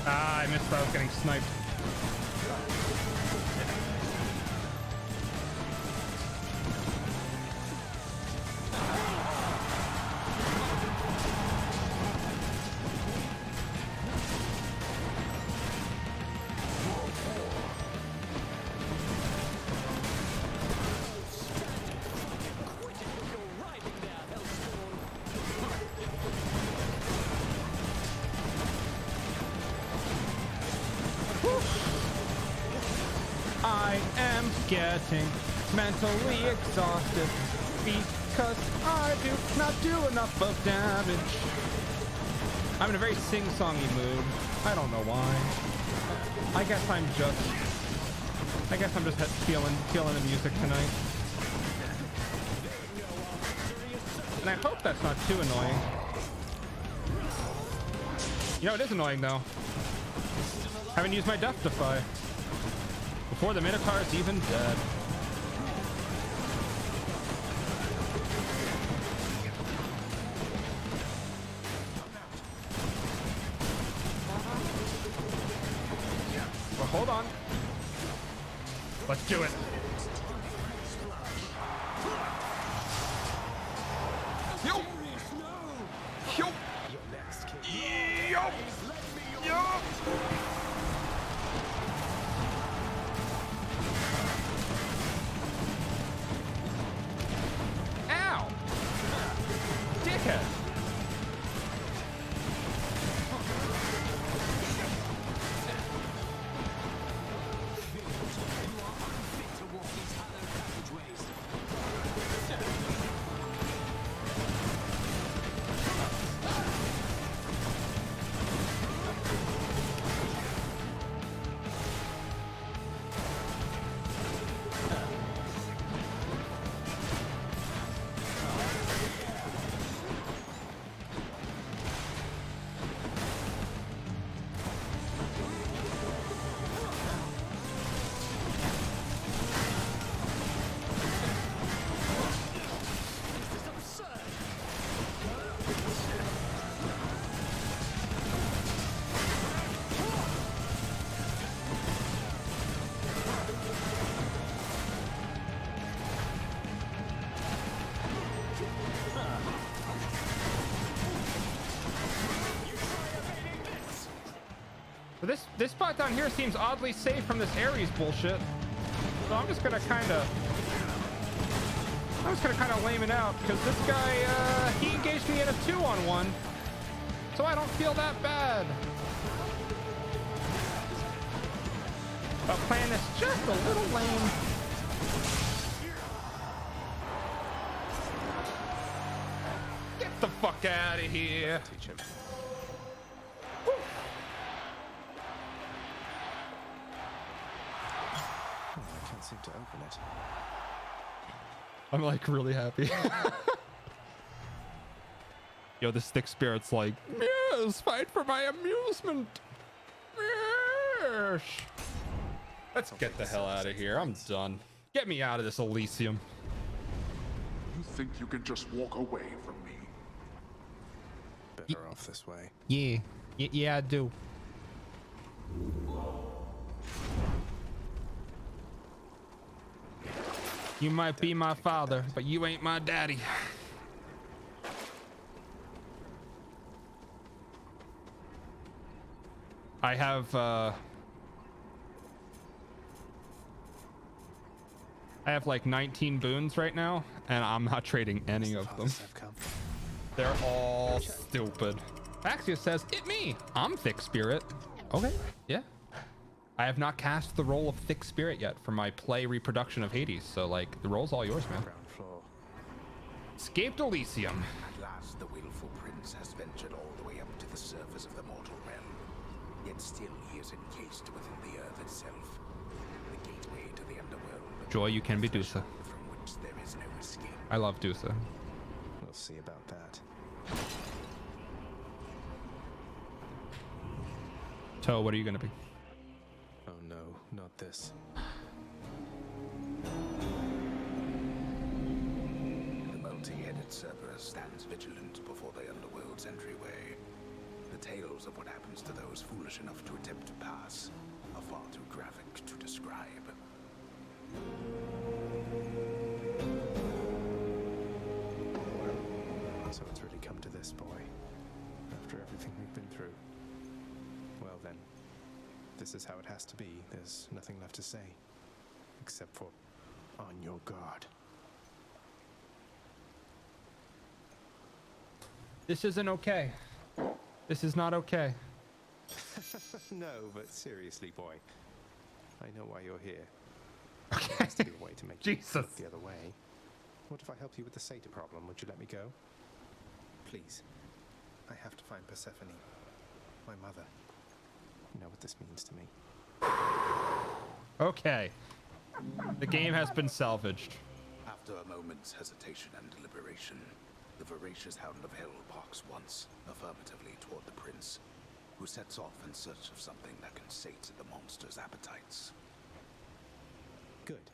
Ah, I missed. I was getting sniped. I am getting mentally exhausted because I do not do enough of damage. I'm in a very sing-songy mood. I don't know why. I guess I'm just feeling the music tonight. And I hope that's not too annoying. You know, it is annoying though. Haven't used my Death Defy before the Minotaur is even dead. Well, hold on. Let's do it. Yo! Yo! Yo! Yo! Ow! Dickhead! This spot down here seems oddly safe from this Ares bullshit. So I'm just gonna kind of lame it out because this guy he engaged me in a 2-on-1, so I don't feel that bad. But playing this just a little lame. Get the fuck out of here. Teach him. I can't seem to open it. I'm like really happy. Yo, this thick spirit's like, yes, fight for my amusement. Yes. Let's get the hell out of here. I'm done. Get me out of this Elysium. You think you can just walk away from me? Better off this way. Yeah. Yeah, I do. You might be my father, but you ain't my daddy. I have like 19 boons right now, and I'm not trading any of them. They're all stupid. Axios says, "It me. I'm Thick Spirit." Okay, yeah. I have not cast the role of Thick Spirit yet for my play reproduction of Hades, so like the role's all yours, man. Escaped Elysium. At last, the willful prince has ventured all the way up to the surface of the mortal realm. Yet still he is encased within the earth itself, the gateway to the underworld. Joy, you can be Dusa. From which there is no escape. I love Dusa. We'll see about that. Toe, what are you gonna be? Oh no, not this. The multi-headed Cerberus stands vigilant before the underworld's entryway. The tales of what happens to those foolish enough to attempt to pass are far too graphic to describe. So it's really come to this, boy. After everything we've been through. Well then, this is how it has to be. There's nothing left to say. Except for, on your guard. This isn't okay. This is not okay. No, but seriously, boy. I know why you're here. There has to be a way to make you look the other way. What if I help you with the Satyr problem? Would you let me go? Please. I have to find Persephone. My mother. You know what this means to me. Okay. The game has been salvaged. After a moment's hesitation and deliberation, the voracious Hound of Hell barks once, affirmatively toward the prince, who sets off in search of something that can sate the monster's appetites. Good.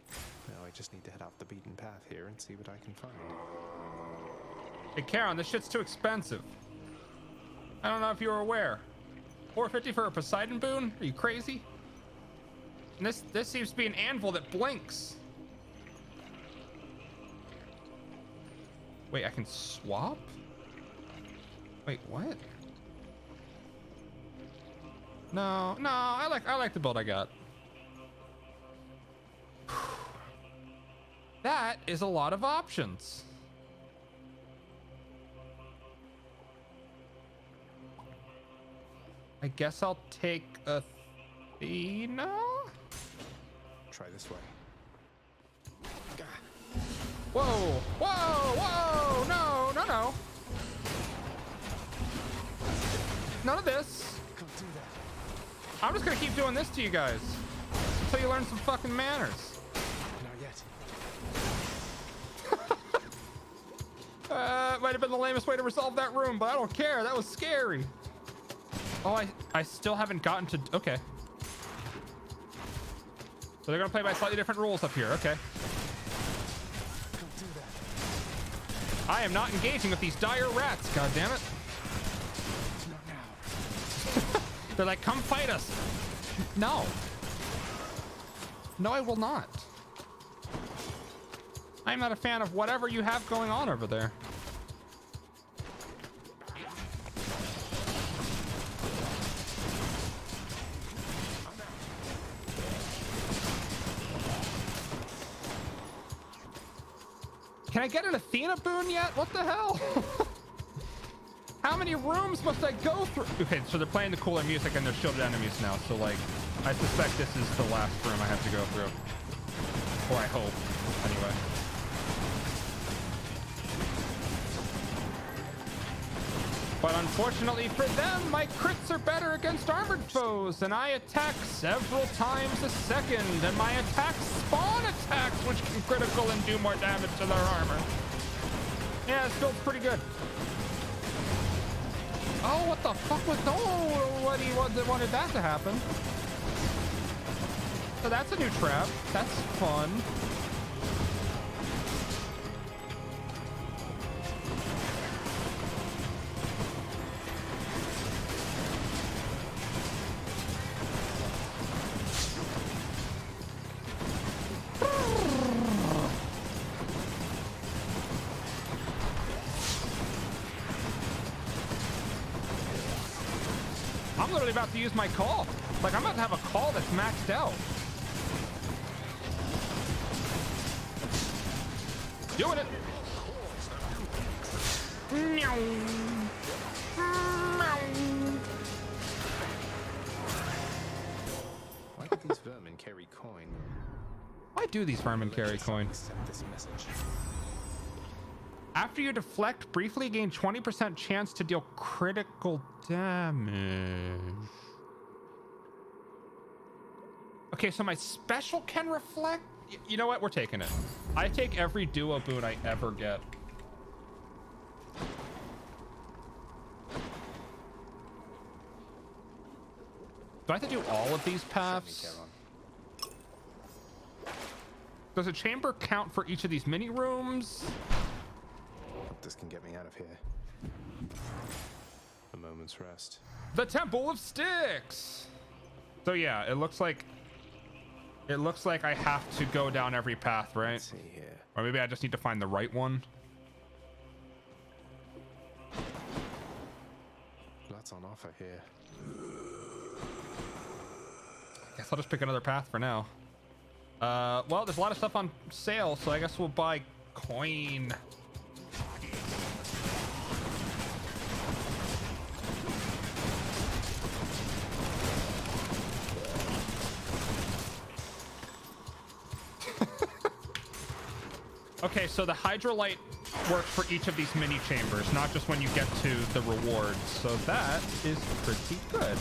Now I just need to head off the beaten path here and see what I can find. Hey, Karen, this shit's too expensive. I don't know if you were aware. $450 for a Poseidon boon? Are you crazy? And this seems to be an anvil that blinks. Wait, I can swap? Wait, what? No, I like the build I got. That is a lot of options. I guess I'll take Athena? Try this way. Whoa, whoa, no. None of this. Don't do that. I'm just gonna keep doing this to you guys until you learn some fucking manners. Not yet. Might have been the lamest way to resolve that room, but I don't care. That was scary. Oh, I still haven't gotten to... Okay. So they're gonna play by slightly different rules up here. Okay. Don't do that. I am not engaging with these dire rats. God damn it. Not now. They're like, come fight us. No. No, I will not. I'm not a fan of whatever you have going on over there. Can I get an Athena boon yet? What the hell? How many rooms must I go through? Okay, so they're playing the cooler music and they're shielded enemies now. So like, I suspect this is the last room I have to go through. Or I hope, anyway. But unfortunately for them, my crits are better against armored foes, and I attack several times a second, and my attacks spawn attacks which can critical and do more damage to their armor. Yeah, this build's pretty good. Oh, what the fuck was... Nobody wanted that to happen. So that's a new trap. That's fun. I'm literally about to use my call. Like, I'm about to have a call that's maxed out. Doing it. Meow. Meow. Why do these vermin carry coin? Why do these vermin carry coin? Accept this message. After you deflect, briefly gain 20% chance to deal critical damage. Okay, so my special can reflect? You know what? We're taking it. I take every duo boon I ever get. Do I have to do all of these paths? Does a chamber count for each of these mini rooms? Hope this can get me out of here. A moment's rest. The Temple of Styx. So yeah, it looks like I have to go down every path, right? Let's see here. Or maybe I just need to find the right one. Lots on offer here. Guess I'll just pick another path for now. Well, there's a lot of stuff on sale, so I guess we'll buy coin. Okay, so the Hydrolite works for each of these mini chambers, not just when you get to the rewards. So that is pretty good.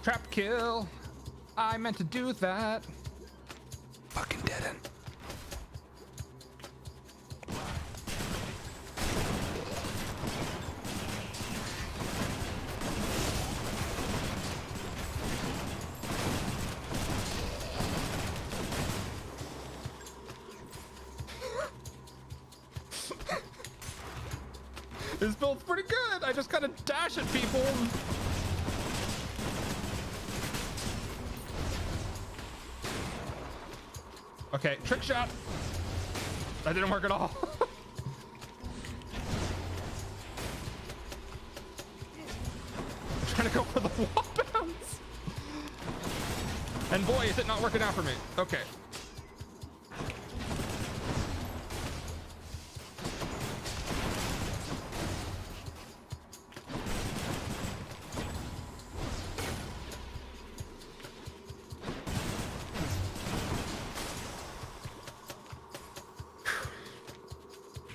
Trap kill. I meant to do that. Fucking didn't. This build's pretty good. I just gotta dash at people. Okay, trick shot. That didn't work at all. I'm trying to go for the wall bounce. And boy, is it not working out for me. Okay.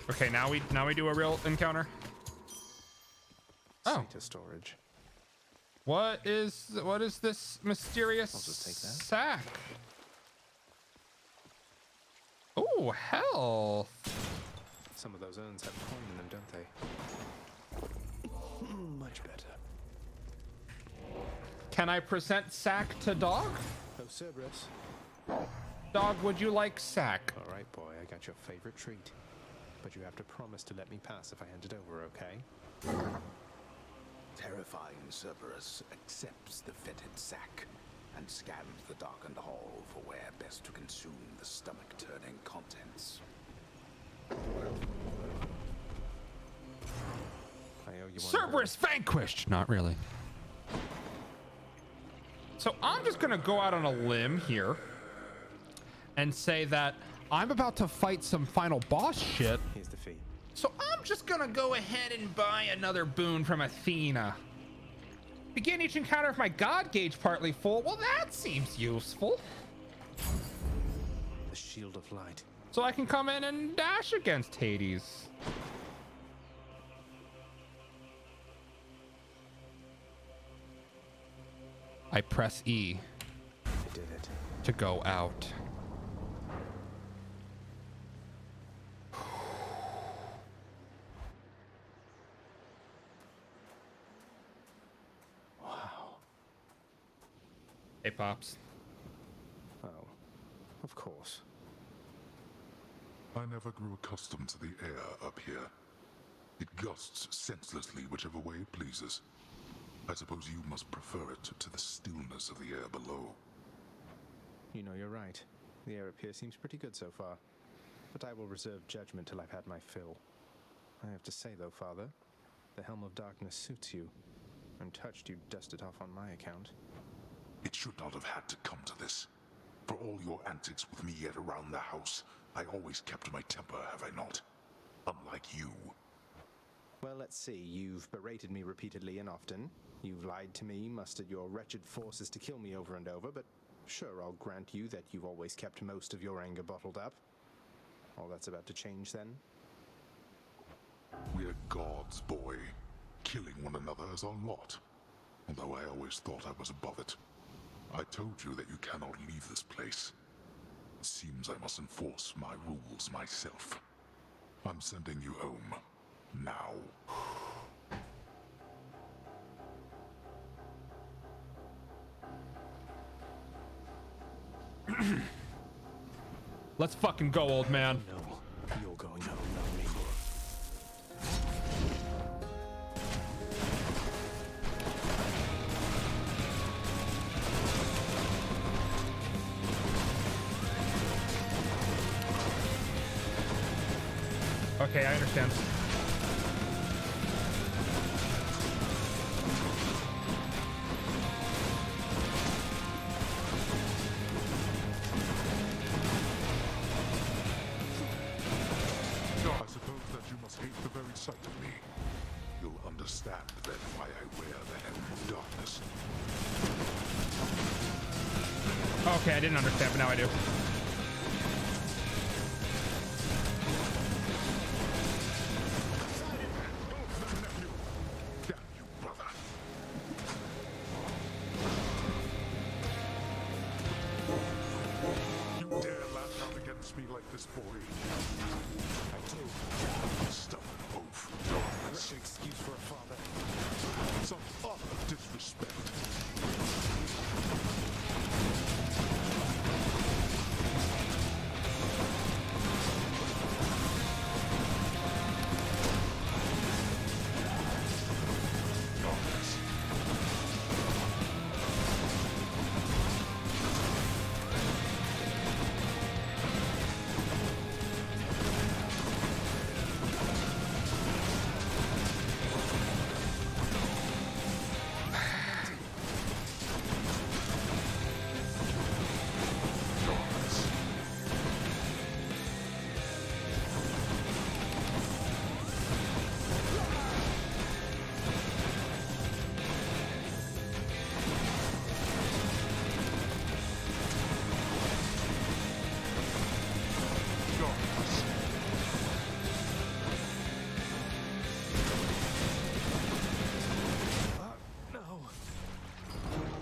Okay, now we do a real encounter. Oh, to storage. What is this mysterious I'll just take that. sack? Oh, health. Some of those urns have coin in them, don't they? Much better. Can I present sack to dog? Oh, Cerberus. Dog, would you like sack? All right, boy, I got your favorite treat. But you have to promise to let me pass if I hand it over, okay? Terrifying Cerberus accepts the fetid sack and scans the darkened hall for where best to consume the stomach-turning contents. I owe you one. Cerberus vanquished! Not really. So I'm just gonna go out on a limb here and say that I'm about to fight some final boss shit. Here's the fee. So I'm just gonna go ahead and buy another boon from Athena. Begin each encounter with my god gauge partly full. Well, that seems useful. The Shield of Light. So I can come in and dash against Hades. I press E I did it. to go out. Hey, Pops. Oh, of course. I never grew accustomed to the air up here. It gusts senselessly whichever way it pleases. I suppose you must prefer it to the stillness of the air below. You know, you're right. The air up here seems pretty good so far. But I will reserve judgment till I've had my fill. I have to say, though, Father, the Helm of Darkness suits you. I'm touched you dust it off on my account. It should not have had to come to this. For all your antics with me yet around the house, I always kept my temper, have I not? Unlike you. Well, let's see. You've berated me repeatedly and often. You've lied to me, mustered your wretched forces to kill me over and over, but sure, I'll grant you that you've always kept most of your anger bottled up. All that's about to change, then? We're gods, boy. Killing one another is our lot. Although I always thought I was above it. I told you that you cannot leave this place. It seems I must enforce my rules myself. I'm sending you home. Now. Let's fucking go, old man. No, you're going home, not me. okay, I understand. I suppose that you must hate the very sight of me. You'll understand then why I wear the helm of darkness. Okay, I didn't understand, but now I do. You dare lash out against me like this, boy? I do. Stubborn oaf. Darkness. An excuse for a father. Some utter disrespect.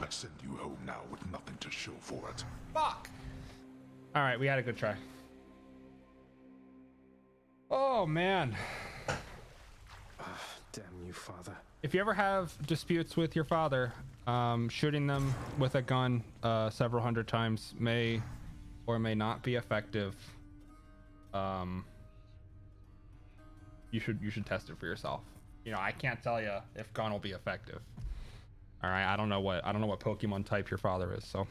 I send you home now with nothing to show for it. Fuck. All right, we had a good try. Oh man. Damn you, father. If you ever have disputes with your father, shooting them with a gun several hundred times may or may not be effective. You should test it for yourself. You know, I can't tell you if gun will be effective. All right, I don't know what Pokemon type your father is, so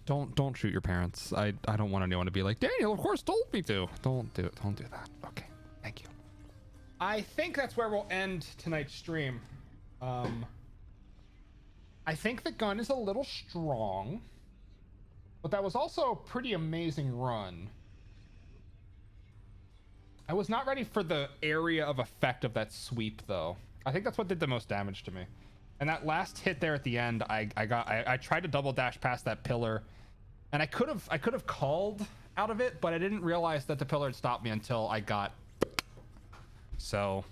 don't shoot your parents. I don't want anyone to be like, Daniel, of course told me to. Don't do it. Don't do that. Okay, thank you. I think that's where we'll end tonight's stream. I think the gun is a little strong, but that was also a pretty amazing run. I was not ready for the area of effect of that sweep though. I think that's what did the most damage to me. And that last hit there at the end, I tried to double dash past that pillar, and I could have called out of it, but I didn't realize that the pillar had stopped me until I got. So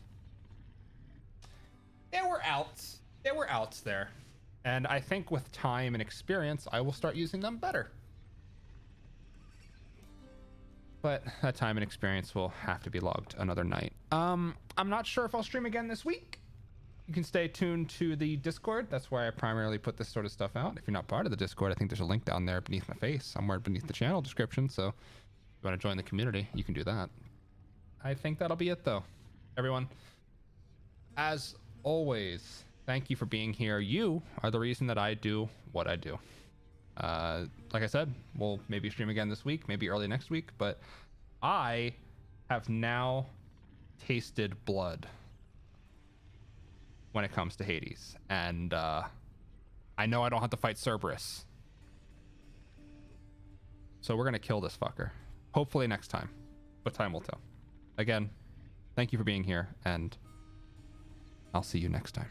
there were outs. There were outs there, and I think with time and experience, I will start using them better. But that time and experience will have to be logged another night. I'm not sure if I'll stream again this week. You can stay tuned to the Discord. That's where I primarily put this sort of stuff out. If you're not part of the Discord, I think there's a link down there beneath my face, somewhere beneath the channel description. So if you want to join the community, you can do that. I think that'll be it though. Everyone, as always, thank you for being here. You are the reason that I do what I do. Like I said, we'll maybe stream again this week, maybe early next week, but I have now tasted blood when it comes to Hades, and I know I don't have to fight Cerberus, so we're gonna kill this fucker, hopefully next time, but time will tell. Again, thank you for being here, and I'll see you next time.